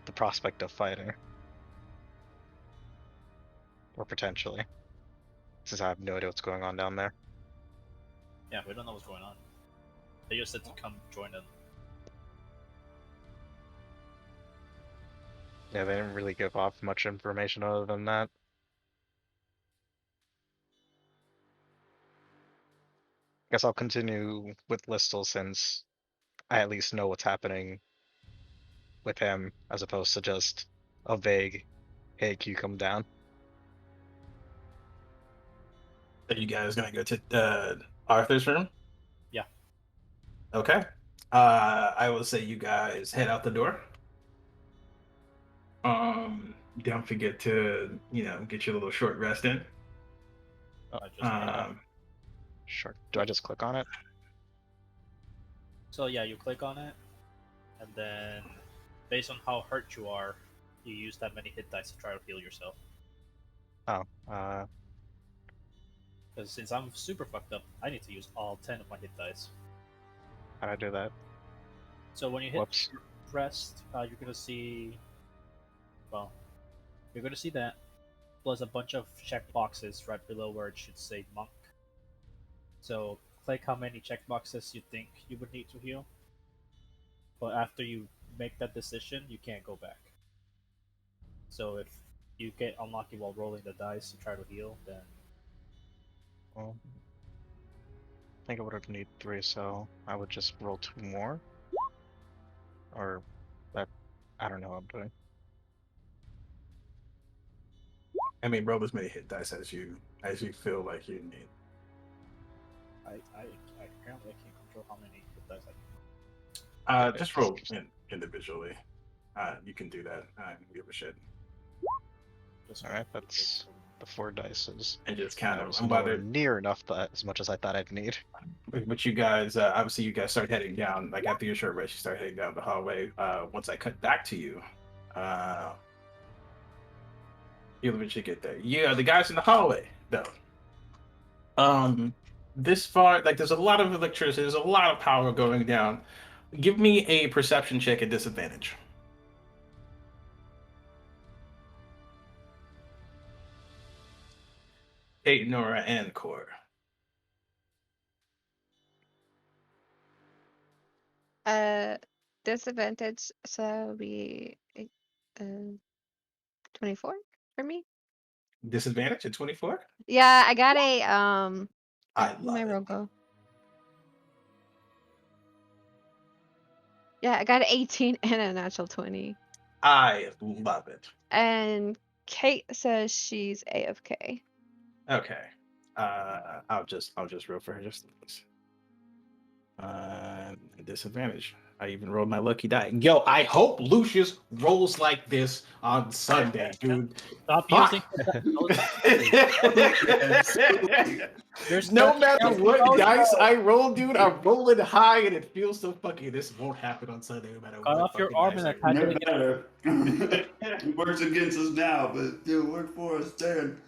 the prospect of fighting. Or potentially. Since I have no idea what's going on down there. Yeah, we don't know what's going on. They just said to come join them. Yeah, they didn't really give off much information other than that. Guess I'll continue with Listel since I at least know what's happening with him, as opposed to just a vague, hey, can you come down? Are you guys gonna go to Arthur's room? Yeah. Okay. I will say you guys head out the door. Don't forget to get your little short rest in. I just Sure. Do I just click on it? So yeah, you click on it, and then based on how hurt you are, you use that many hit dice to try to heal yourself. Oh, Because since I'm super fucked up, I need to use all 10 of my hit dice. how'd I do that? So when you hit Whoops. rest, you're gonna see. Well, you're gonna see that, plus a bunch of check boxes right below where it should say monk. So click how many check boxes you think you would need to heal. But after you make that decision, you can't go back. So if you get unlucky while rolling the dice to try to heal, then Well, I think I would have need 3, so I would just roll 2 more. Or that, I don't know what I'm doing. I mean, roll as many hit dice as you feel like you need. I apparently I can't control how many hit dice I can. Just roll individually. You can do that. I don't give a shit. Alright, that's the 4 dices. And just kind That of was nowhere unbothered. near enough as much as I thought I'd need. But you guys, obviously, you guys start heading down. Like after your short rest, you start heading down the hallway. Once I cut back to you, You'll eventually get there. Yeah, the guys in the hallway, though. This far, like, there's a lot of electricity, there's a lot of power going down. Give me a perception check at disadvantage. Kate, Nora, and Core. Disadvantage, so it'll be 24 for me. Disadvantage at 24? Yeah, I got a I where'd love my it. roll go? Yeah, I got an 18 and a natural 20. I love it. And Kate says she's AFK. Okay. I'll just roll for her just disadvantage. I even rolled my lucky die. Yo, I hope Lucius rolls like this on Sunday, dude. Stop Fuck. using. There's No nothing matter else to what roll, dice bro. I roll, dude, I'm rolling high and it feels so fucky. This won't happen on Sunday no matter Cut what. off your fucking arm dice and I roll. attach it Never better. It works against us now, but it'll work for us then.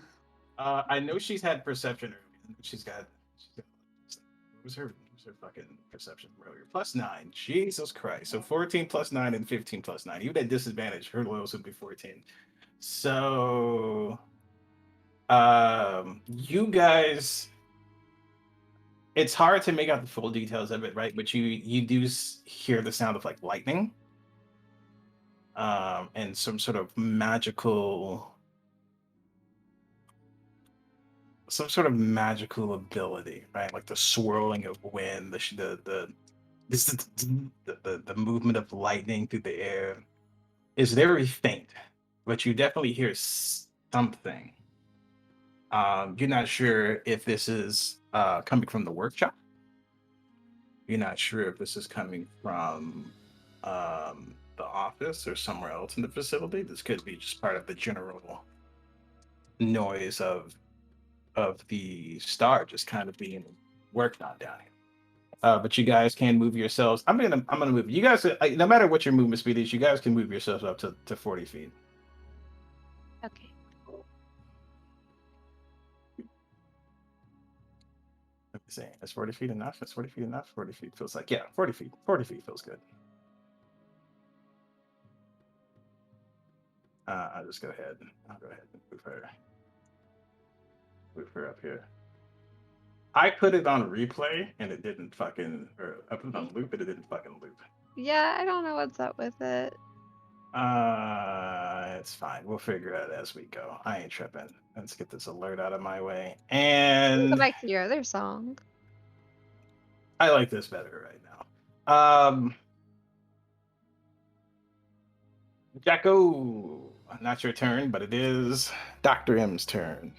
I know she's had perception earlier. She's got what was her fucking perception earlier? +9. Jesus Christ. So 14 + 9 and 15 + 9. Even at disadvantage, her lows would be 14. So you guys, it's hard to make out the full details of it, right? But you do hear the sound of like lightning. And some sort of magical ability, right? Like the swirling of wind, the movement of lightning through the air is very faint, but you definitely hear something. You're not sure if this is coming from the workshop. You're not sure if this is coming from the office or somewhere else in the facility. This could be just part of the general noise of the star just kind of being worked on down here. But you guys can move yourselves. I'm gonna move. You guys, no matter what your movement speed is, you guys can move yourselves up to 40 feet. Okay. Let me see. Is 40 feet enough? Is 40 feet enough? 40 feet feels like, yeah, 40 feet. 40 feet feels good. I'll just go ahead. I'll go ahead and move her up here. I put it on replay and it didn't fucking, or I put it on loop and it didn't fucking loop. Yeah, I don't know what's up with it. It's fine. We'll figure it out as we go. I ain't tripping. Let's get this alert out of my way. And Go back to your other song. I like this better right now. Jacko, not your turn, but it is Dr. M's turn.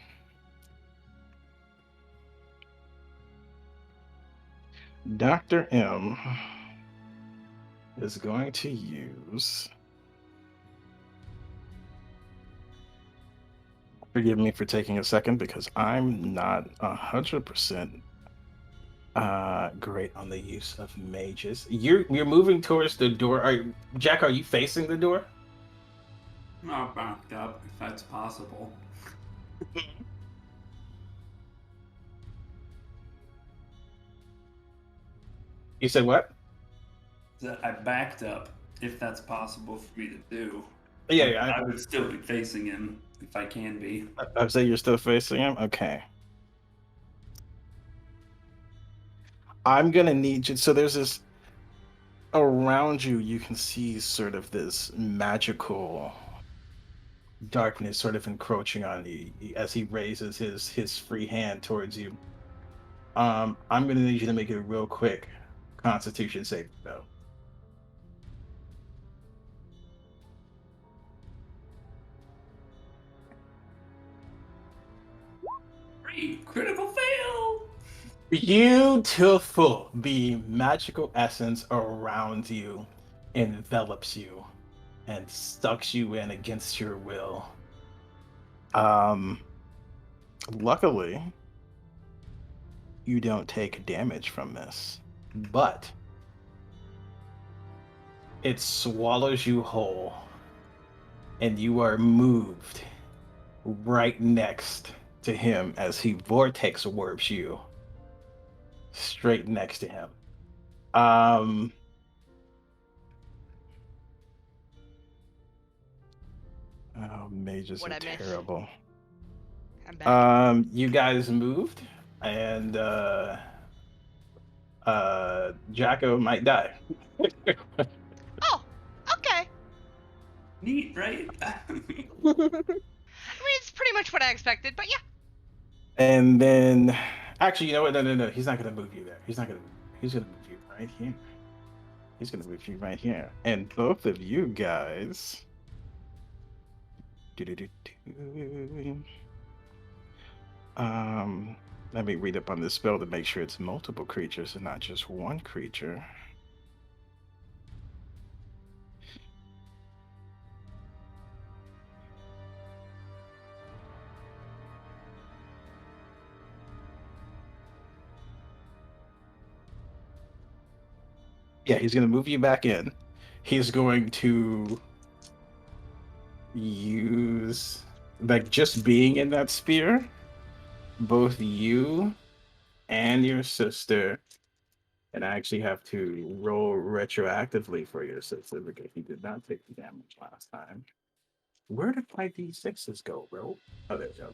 Dr. M is going to use. Forgive me for taking a second because I'm not 100% great on the use of mages. You're moving towards the door. Jack, are you facing the door? Not backed up, if that's possible. You said what? That I backed up, if that's possible for me to do. Yeah. I would still be facing him if I can be. I'd say you're still facing him? Okay. I'm gonna need you. So there's this around you. You can see sort of this magical darkness sort of encroaching on you as he raises his free hand towards you. I'm gonna need you to make a real quick Constitution save though. Critical fail! Beautiful. The magical essence around you envelops you and sucks you in against your will. Luckily, you don't take damage from this, but it swallows you whole, and you are moved right next to him as he vortex warps you straight next to him. Um, oh, mages What'd are I miss? terrible. I'm back. You guys moved, and Jacko might die. Oh, okay. Neat, right? I mean, it's pretty much what I expected, but yeah. And then, actually, you know what? No. He's not gonna move you there. He's not gonna. He's gonna move you right here. He's gonna move you right here. And both of you guys. Do-do-do-do. Let me read up on this spell to make sure it's multiple creatures and not just one creature. Yeah, he's going to move you back in. He's going to use, like, just being in that sphere, both you and your sister, and I actually have to roll retroactively for your sister because he did not take the damage last time. Where did my d6s go, bro? Oh, there we go.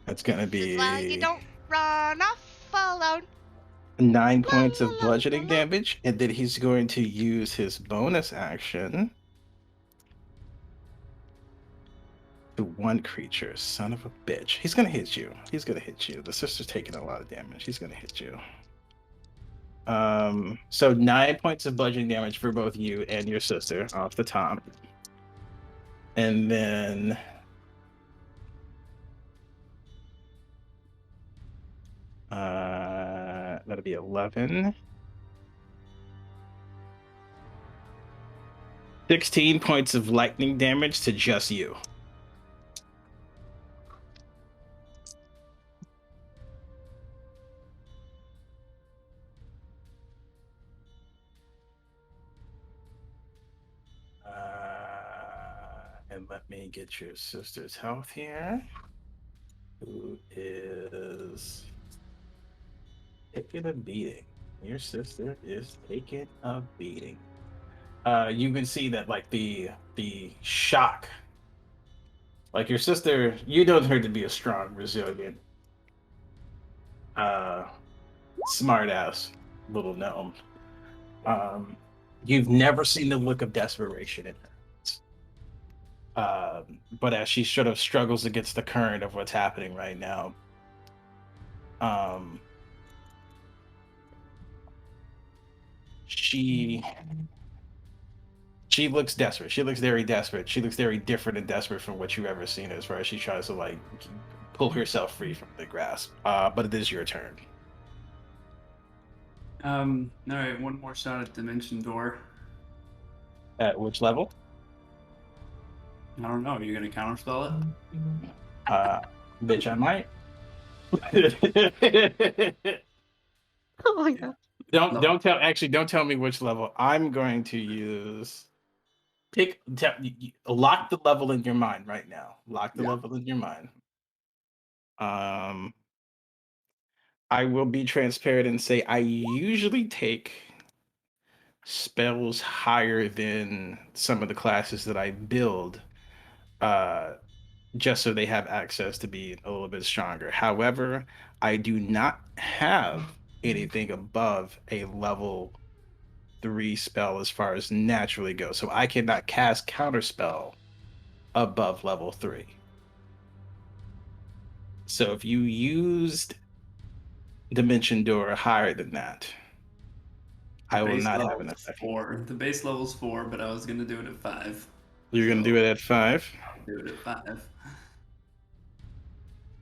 That's going to This is why you be don't run off alone. 9 La, points la, of la, bludgeoning la, la. damage, and then he's going to use his bonus action to one creature. Son of a bitch. He's gonna hit you. He's gonna hit you. The sister's taking a lot of damage. He's gonna hit you. So 9 points of bludgeoning damage for both you and your sister off the top. And then that'll be 11. 16 points of lightning damage to just you. And let me get your sister's health here. Who is taking a beating. Your sister is taking a beating. You can see that, like, the shock. Like, your sister, you know her to be a strong, resilient, smart ass little gnome. You've never seen the look of desperation in her. But as she sort of struggles against the current of what's happening right now, she looks desperate. She looks very desperate. She looks very different and desperate from what you've ever seen as far as she tries to, like, pull herself free from the grasp. But it is your turn. All right, one more shot at Dimension Door. At which level? I don't know. Are you gonna counterspell it? Bitch, I might. Oh my god. Don't tell me which level. I'm going to use lock the level in your mind right now. Lock the level in your mind. I will be transparent and say I usually take spells higher than some of the classes that I build, just so they have access to be a little bit stronger. However, I do not have anything above a level 3 spell as far as naturally goes. So I cannot cast counterspell above level 3. So if you used Dimension Door higher than that, I will not have an effect. 4. The base level's 4, but I was gonna do it at 5. You're going to do it at 5? I'll do it at 5.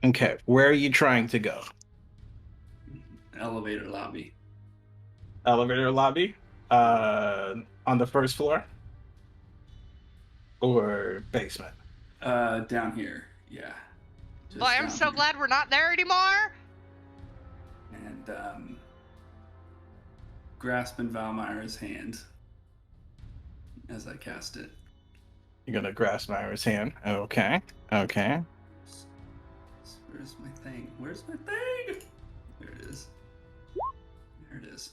Okay. Where are you trying to go? Elevator lobby. Elevator lobby? On the first floor? Or basement? Down here. Yeah. Just Boy, I'm down so here. glad we're not there anymore. And grasping Valmyra's hand as I cast it. You're gonna grasp Myra's hand. Okay. Okay. Where's my thing? Where's my thing? There it is. There it is.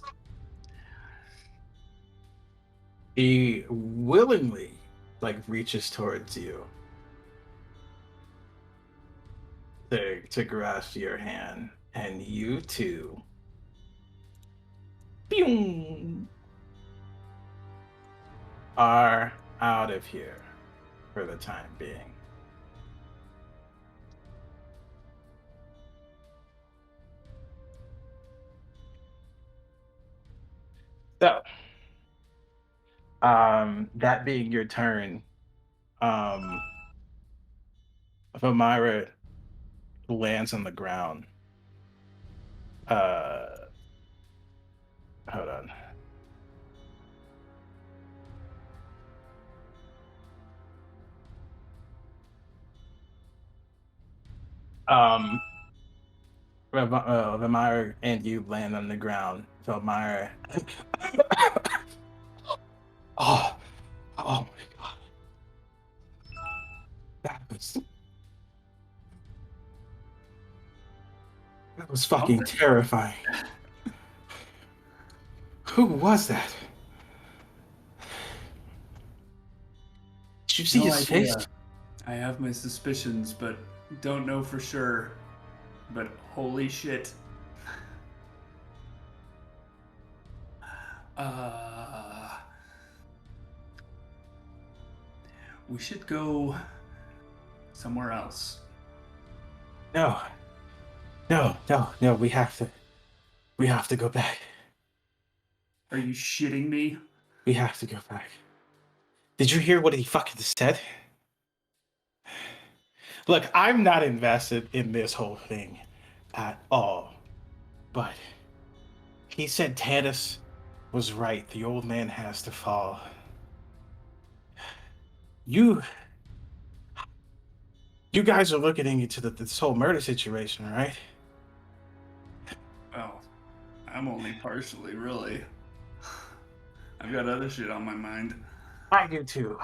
He willingly, like, reaches towards you to grasp your hand, and you two, boom, are out of here for the time being. So, that being your turn, Vamira lands on the ground. Hold on. Vamira and you land on the ground. Vamira. Oh my god. That was fucking terrifying. Who was that? Did you see No his idea. face? I have my suspicions, but don't know for sure. But holy shit. We should go somewhere else. No, we have to go back. Are you shitting me? We have to go back. Did you hear what he fucking said? Look, I'm not invested in this whole thing at all. But he said Tannis was right. The old man has to fall. You guys are looking into this whole murder situation, right? Well, I'm only partially, really. I've got other shit on my mind. I do too.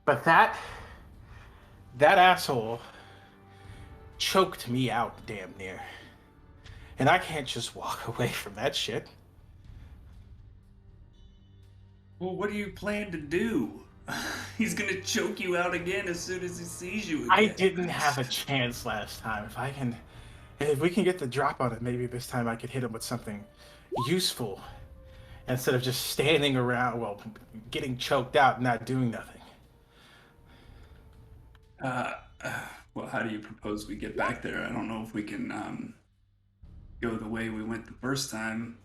But that asshole choked me out damn near. And I can't just walk away from that shit. Well, what do you plan to do? He's gonna choke you out again as soon as he sees you again. I didn't have a chance last time. If we can get the drop on it, maybe this time I could hit him with something useful instead of just standing around, well, getting choked out and not doing nothing. Well, how do you propose we get back there? I don't know if we can go the way we went the first time.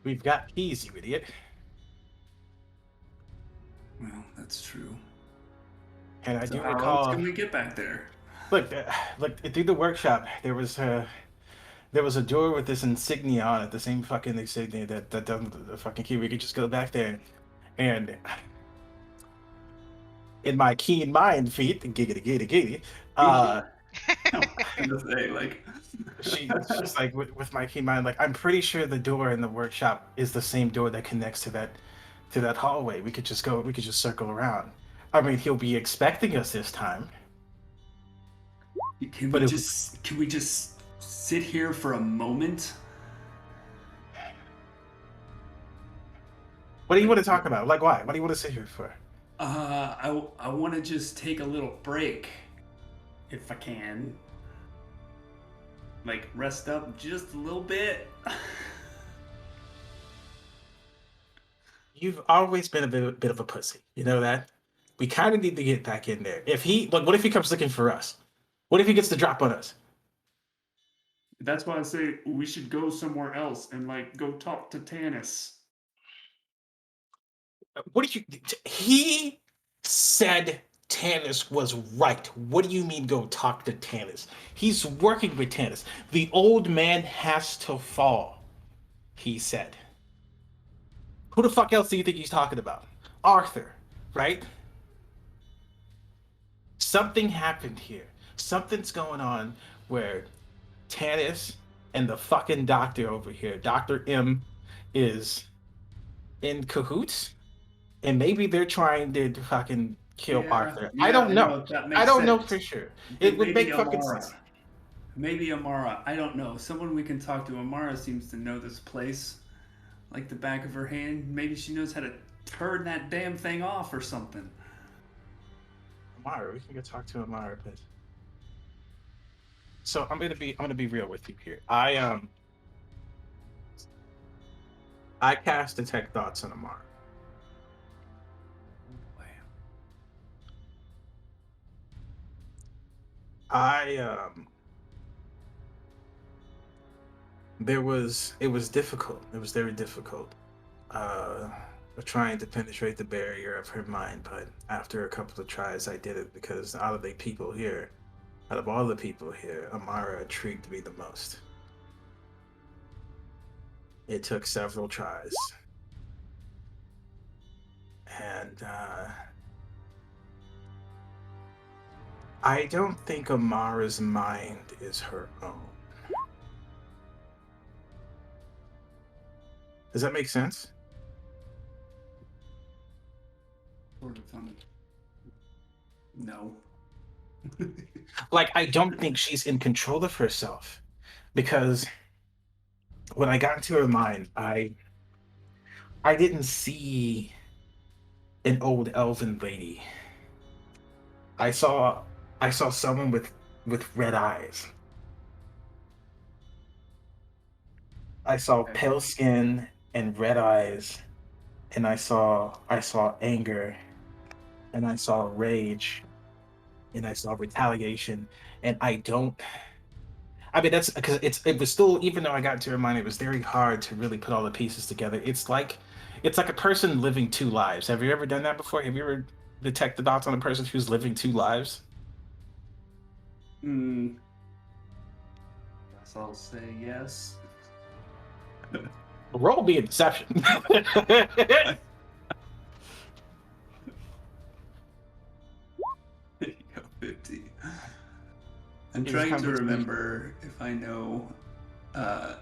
We've got keys, you idiot. Well, that's true. And I So do how recall. else can we get back there? Look, through the workshop, there was a door with this insignia on it, the same fucking insignia that doesn't the fucking key. We could just go back there, and in my keen mind feat, giggity, I was gonna say, like, she's like with my keen mind, like I'm pretty sure the door in the workshop is the same door that connects to that hallway. We could just circle around. I mean, he'll be expecting us this time. can But we just sit here for a moment? What do you want to talk about? Like, why? What do you want to sit here for? I want to just take a little break, if I can. Like, rest up just a little bit. You've always been a bit of a pussy. You know that? We kind of need to get back in there. What if he comes looking for us? What if he gets the drop on us? That's why I say we should go somewhere else and, like, go talk to Tannis. What did you? He said Tannis was right. What do you mean go talk to Tannis? He's working with Tannis. The old man has to fall, he said. Who the fuck else do you think he's talking about? Arthur, right? Something happened here. Something's going on where Tannis and the fucking doctor over here, Dr. M, is in cahoots. And maybe they're trying to fucking kill Yeah, Arthur. I yeah, don't I know. know, that I makes don't know sense. for sure. Then It would maybe make fucking Amara. sense. Maybe Amara. I don't know. Someone we can talk to. Amara seems to know this place like the back of her hand. Maybe she knows how to turn that damn thing off or something. Amara, we can go talk to Amara, but so I'm gonna be real with you here. I cast detect thoughts on Amara. It was difficult. It was very difficult. Trying to penetrate the barrier of her mind, but after a couple of tries I did it because out of all the people here, Amara intrigued me the most. It took several tries. And I don't think Amara's mind is her own. Does that make sense? Sort of no. Like, I don't think she's in control of herself. Because when I got into her mind, I didn't see an old elven lady. I saw someone with red eyes. I saw pale skin and red eyes, and I saw anger, and I saw rage, and I saw retaliation, and I mean that's because it was still, even though I got into her mind, it was very hard to really put all the pieces together. It's like a person living two lives. Have you ever done that before? Have you ever detected dots on a person who's living two lives? Guess I'll say yes. Roll me a deception. There you go, 50. I'm He's trying to convinced me. remember if I know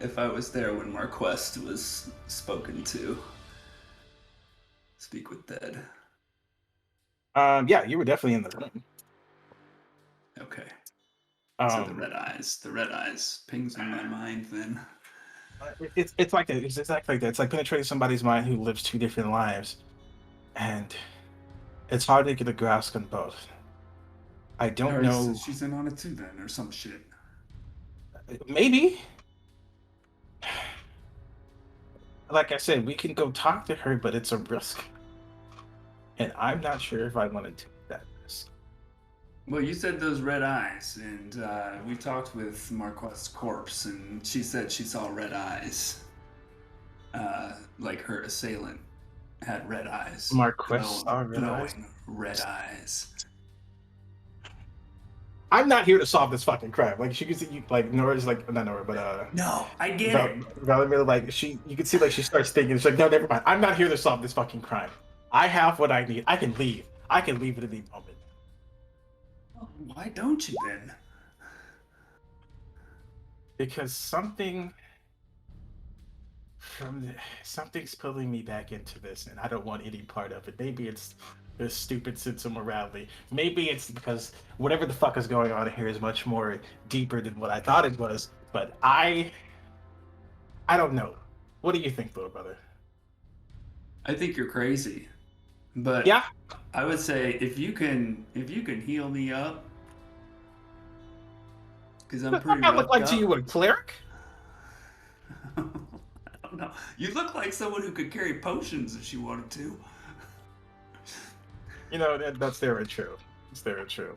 if I was there when Marquest was spoken to. Speak with Dead. Yeah, you were definitely in the room. Okay. So the red eyes pings in my mind then. It's exactly like that. It's like penetrating somebody's mind who lives two different lives, and it's hard to get a grasp on both. I don't Alright, so know. she's in on it too then, or some shit. Maybe. Like I said, we can go talk to her, but it's a risk, and I'm not sure if I want to take that risk. Well, you said those red eyes, and we talked with Marquest's corpse, and she said she saw red eyes. Like her assailant had red eyes. Marquest saw red eyes? Glowing red eyes. I'm not here to solve this fucking crime. Like she can see, like Nora's like not Nora, but No, I get it. Valimir, like you can see like she starts thinking. She's like, no, never mind. I'm not here to solve this fucking crime. I have what I need. I can leave. I can leave at any moment. Why don't you then? Because something's pulling me back into this, and I don't want any part of it. Maybe it's this stupid sense of morality. Maybe it's because whatever the fuck is going on here is much more deeper than what I thought it was. But I don't know. What do you think, little brother? I think you're crazy. But Yeah, I would say if you can heal me up, because I'm what the pretty fuck I roughed look like up. to you, a cleric? I don't know. You look like someone who could carry potions if she wanted to. You know, that's very true. It's very true.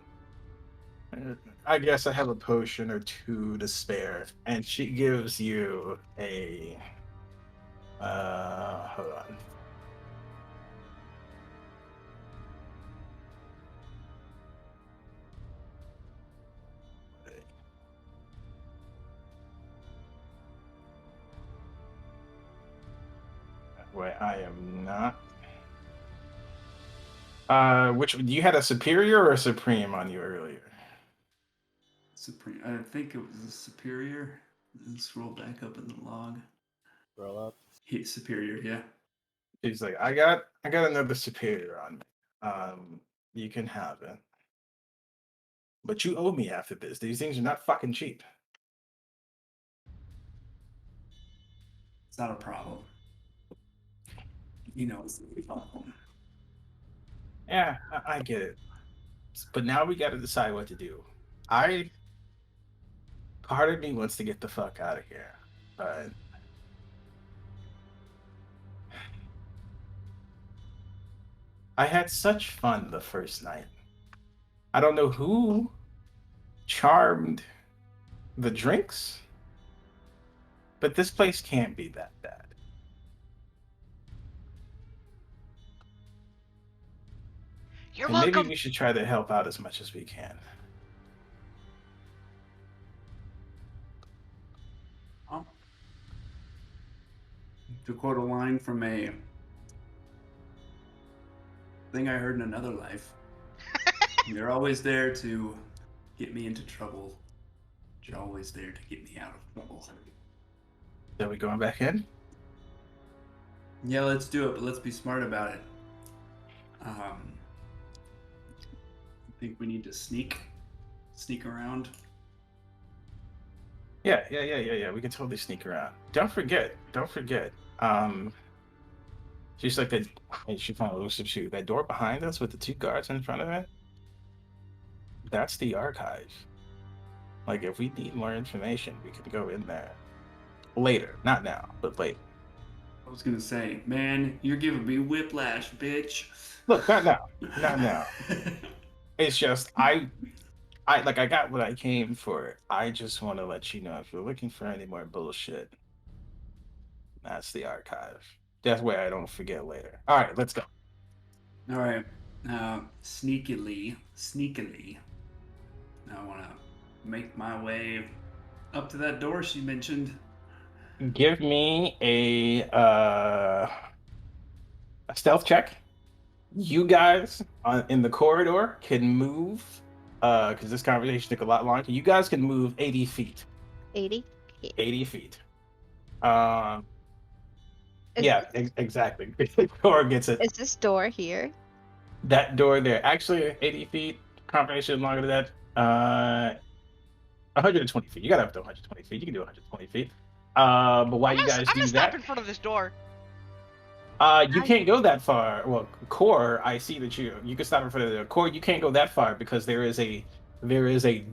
I guess I have a potion or two to spare, and she gives you a. Hold on. Wait, I am not. Which you had a superior or a supreme on you earlier? Supreme. I think it was a superior. Let's roll back up in the log. Roll up. Superior, yeah. He's like, I got another superior on me. You can have it. But you owe me after this. These things are not fucking cheap. It's not a problem. You know it's a problem. Yeah, I get it. But now we got to decide what to do. Part of me wants to get the fuck out of here, but I had such fun the first night. I don't know who charmed the drinks, but this place can't be that bad. You're And maybe welcome. we should try to help out as much as we can. To quote a line from a thing I heard in another life, you're always there to get me into trouble. You're always there to get me out of trouble. Are we going back in? Yeah, let's do it, but let's be smart about it. I think we need to sneak around. Yeah. We can totally sneak around. Don't forget. She's like that. And she kind of looks at you. That door behind us with the 2 guards in front of it. That's the archive. Like, if we need more information, we can go in there later. Not now, but later. I was gonna say, man, you're giving me whiplash, bitch. Look, not now. It's just I got what I came for. I just want to let you know if you're looking for any more bullshit, that's the archive. That way I don't forget later. All right, let's go. All right. Sneakily, I want to make my way up to that door she mentioned. Give me a stealth check. You guys in the corridor can move, because this conversation took a lot longer. You guys can move 80 feet. 80? 80 feet. Is, Yeah, exactly. Cora gets it. Is this door here? That door there. Actually, 80 feet. Combination longer than that. 120 feet. You gotta have to 120 feet. You can do 120 feet. But while you guys I'm do gonna stop that, in front of this door. you can't go that far. Well, Core, I see that you can stop in front of the Core. You can't go that far because there is a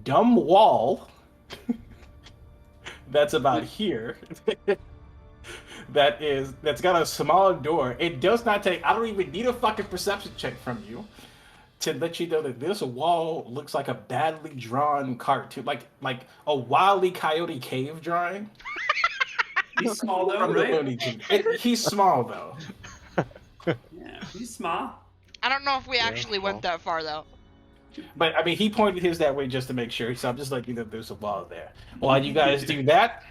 dumb wall that's about here. That's got a small door. It does not take. I don't even need a fucking perception check from you to let you know that this wall looks like a badly drawn cartoon, like a Wile E. Coyote cave drawing. He's small though, From the right? Looney Tunes. He's small though. Yeah, he's small. I don't know if we Yeah, actually went well. that far though. But I mean, he pointed his that way just to make sure. So I'm just letting you know there's a wall there. While you guys do that,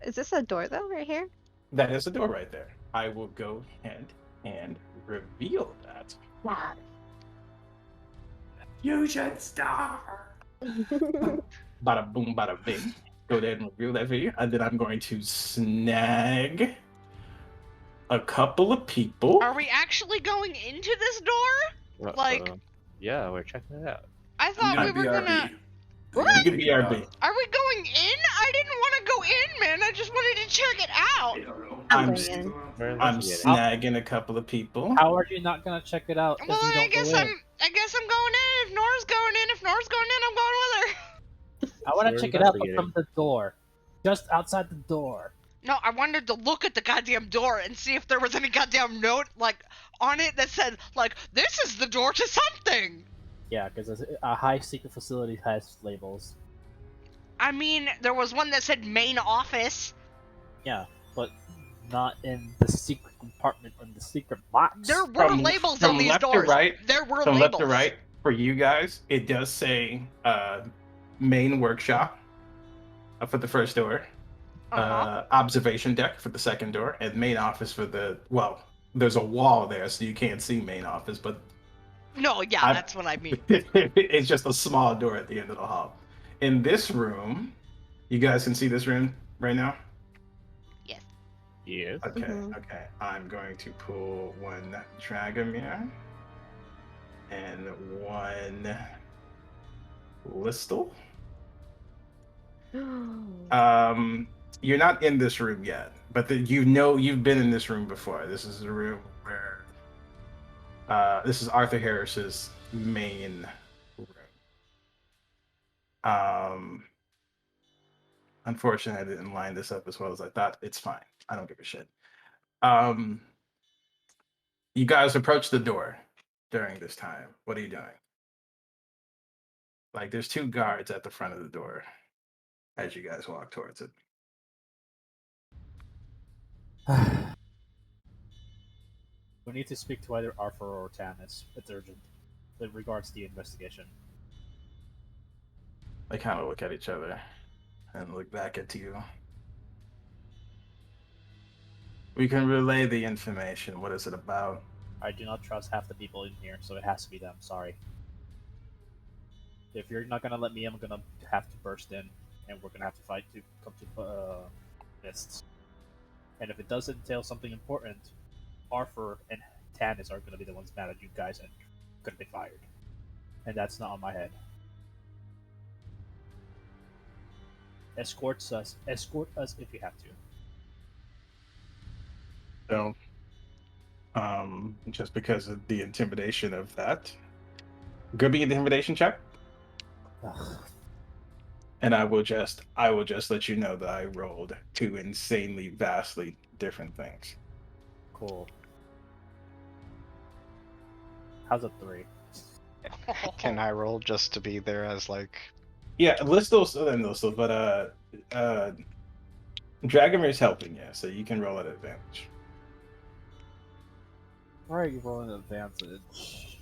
Is this a door though, right here? that is the door right there. I will go ahead and reveal that. You should star. Bada boom, bada bing. Go ahead and reveal that video, and then I'm going to snag a couple of people. Are we actually going into this door? Like- yeah, we're checking it out. I thought we were gonna. You can BRB. Are we going in? I didn't want to go in, man. I just wanted to check it out. I'm I'm going in. We're I'm investigating. snagging a couple of people. How are you not gonna check it out? if Well, you then don't I guess go in? I guess I'm going in. If Nora's going in, I'm going with her. I want We're to check it out but investigating. from the door, just outside the door. No, I wanted to look at the goddamn door and see if there was any goddamn note like on it that said like this is the door to something. Yeah, because a high secret facility has labels. I mean, there was one that said main office. Yeah, but not in the secret compartment in the secret box. There were From- labels from on these left to doors. right- There were From labels. left to right, for you guys, it does say main workshop for the first door, observation deck for the second door, and main office for the, well, there's a wall there, so you can't see main office, but No, yeah, I- that's what I mean. it's just a small door at the end of the hall. In this room, you guys can see this room right now? Yes. Okay, Mhm. okay. I'm going to pull one Dragomir. and one Listel. You're not in this room yet, but you've been in this room before. This is a room where this is Arthur Harris's main room. Unfortunately, I didn't line this up as well as I thought. It's fine. I don't give a shit. You guys approach the door during this time. What are you doing? Like, there's 2 guards at the front of the door as you guys walk towards it. We need to speak to either Arthur or Tannis. It's urgent. It regards the investigation. They kind of look at each other and look back at you. We can relay the information. What is it about? I do not trust half the people in here, so it has to be them. Sorry. If you're not gonna let me, I'm gonna have to burst in, and we're gonna have to fight to come to fists. And if it does entail something important, Arthur and Tannis are gonna be the ones mad at you guys and gonna be fired. And that's not on my head. Escort us if you have to. So, just because of the intimidation of that, give me an intimidation check, Ugh. and I will just let you know that I rolled 2 insanely, vastly different things. Cool. How's a 3? Can I roll just to be there as like? Yeah, Listel's but Dragomir's helping you, so you can roll at advantage. Why are you rolling advantage?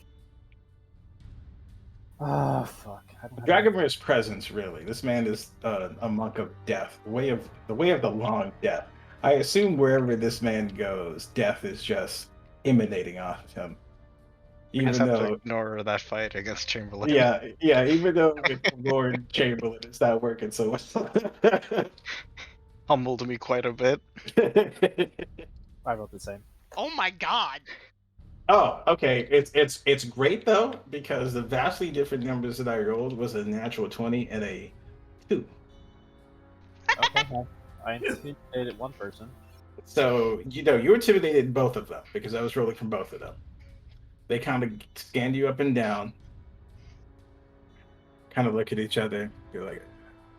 Oh, fuck. Dragomir's presence, really. This man is a monk of death, the way of the long death. I assume wherever this man goes, death is just emanating off of him. I Even just have to though, ignore that fight against Chamberlain. yeah, even though with Lord Chamberlain, it's not working so well. Humbled me quite a bit. I wrote the same. Oh my god. Oh, okay. It's great though, because the vastly different numbers that I rolled was a natural 20 and a 2. Okay, well, I intimidated one person. So you intimidated both of them because I was rolling from both of them. They kind of scanned you up and down, kind of look at each other. You're like,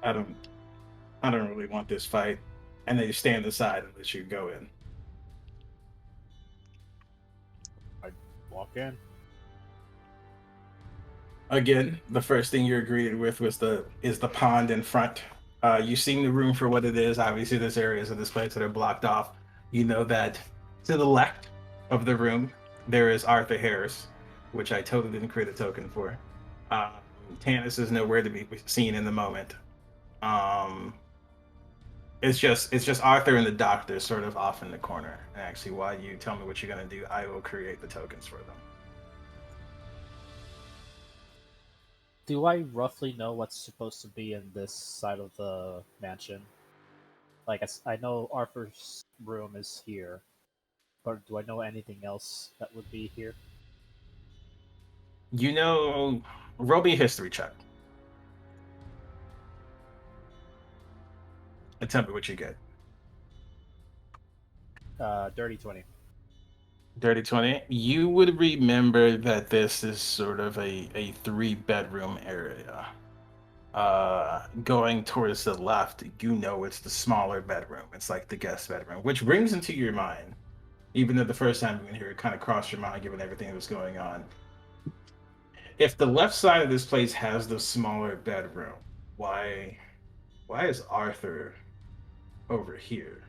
I don't really want this fight, and they stand aside and let you go in. Walk in. Again, the first thing you're greeted with is the pond in front. You've seen the room for what it is. Obviously, there's areas of this place that are blocked off. You know that to the left of the room, there is Arthur Harris, which I totally didn't create a token for. Tannis is nowhere to be seen in the moment. It's just Arthur and the doctor sort of off in the corner. And actually, while you tell me what you're gonna do, I will create the tokens for them. Do I roughly know what's supposed to be in this side of the mansion? Like, I know Arthur's room is here, but do I know anything else that would be here? Roll me a history check. And tell me what you get. Dirty 20. Dirty 20. You would remember that this is sort of a 3-bedroom area. Going towards the left, it's the smaller bedroom. It's like the guest bedroom, which brings into your mind, even though the first time you went here, it kind of crossed your mind given everything that was going on. If the left side of this place has the smaller bedroom, why is Arthur over here?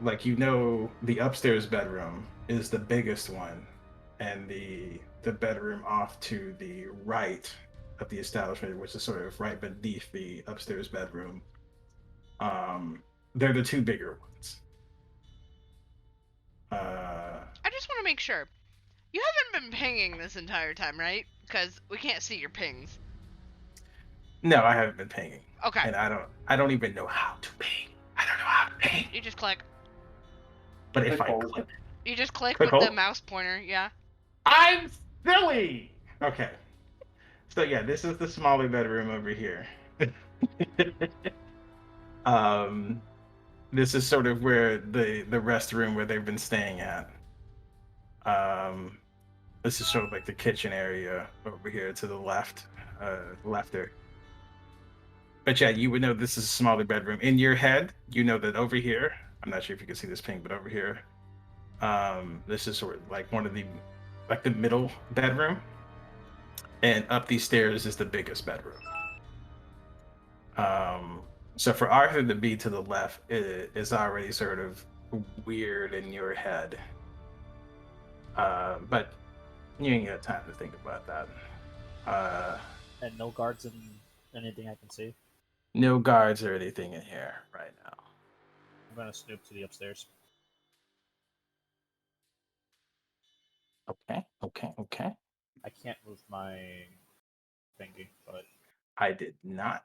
Like, the upstairs bedroom is the biggest one, and the bedroom off to the right of the establishment, which is sort of right beneath the upstairs bedroom, they're the 2 bigger ones. I just want to make sure. You haven't been pinging this entire time, right? Because we can't see your pings. No, I haven't been pinging. Okay. And I don't even know how to ping. I don't know how to ping. You just click. But if Click I hold. click, You just click Click with the hold? mouse pointer, yeah. I'm silly. Okay. So yeah, this is the smaller bedroom over here. um, this is sort of where the rest room where they've been staying at. Um, this is sort of like the kitchen area over here to the left, lefter. But yeah, you would know this is a smaller bedroom. In your head, you know that over here, I'm not sure if you can see this ping, but over here, this is sort of like one of the like the middle bedroom. And up these stairs is the biggest bedroom. So for Arthur to be to the left is already sort of weird in your head. But you ain't got time to think about that. And no guards in anything I can see. No guards or anything in here right now. I'm gonna snoop to the upstairs. Okay. I can't move my thingy, but I did not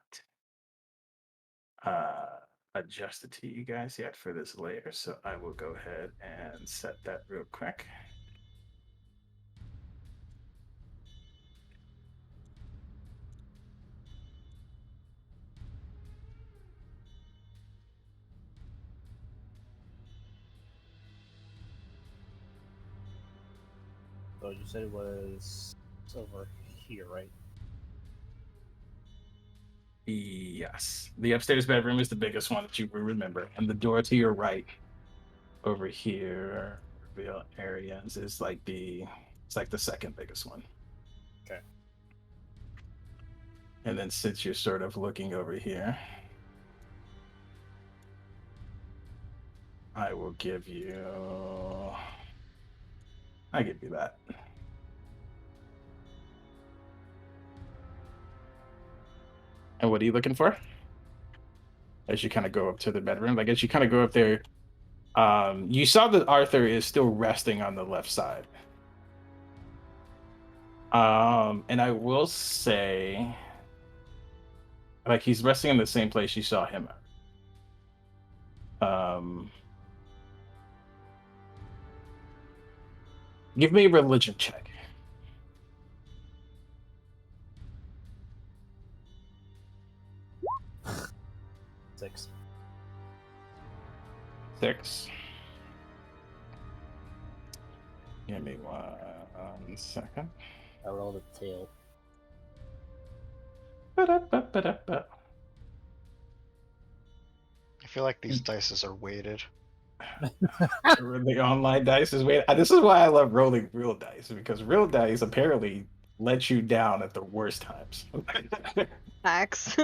adjust it to you guys yet for this layer, so I will go ahead and set that real quick. so you said it was over here, right? Yes. The upstairs bedroom is the biggest one that you will remember. And the door to your right over here, reveal areas, is like the second biggest one. Okay. And then since you're sort of looking over here, I give you that. And what are you looking for? As you kind of go up to the bedroom, like as you kind of go up there, you saw that Arthur is still resting on the left side. And I will say, like he's resting in the same place you saw him at. Give me a religion check. 6. 6. Give me 1 second. I rolled a tail. Ba-da-ba-ba-da-ba. I feel like these dices are weighted. The online dice is weighted. This is why I love rolling real dice, because real dice apparently let you down at the worst times. Facts.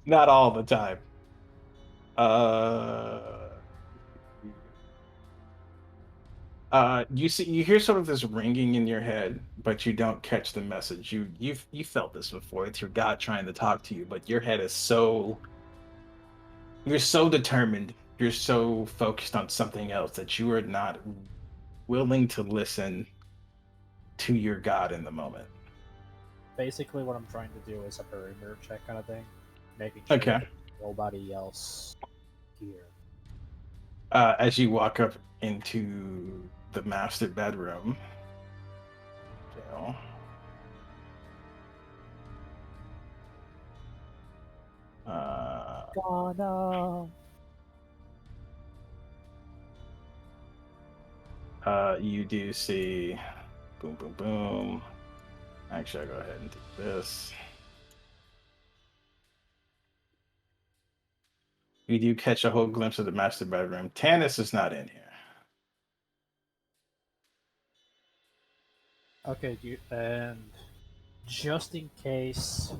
Not all the time. You hear sort of this ringing in your head, but you don't catch the message. You felt this before. It's your God trying to talk to you, but your head is you're so determined, you're so focused on something else that you are not willing to listen to your God in the moment. Basically, what I'm trying to do is a perimeter check kind of thing, making sure Okay. that nobody else here. As you walk up into the master bedroom, Jill, Oh no! you do see, boom, boom, boom. Actually, I'll go ahead and do this. You do catch a whole glimpse of the master bedroom. Tanis is not in here. Okay, and just in case,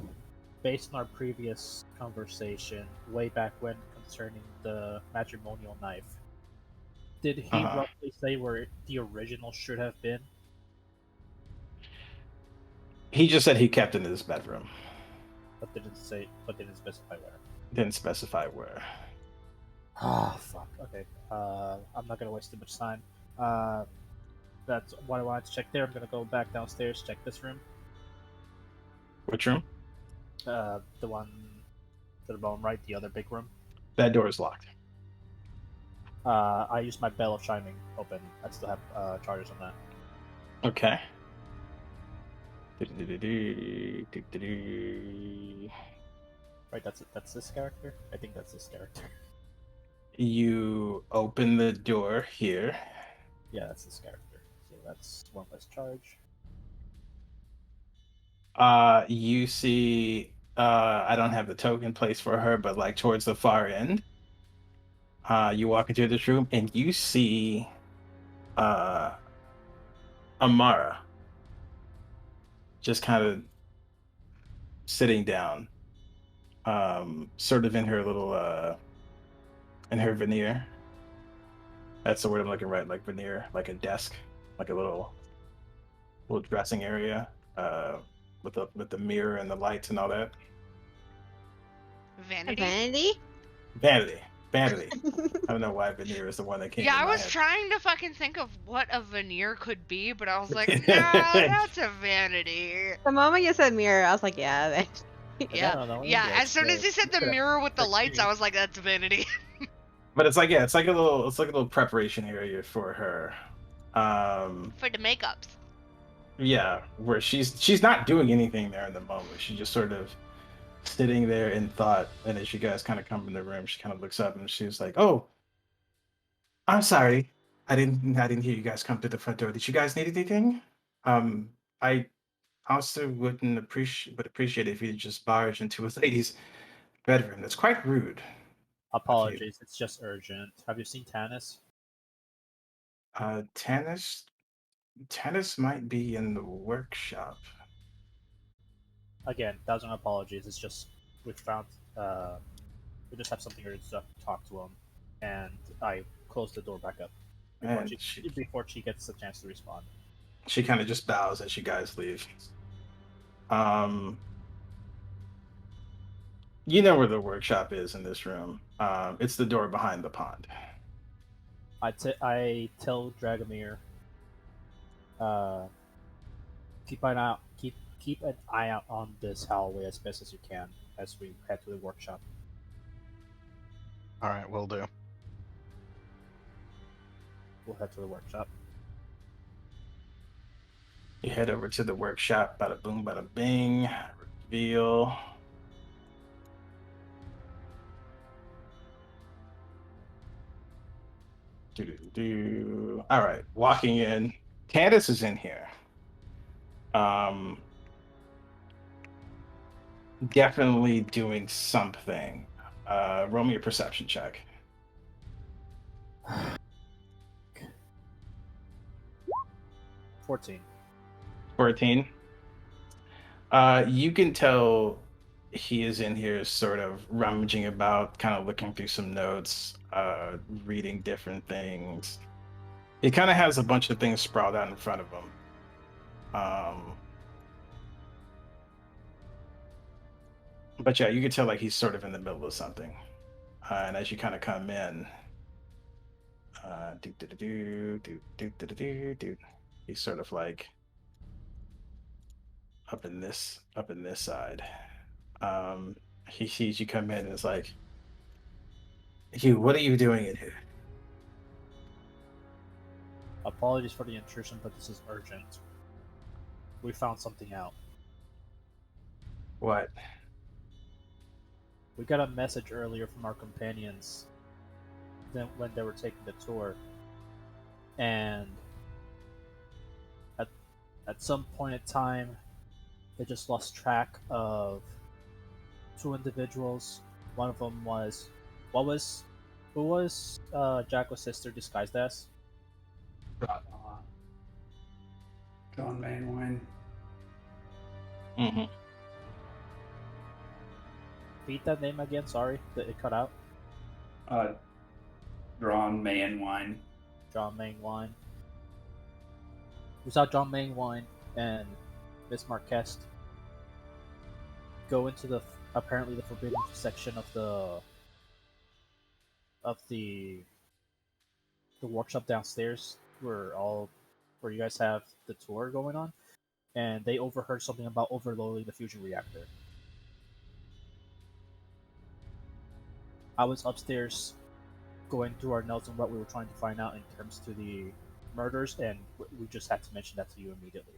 based on our previous conversation way back when concerning the matrimonial knife, did he roughly say where the original should have been? He just said he kept it in his bedroom. But didn't specify where. Didn't specify where. Ah, fuck. Okay. I'm not gonna waste too much time. That's what I wanted to check there. I'm gonna go back downstairs, check this room. Which room? The one to the bottom right, the other big room. That door is locked. I used my Bell of Chiming open. I still have charges on that. Okay. Right, that's this character? I think that's this character. You open the door here. Yeah, that's this character. So that's 1 less charge. You see, I don't have the token placed for her, but like towards the far end, you walk into this room and you see, Amara just kind of sitting down, sort of in her little, in her veneer. That's the word I'm looking right, like veneer, like a desk, like a little dressing area, with the mirror and the lights and all that. Vanity. Vanity? Vanity. I don't know why veneer is the one that came. Yeah, in I my was head. trying to fucking think of what a veneer could be, but I was like, no, that's a vanity. The moment you said mirror, I was like, yeah. Yeah, no, no, yeah. yeah, As soon as it's he said the the- mirror with the the lights, I tree. was like, that's vanity. But it's like, yeah, it's like a little preparation area for her. For the makeups. Yeah, where she's not doing anything there in the moment. She's just sort of sitting there in thought. And as you guys kind of come in the room, she kind of looks up and she's like, "Oh, I'm sorry. I didn't hear you guys come through the front door. Did you guys need anything? I also would appreciate if you just barge into a lady's bedroom. That's quite rude." Apologies, it's just urgent. Have you seen Tannis? Tennis might be in the workshop. Again, 1,000 apologies. It's just we found we just have something urgent to talk to him, and I closed the door back up And before she gets a chance to respond. she kind of just bows as you guys leave. You know where the workshop is in this room. It's the door behind the pond. I tell Dragomir, keep an eye out on this hallway as best as you can as we head to the workshop. All right, will do. We'll head to the workshop. You head over to the workshop. Bada boom, bada bing. Reveal. Do. All right, walking in. Candace is in here. Definitely doing something. Roll me a perception check. 14. 14. You can tell he is in here sort of rummaging about, kind of looking through some notes, reading different things. He kind of has a bunch of things sprawled out in front of him. But yeah, you can tell like he's sort of in the middle of something. And as you kind of come in, he's sort of like up in this side. He sees you come in and is like, "You, what are you doing in here?" Apologies for the intrusion, but this is urgent. We found something out. What? We got a message earlier from our companions when they were taking the tour, and at some point in time, they just lost track of two individuals. One of them was who was Jacko's sister disguised as? John Mainwine. Mm-hmm. Repeat that name again. Sorry, that it cut out. John Mainwine. John Mainwine. We saw John Mainwine and Miss Marquest go into the apparently the forbidden section of the workshop downstairs where you guys have the tour going on, and they overheard something about overloading the fusion reactor. I was upstairs going through our notes on what we were trying to find out in terms to the murders, and we just had to mention that to you immediately.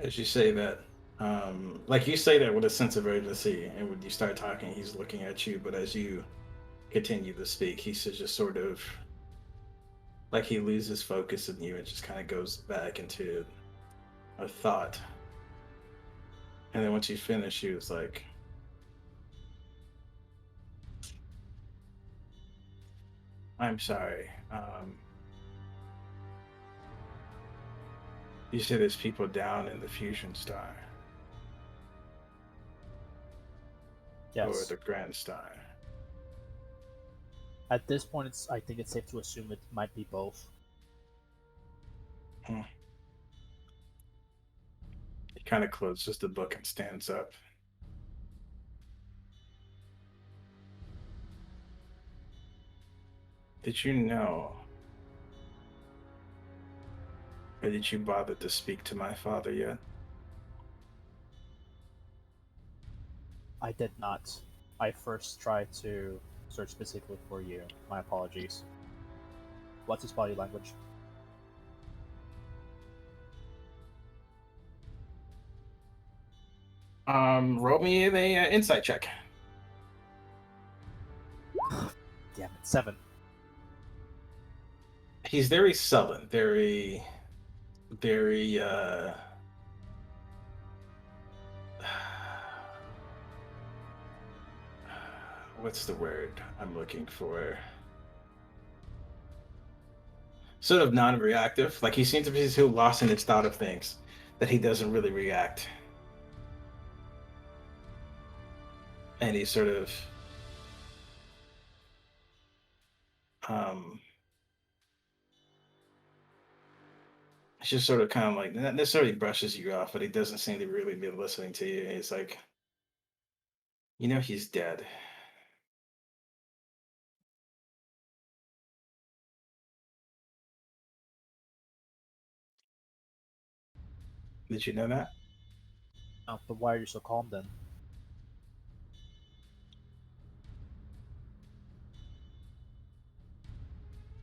As you say that, like you say that with a sense of urgency, and when you start talking, he's looking at you. But as you continue to speak, he's just sort of like he loses focus in you and just kind of goes back into a thought. And then once you finish, he was like, "I'm sorry. You say there's people down in the fusion star or Yes. the grand star." At this point, I think it's safe to assume it might be both. He kind of closes the book and stands up. Did you know? Or did you bother to speak to my father yet? I did not. I first tried to search specifically for you. My apologies. What's his body language? Roll me the insight check. Damn it, 7. He's very sullen, very what's the word I'm looking for? Sort of non-reactive. Like he seems to be so lost in his thought of things that he doesn't really react. And he sort of it's just sort of kind of like not necessarily brushes you off, but he doesn't seem to really be listening to you. He's like, you know, he's dead. Did you know that? Oh, but why are you so calm then?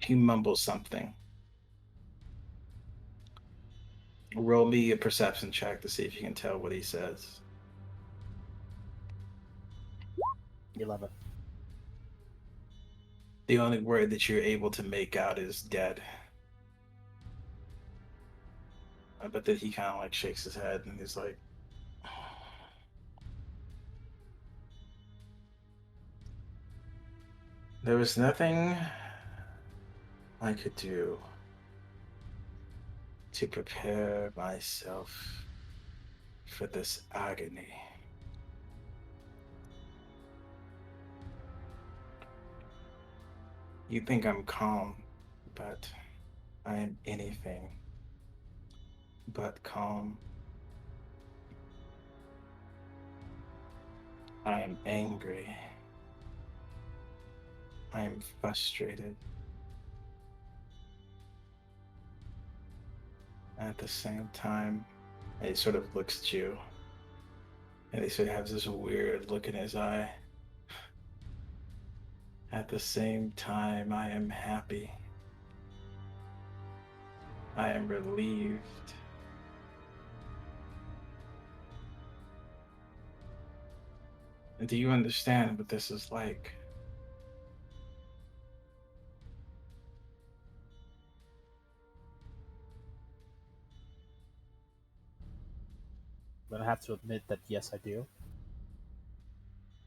He mumbles something. Roll me a perception check to see if you can tell what he says. 11. The only word that you're able to make out is dead. But then he kind of like shakes his head and he's like, there was nothing I could do to prepare myself for this agony. You think I'm calm, but I am anything but calm. I am angry. I am frustrated. At the same time, he sort of looks at you, and he sort of has this weird look in his eye. At the same time, I am happy. I am relieved. Do you understand what this is like? I'm gonna have to admit that yes, I do.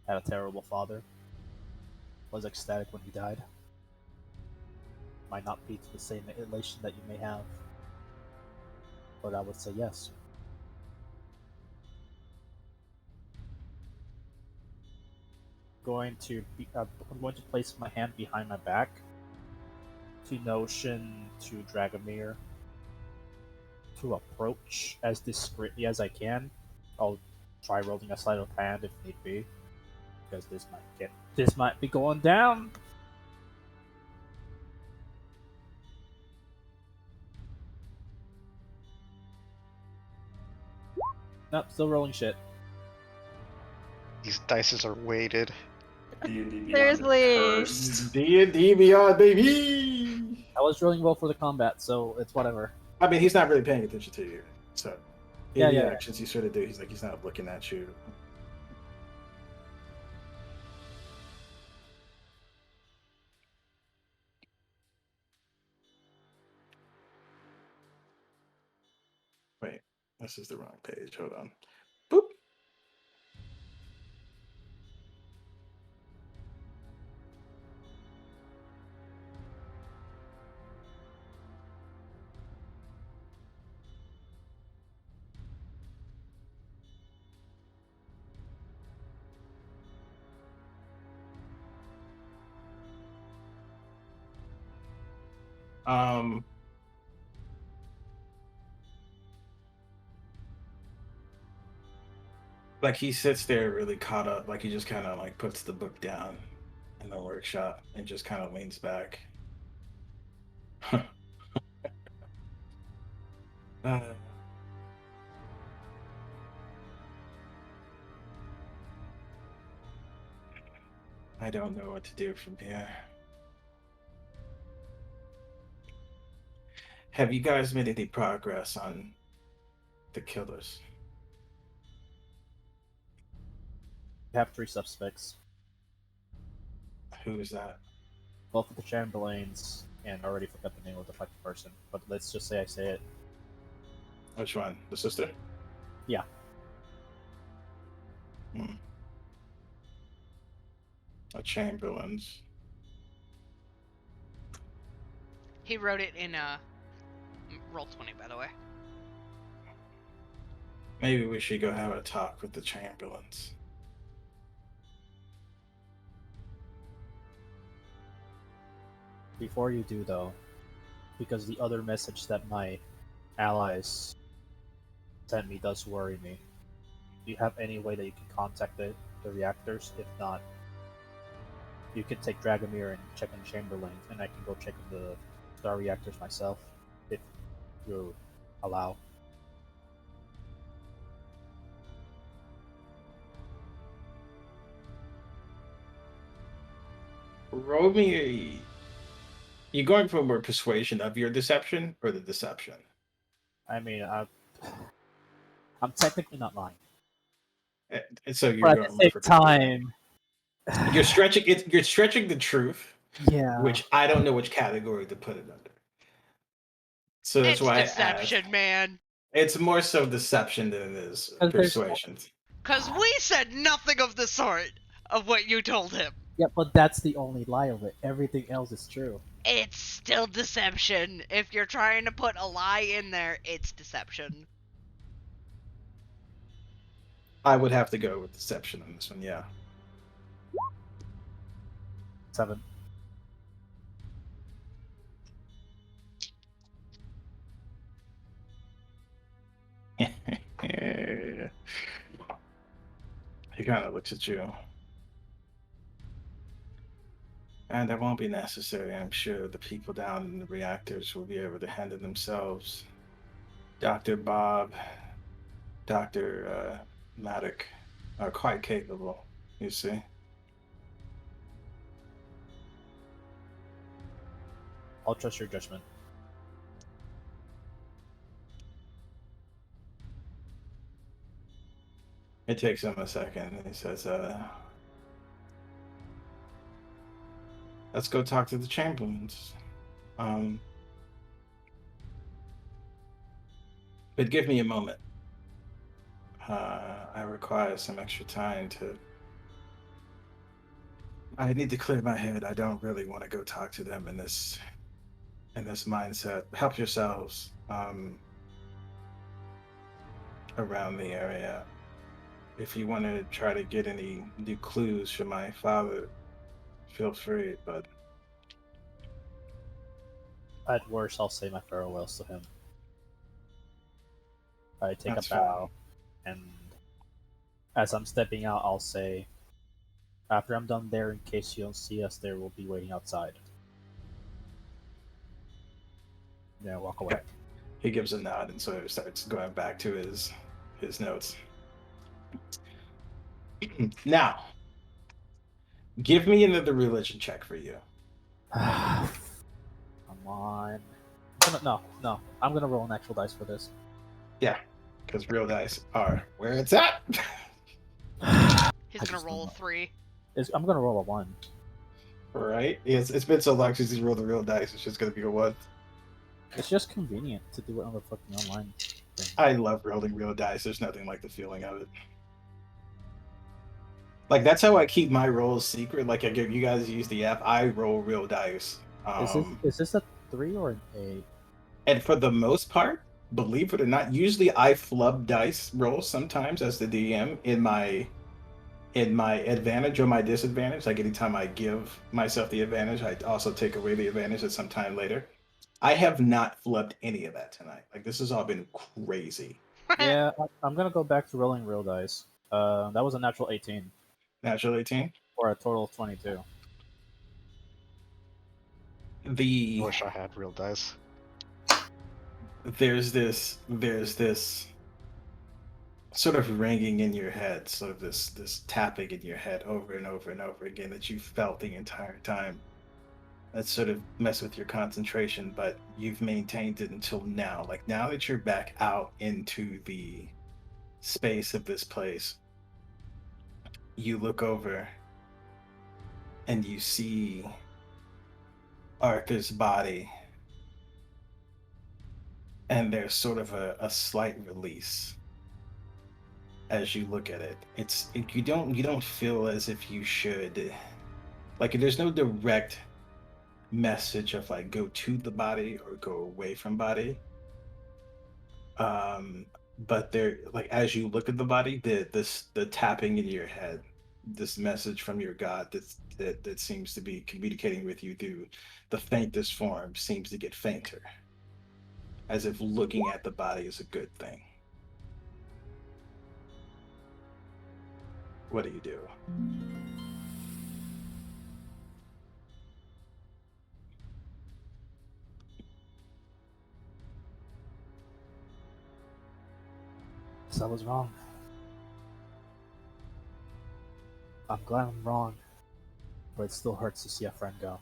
Had a terrible father. Was ecstatic when he died. Might not be to the same elation that you may have, but I would say yes. I'm going to place my hand behind my back to motion to Dragomir to approach as discreetly as I can. I'll try rolling a sleight of hand if need be, because this might be going down. Nope, still rolling shit. These dices are weighted. D&D Beyond is Seriously. cursed. D&D Beyond, baby! I was rolling well for the combat, so it's whatever. I mean, he's not really paying attention to you, so. Yeah, the yeah. actions you sort of do. He's like, he's not looking at you. Wait, this is the wrong page. Hold on. Boop. Um, like he sits there really caught up, like he just kind of like puts the book down in the workshop and just kind of leans back. uh, I don't know what to do from here. Have you guys made any progress on the killers? We have 3 suspects. Who is that? Both of the Chamberlains, and I already forgot the name of the fucking person. But let's just say I say it. Which one? The sister? Yeah. A Chamberlain's. He wrote it in Roll20, by the way. Maybe we should go have a talk with the Chamberlains. Before you do, though, because the other message that my allies sent me does worry me. Do you have any way that you can contact the reactors? If not, you can take Dragomir and check in Chamberlain, and I can go check in the star reactors myself, if you allow. Roll me. You going for more persuasion of your deception or the deception? I mean, I'm technically not lying. And so you're But going at the for same time, you're stretching it. You're stretching the truth, yeah. which I don't know which category to put it under. So that's It's why deception, I asked. man. It's more so deception than it is Because there's- persuasion. Cause we said nothing of the sort of what you told him. Yeah, but that's the only lie of it. Everything else is true. It's still deception. If you're trying to put a lie in there, it's deception. I would have to go with deception on this one. Yeah. 7. He kind of looks at you. And that won't be necessary. I'm sure the people down in the reactors will be able to handle themselves. Dr. Bob, Dr. Maddock are quite capable, you see. I'll trust your judgment. It takes him a second. And he says, let's go talk to the Chamberlains. But give me a moment. I require some extra time to... I need to clear my head. I don't really want to go talk to them in this mindset. Help yourselves around the area. If you want to try to get any new clues from my father, feel free, but... At worst, I'll say my farewells to him. I take That's a bow, and as I'm stepping out, I'll say, after I'm done there, in case you don't see us there, we'll be waiting outside. Yeah, walk away. Okay. He gives a nod and sort of starts going back to his notes. Now, give me another religion check for you. Come on. No. I'm gonna roll an actual dice for this. Yeah. because real dice are where it's at. He's I gonna just roll a don't know. 3. I'm gonna roll a 1. Right? It's been so long since he's rolled the real dice. It's just gonna be a 1. It's just convenient to do it on the fucking online thing. I love rolling real dice. There's nothing like the feeling of it. Like that's how I keep my rolls secret. Like I give you guys use the app. I roll real dice. Is this a 3 or an 8? And for the most part, believe it or not, usually I flub dice rolls sometimes as the DM in my advantage or my disadvantage. Like anytime I give myself the advantage, I also take away the advantage at some time later. I have not flubbed any of that tonight. Like this has all been crazy. Yeah, I'm gonna go back to rolling real dice. That was a natural 18 Natural 18. for a total of 22. I The wish I had real dice. there's this sort of ringing in your head, sort of this tapping in your head over and over and over again that you felt the entire time. That sort of mess with your concentration, but you've maintained it until now. Like now that you're back out into the space of this place, you look over and you see Arthur's body, and there's sort of a slight release as you look at it. You don't feel as if you should, like there's no direct message of like go to the body or go away from body. But there, like as you look at the body, the tapping in your head, this message from your god that seems to be communicating with you through the faintest form seems to get fainter, as if looking at the body is a good thing. What do you do? So I was wrong. I'm glad I'm wrong, but it still hurts to see a friend go.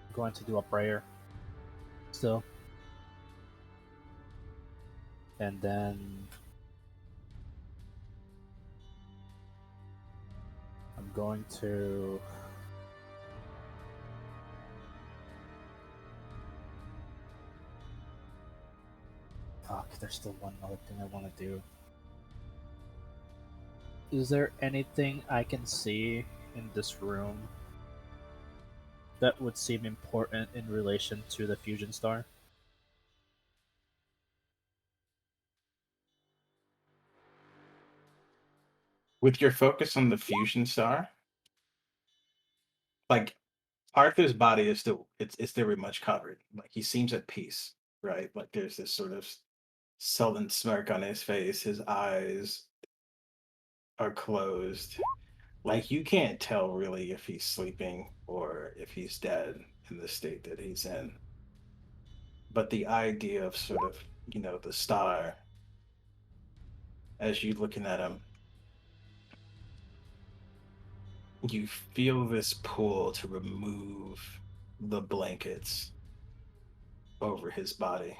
I'm going to do a prayer still. And then I'm going to fuck, there's still one other thing I want to do. Is there anything I can see in this room that would seem important in relation to the fusion star? With your focus on the fusion star, like Arthur's body is still it's very much covered. Like he seems at peace, right? Like there's this sort of sullen smirk on his face. His eyes are closed. Like you can't tell really if he's sleeping or if he's dead in the state that he's in. But the idea of sort of, the star as you looking at him, you feel this pull to remove the blankets over his body.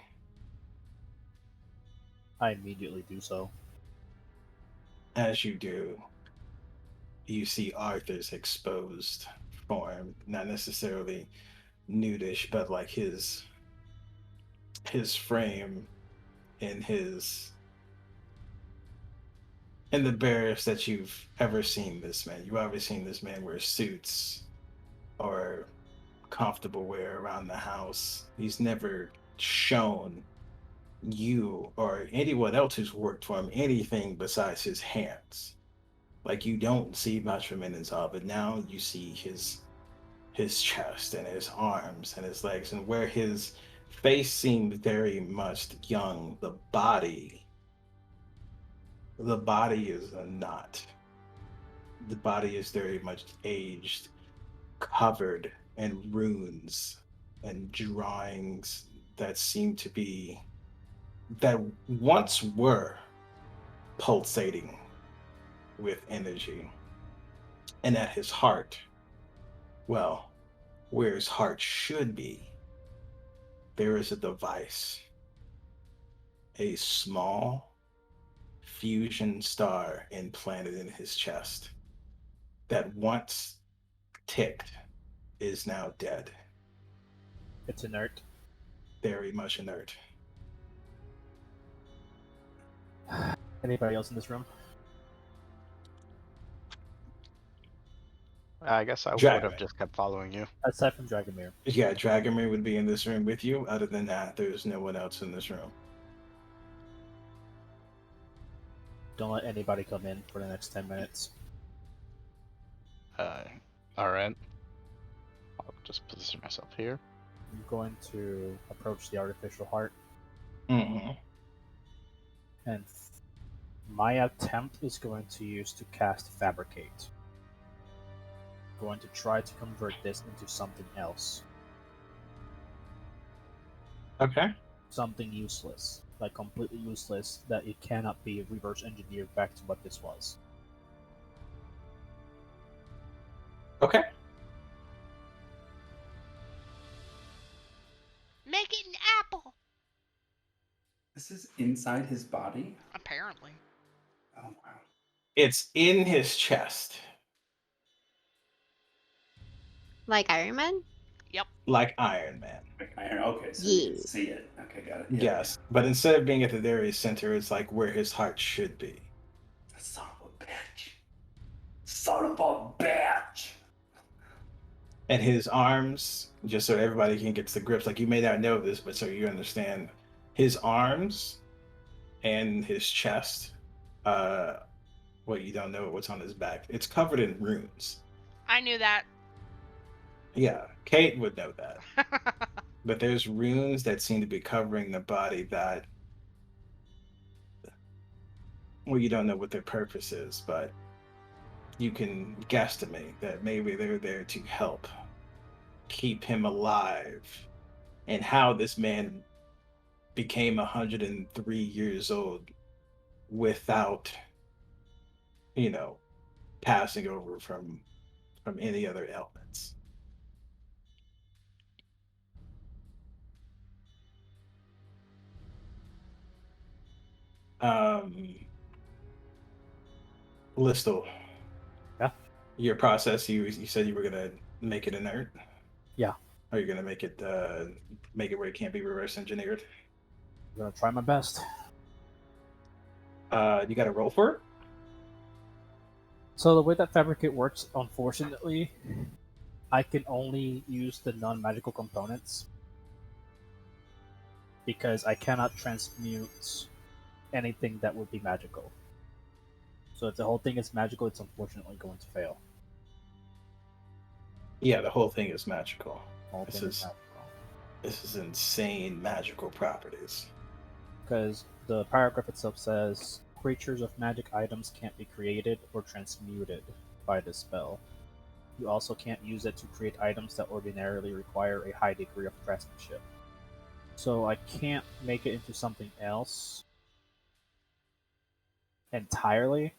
I immediately do so. As you do, you see Arthur's exposed form, not necessarily nudish, but like his frame and in the barest that you've ever seen this man. You've ever seen this man wear suits or comfortable wear around the house. He's never shown you or anyone else who's worked for him anything besides his hands. Like you don't see much from Inazal, but now you see his chest and his arms and his legs, and where his face seemed very much young, the body is not. The body is very much aged, covered in runes and drawings that seem to be, that once were pulsating with energy. And at his heart, well, where his heart should be, there is a device a small fusion star implanted in his chest that once ticked is now dead, It's inert. very much inert. Anybody else in this room? I guess I would Dragon. have just kept following you. Aside from Dragomir. Yeah, Dragomir would be in this room with you. Other than that, there's no one else in this room. Don't let anybody come in for the next 10 minutes. Alright. I'll just position myself here. I'm going to approach the artificial heart, Mm-hmm. and my attempt is going to use to cast Fabricate. Going to try to convert this into something else. Okay. Something useless. Like completely useless, that it cannot be reverse engineered back to what this was. Okay. Make it an apple. This is inside his body? Apparently. Oh, wow. It's in his chest, Like Iron Man? like Iron Man. Okay, so you Yeah. can see it. Okay, got it. Yeah. Yes, but instead of being at the very center, it's like where his heart should be. Son of a bitch. Son of a bitch. And his arms, just so everybody can get to the grips, like you may not know this, but so you understand, his arms and his chest, well, you don't know what's on his back. It's covered in runes. I knew that. Yeah, Kate would know that. But there's runes that seem to be covering the body that, well, you don't know what their purpose is, but you can guesstimate that maybe they're there to help keep him alive. And how this man became 103 years old without, passing over from any other ailments. Listel. Yeah? Your process, you said you were gonna make it inert? Yeah. Are you gonna make it where it can't be reverse engineered? I'm gonna try my best. You gotta roll for it? So the way that Fabricate works, unfortunately, I can only use the non-magical components because I cannot transmute anything that would be magical. So if the whole thing is magical, it's unfortunately going to fail. Yeah, the whole thing is magical. The whole This thing is is- magical. This is insane magical properties. Because the paragraph itself says creatures of magic items can't be created or transmuted by this spell. You also can't use it to create items that ordinarily require a high degree of craftsmanship. So I can't make it into something else entirely.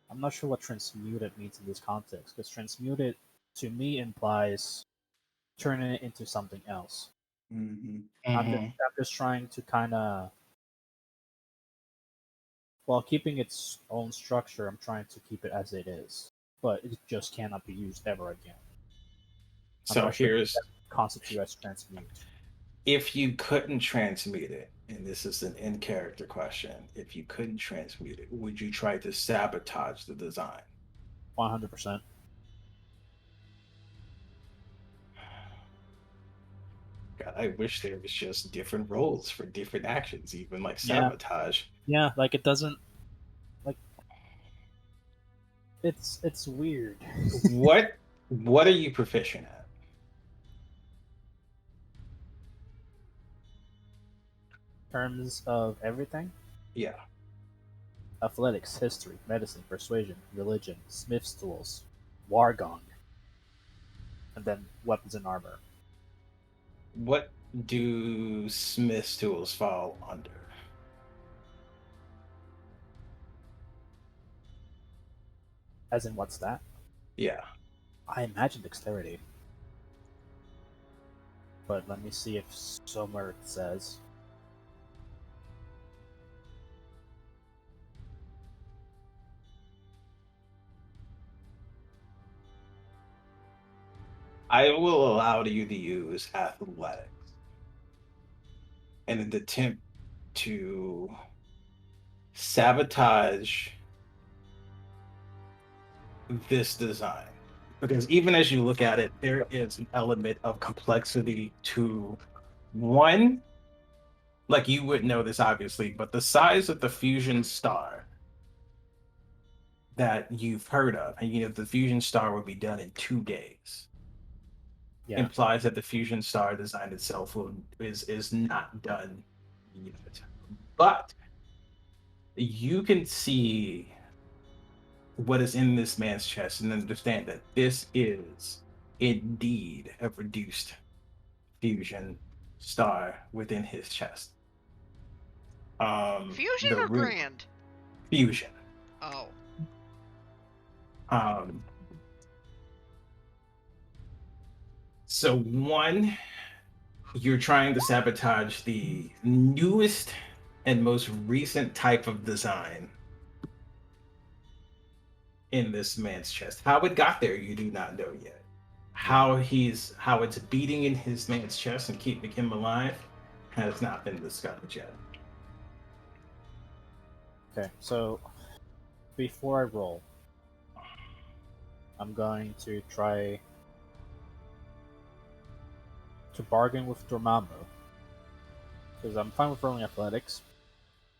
I'm not sure what transmuted means in this context, because transmuted to me implies turning it into something else. Mm-hmm. I'm just trying to kind of, while keeping its own structure, I'm trying to keep it as it is. But it just cannot be used ever again. I'm So not sure here's, what that constitutes as transmute. if you couldn't transmute it, and this is an in character question, if you couldn't transmute it, would you try to sabotage the design? 100%. God, I wish there was just different roles for different actions, even like Yeah. sabotage. Yeah, like it doesn't, like, it's weird. What are you proficient at? In terms of everything, Yeah. athletics, history, medicine, persuasion, religion, smith's tools, wargong, and then weapons and armor. What do Smith's tools fall under? As in, what's that? Yeah. I imagine dexterity. But let me see if somewhere it says. I will allow you to use athletics in an attempt to sabotage this design. Because even as you look at it, there is an element of complexity to one, like you would know this obviously, but the size of the fusion star that you've heard of, and the fusion star will be done in 2 days. Yeah. Implies that the fusion star design itself is not done yet. But you can see what is in this man's chest and understand that this is indeed a reduced fusion star within his chest. Fusion the or root- grand? Fusion. Oh. So one, you're trying to sabotage the newest and most recent type of design in this man's chest. How it got there, you do not know yet. How it's beating in his man's chest and keeping him alive has not been discovered yet. Okay, so before I roll, I'm going to try to bargain with Dormammu. Because I'm fine with rolling athletics,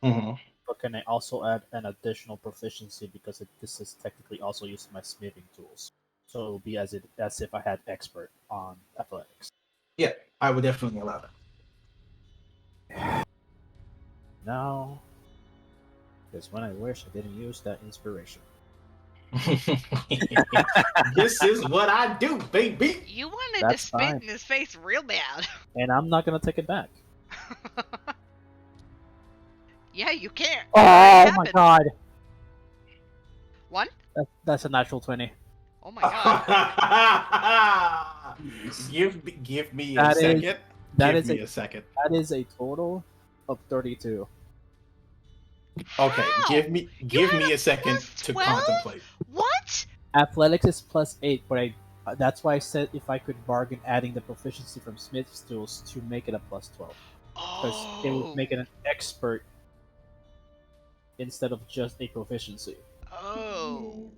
Mm-hmm. but can I also add an additional proficiency because this is technically also using my smithing tools? So it will be as if I had expert on athletics. Yeah, I would definitely allow that. Now, because when I wish I didn't use that inspiration. This is what I do, baby. You wanted That's to spit fine. in his face real bad. And I'm not gonna take it back. Yeah, you can't. Oh It my happened. god! One? That's a natural 20. Oh my god. Give me a That is- second. that Give is me a- a second. That is a total of 32. Okay, How? give me had a a second plus to 12? contemplate. What? Athletics is +8, but that's why I said if I could bargain adding the proficiency from Smith's tools to make it a +12. Because it would make it an expert instead of just a proficiency. Oh.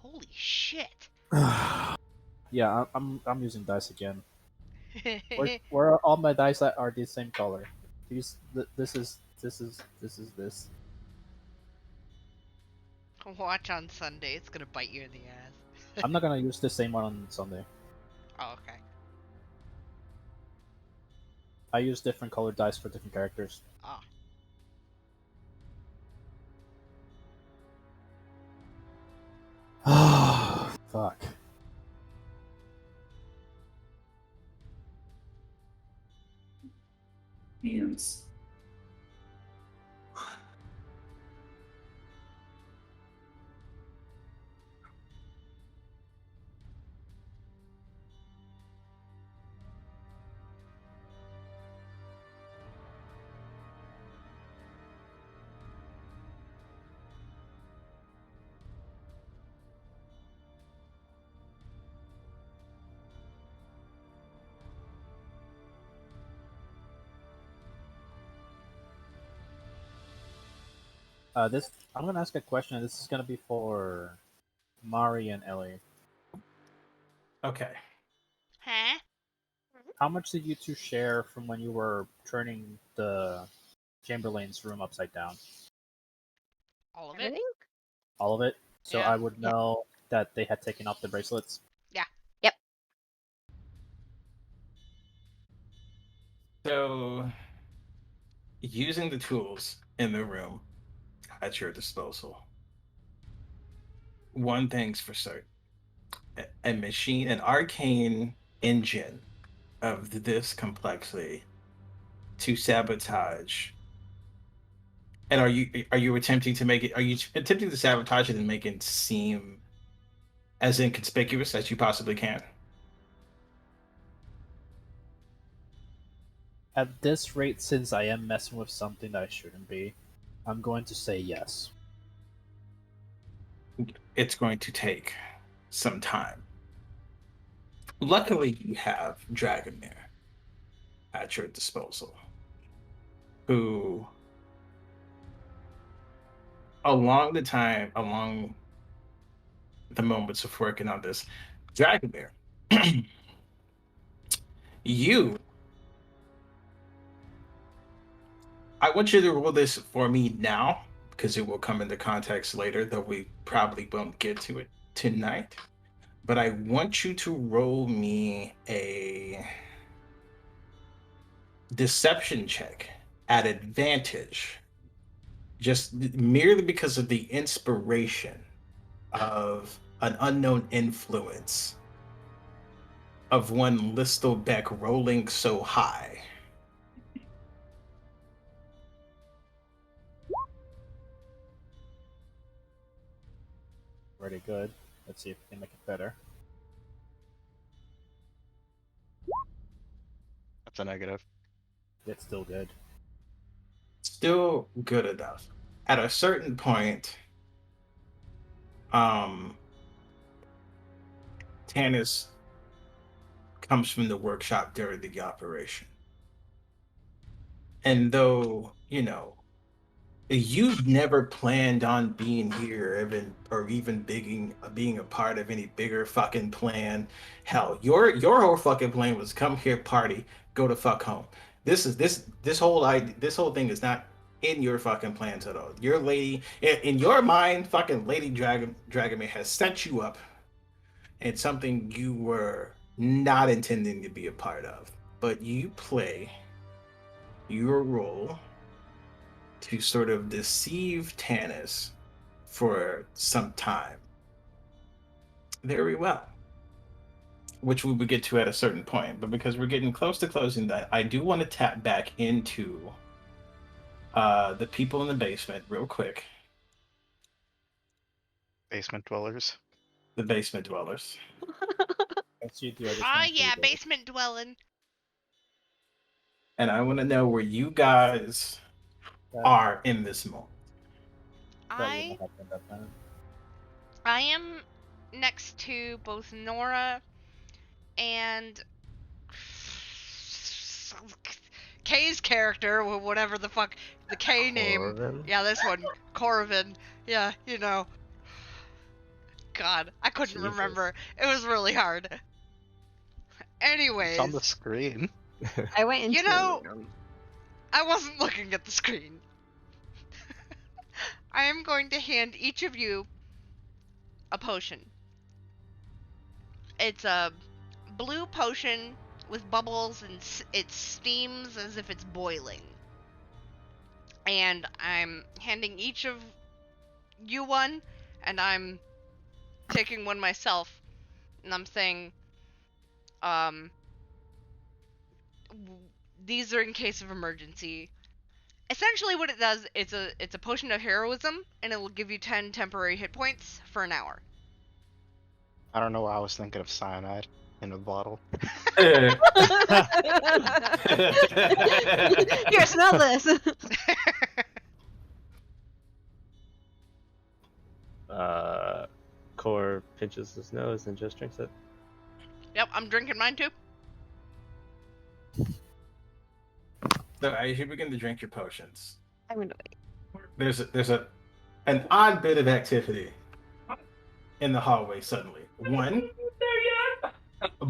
Holy shit. Yeah, I'm using dice again. Where are all my dice that are the same color? This is this. Watch on Sunday. It's gonna bite you in the ass. I'm not gonna use the same one on Sunday. Oh, okay. I use different colored dice for different characters. Ah. Oh, fuck. Hands. I'm gonna ask a question. This is gonna be for Mari and Ellie. Okay. Huh? How much did you two share from when you were turning the Chamberlain's room upside down? All of it? Everything? All of it? So Yeah. I would know that they had taken off the bracelets. So, using the tools in the room at your disposal, one thing's for certain: an arcane engine of this complexity to sabotage. And are you attempting to make it? Are you attempting to sabotage it and make it seem as inconspicuous as you possibly can? At this rate, since I am messing with something that I shouldn't be, I'm going to say yes. It's going to take some time. Luckily, you have Dragomir at your disposal, who, along the moments of working on this, Dragomir, you, I want you to roll this for me now because it will come into context later, though we probably won't get to it tonight. But I want you to roll me a deception check at advantage, just merely because of the inspiration of an unknown influence of one Listelbeck rolling so high. Pretty good. Let's see if we can make it better. That's a negative. It's still good. Still good enough. At a certain point, Tannis comes from the workshop during the operation. And though, you've never planned on being here even being a part of any bigger fucking plan. Hell, your whole fucking plan was come here, party, go to fuck home. This whole thing is not in your fucking plans at all. Your lady in your mind, fucking Lady Dragomir has set you up. It's something you were not intending to be a part of. But you play your role to sort of deceive Tannis for some time. Very well. Which we would get to at a certain point. But because we're getting close to closing that, I do want to tap back into the people in the basement real quick. Basement dwellers. The basement dwellers. Let's see the other Ah, thing yeah, we did. basement dwelling. And I want to know where you guys are in this moment. I am next to both Nora and Kay's character, whatever the fuck the K name. Corvin? Yeah, this one, Corvin. Yeah, God, I couldn't Jesus. remember. It was really hard. Anyways, It's on the screen. I went into You know- the room. I wasn't looking at the screen. I am going to hand each of you a potion. It's a blue potion with bubbles and it steams as if it's boiling. And I'm handing each of you one, and I'm taking one myself, and I'm saying, these are in case of emergency. Essentially what it does, it's a potion of heroism, and it will give you 10 temporary hit points for an hour. I don't know why I was thinking of cyanide in a bottle. Here, smell this. Core pinches his nose and just drinks it. Yep, I'm drinking mine too. So as you begin to drink your potions, I'm gonna wait. there's an odd bit of activity in the hallway suddenly. One,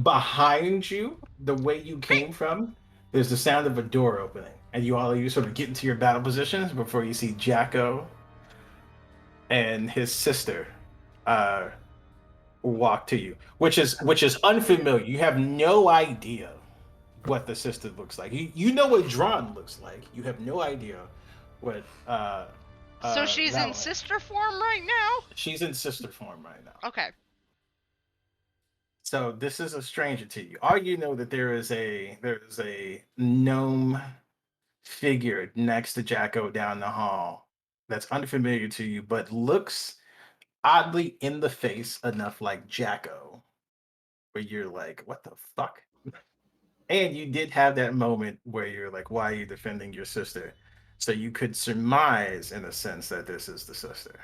behind you, the way you came from, there's the sound of a door opening, and you sort of get into your battle positions before you see Jacko and his sister walk to you, which is unfamiliar. You have no idea what the sister looks like. You know what Dron looks like. You have no idea what So she's in Valak. sister form right now? She's in sister form right now. Okay. So this is a stranger to you. All you know that there is a gnome figure next to Jacko down the hall that's unfamiliar to you, but looks oddly in the face enough like Jacko, where you're like, what the fuck? And you did have that moment where you're like, why are you defending your sister? So you could surmise, in a sense, that this is the sister.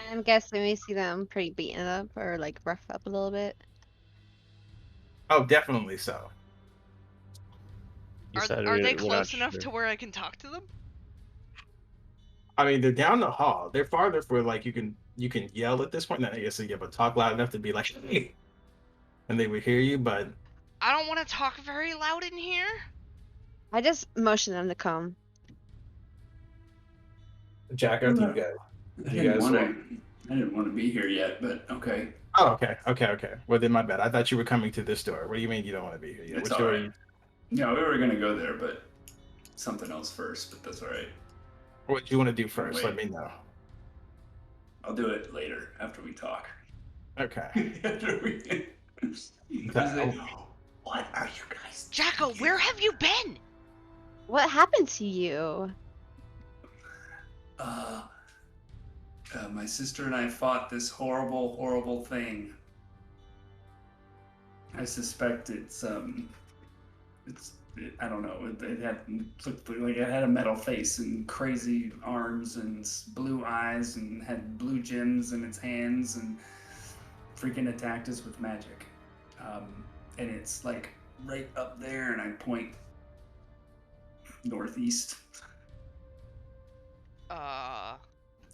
I'm guessing we see them pretty beaten up or like rough up a little bit. Oh, definitely so. You said Are they we're not close enough sure. to where I can talk to them? I mean, they're down the hall. They're farther for like you can yell at this point. Not I guess you but talk loud enough to be like, hey, and they would hear you. But I don't want to talk very loud in here. I just motion them to come. Jacko, do you guys? I You didn't guys want to be here yet, but okay. Oh, okay. Well, then my bad. I thought you were coming to this door. What do you mean you don't want to be here yet? It's Which door? alright. No, we were gonna go there, but something else first. But that's all right. What do you want to do first? Wait. Let me know. I'll do it later after we talk. Okay. After we- What are you guys? Jacko, where have you been? What happened to you? My sister and I fought this horrible, horrible thing. I suspect I don't know. Looked like it had a metal face and crazy arms and blue eyes and had blue gems in its hands and freaking attacked us with magic. And it's like right up there, and I point northeast.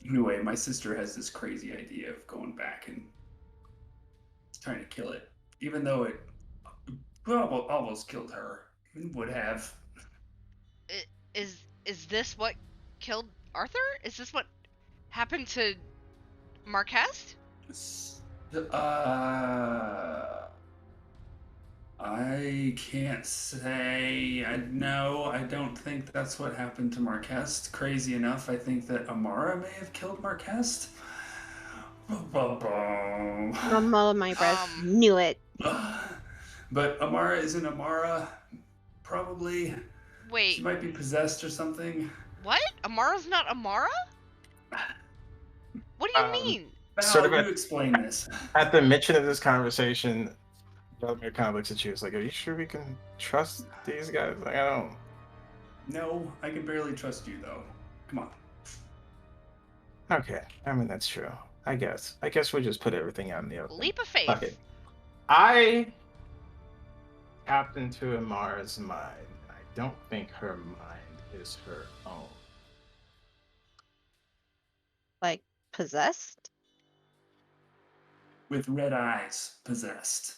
Anyway, my sister has this crazy idea of going back and trying to kill it, even though it almost killed her. It would have. Is this what killed Arthur? Is this what happened to Marquest? I can't say. No, I don't think that's what happened to Marquest. Crazy enough, I think that Amara may have killed Marquest. I'm all of my breath. Knew it. But Amara isn't Amara. Probably. Wait. She might be possessed or something. What? Amara's not Amara? What do you mean? Val, Sort of you a- explain this. At the mention of this conversation, Vladimir kind of looks at you. It's like, are you sure we can trust these guys? Like, I don't. No, I can barely trust you though. Come on. Okay, I mean that's true. I guess we'll just put everything out in the open. Leap of faith. Okay. I tapped into Amara's mind, and I don't think her mind is her own. Like possessed? With red eyes, possessed.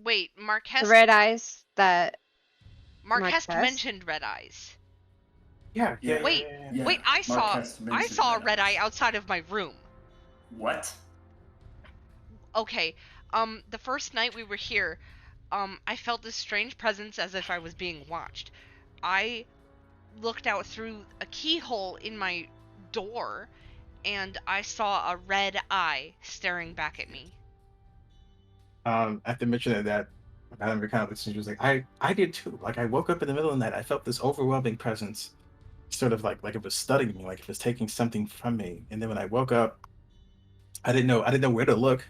Wait, The Marquest. red eyes that Marquest Marquest? mentioned red eyes. Yeah. Wait, Yeah, Wait, I Marquest saw mentioned a red red eye eyes. outside of my room. What? Okay. The first night we were here, I felt this strange presence as if I was being watched. I looked out through a keyhole in my door, and I saw a red eye staring back at me. At the mention of that, Vladimir kind of looks at you. Was like, I did too. Like, I woke up in the middle of the night. I felt this overwhelming presence, sort of like it was studying me, like it was taking something from me. And then when I woke up, I didn't know where to look.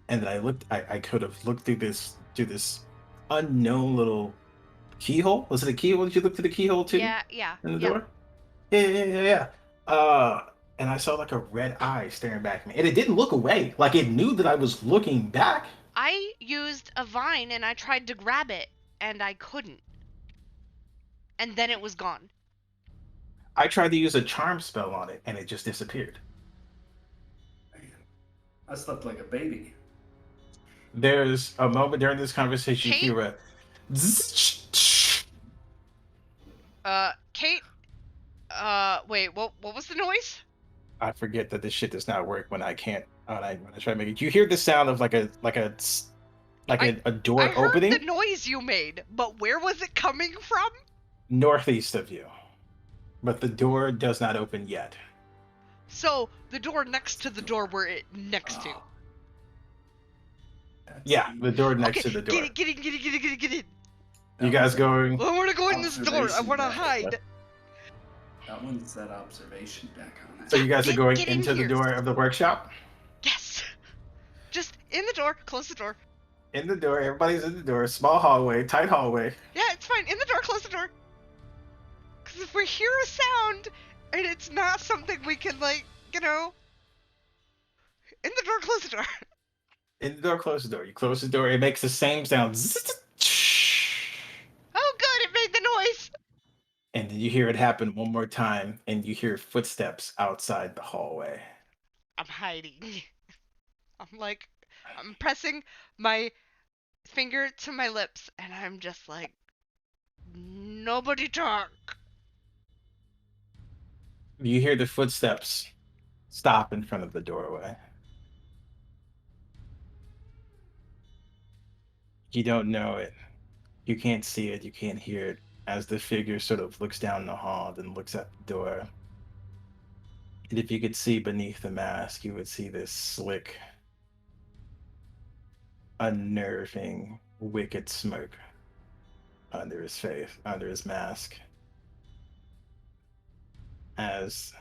And then I looked. I could have looked through this unknown little keyhole. Was it a keyhole? Did you look through the keyhole too? Yeah. In the door? Yeah. And I saw like a red eye staring back at me. And it didn't look away. Like it knew that I was looking back. I used a vine and I tried to grab it, and I couldn't. And then it was gone. I tried to use a charm spell on it and it just disappeared. Man, I slept like a baby. There's a moment during this conversation you Kate? hear a zzz. Kate? Wait, what was the noise? I forget that this shit does not work when I can't when I try to make it. You hear the sound of a door I heard opening the noise you made, but where was it coming from? northeast of you. But the door does not open yet. So, the door next to the door we're next to. That's Yeah, the door next Okay, to the door. get in. You guys going? I wanna go in this door. I Observation wanna back. hide. That one's that observation back on it. So you guys are going Get in into the here. door of the workshop? Yes. Just in the door. Close the door. In the door, everybody's in the door. Small hallway, tight hallway. Yeah, it's fine. In the door. Close the door. Because if we hear a sound and it's not something we can, In the door, close the door. In the door, close the door. You close the door, it makes the same sound. Oh, good, it made the noise. And then you hear it happen one more time, and you hear footsteps outside the hallway. I'm hiding. I'm pressing my finger to my lips, and I'm just like, nobody talk. You hear the footsteps stop in front of the doorway. You don't know it. You can't see it. You can't hear it. As the figure sort of looks down the hall, then looks at the door. And if you could see beneath the mask, you would see this slick, unnerving, wicked smirk under his face, under his mask, as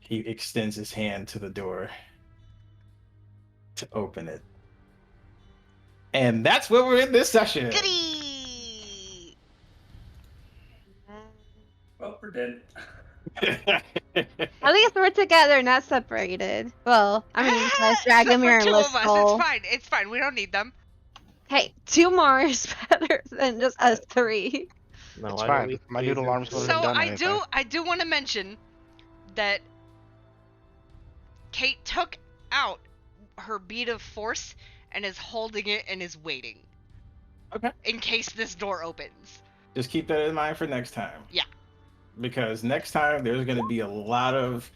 he extends his hand to the door to open it. And that's where we're in this session. Goody! Well, we're dead. At least we're together, not separated. Well, I mean, besides Except for Dragomir and two of us. Listful. It's fine. It's fine. We don't need them. Hey, 2 more is better than just us 3. No, It's why don't fine. we My please noodle arms include- wouldn't So have done I anything. do want to mention that Kate took out her bead of force and is holding it and is waiting. Okay. In case this door opens. Just keep that in mind for next time. Yeah. Because next time there's going to be a lot of.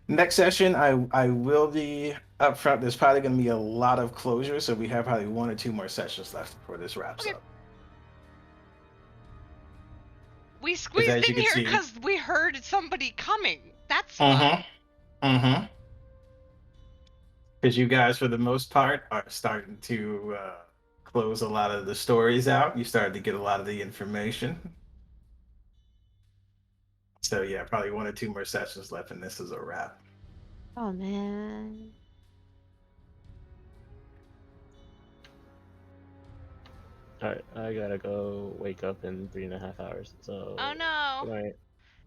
Next session, I will be up front. There's probably going to be a lot of closure, so we have probably 1 or 2 more sessions left before this wraps Okay. up. We squeezed as in you can here see- because we heard somebody coming. That's why. Because you guys, for the most part, are starting to close a lot of the stories out. You started to get a lot of the information. So yeah, probably 1 or 2 more sessions left, and this is a wrap. Oh, man. Alright, I gotta go wake up in 3.5 hours. So. Oh no. Good night.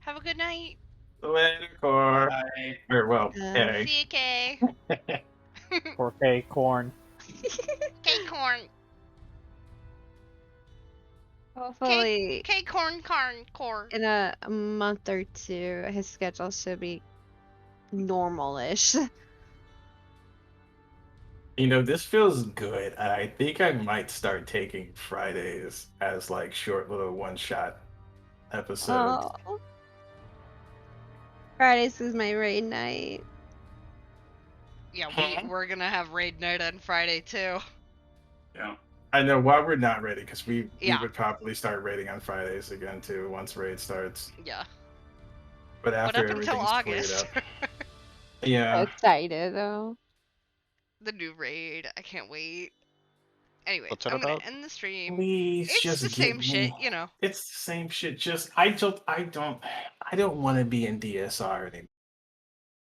Have a good night. Later, Core. Bye. Or well, Yeah. hey. See you, Kay. 4K corn. Kay corn. Hopefully, Kay corn. in a month or 2, his schedule should be normal-ish. You know, this feels good. I think I might start taking Fridays as like short little one-shot episodes. Oh. Fridays is my raid night. Yeah, we're gonna have raid night on Friday too. Yeah. I know why we're not ready, because we Yeah. would probably start raiding on Fridays again too once raid starts. Yeah. But But after up until everything's August. cleared up. So Yeah. excited though. The new raid. I can't wait. Anyway, What's it I'm gonna about? end the stream. Please It's just the same get shit, me- you know. It's the same shit. Just I don't want to be in DSR anymore.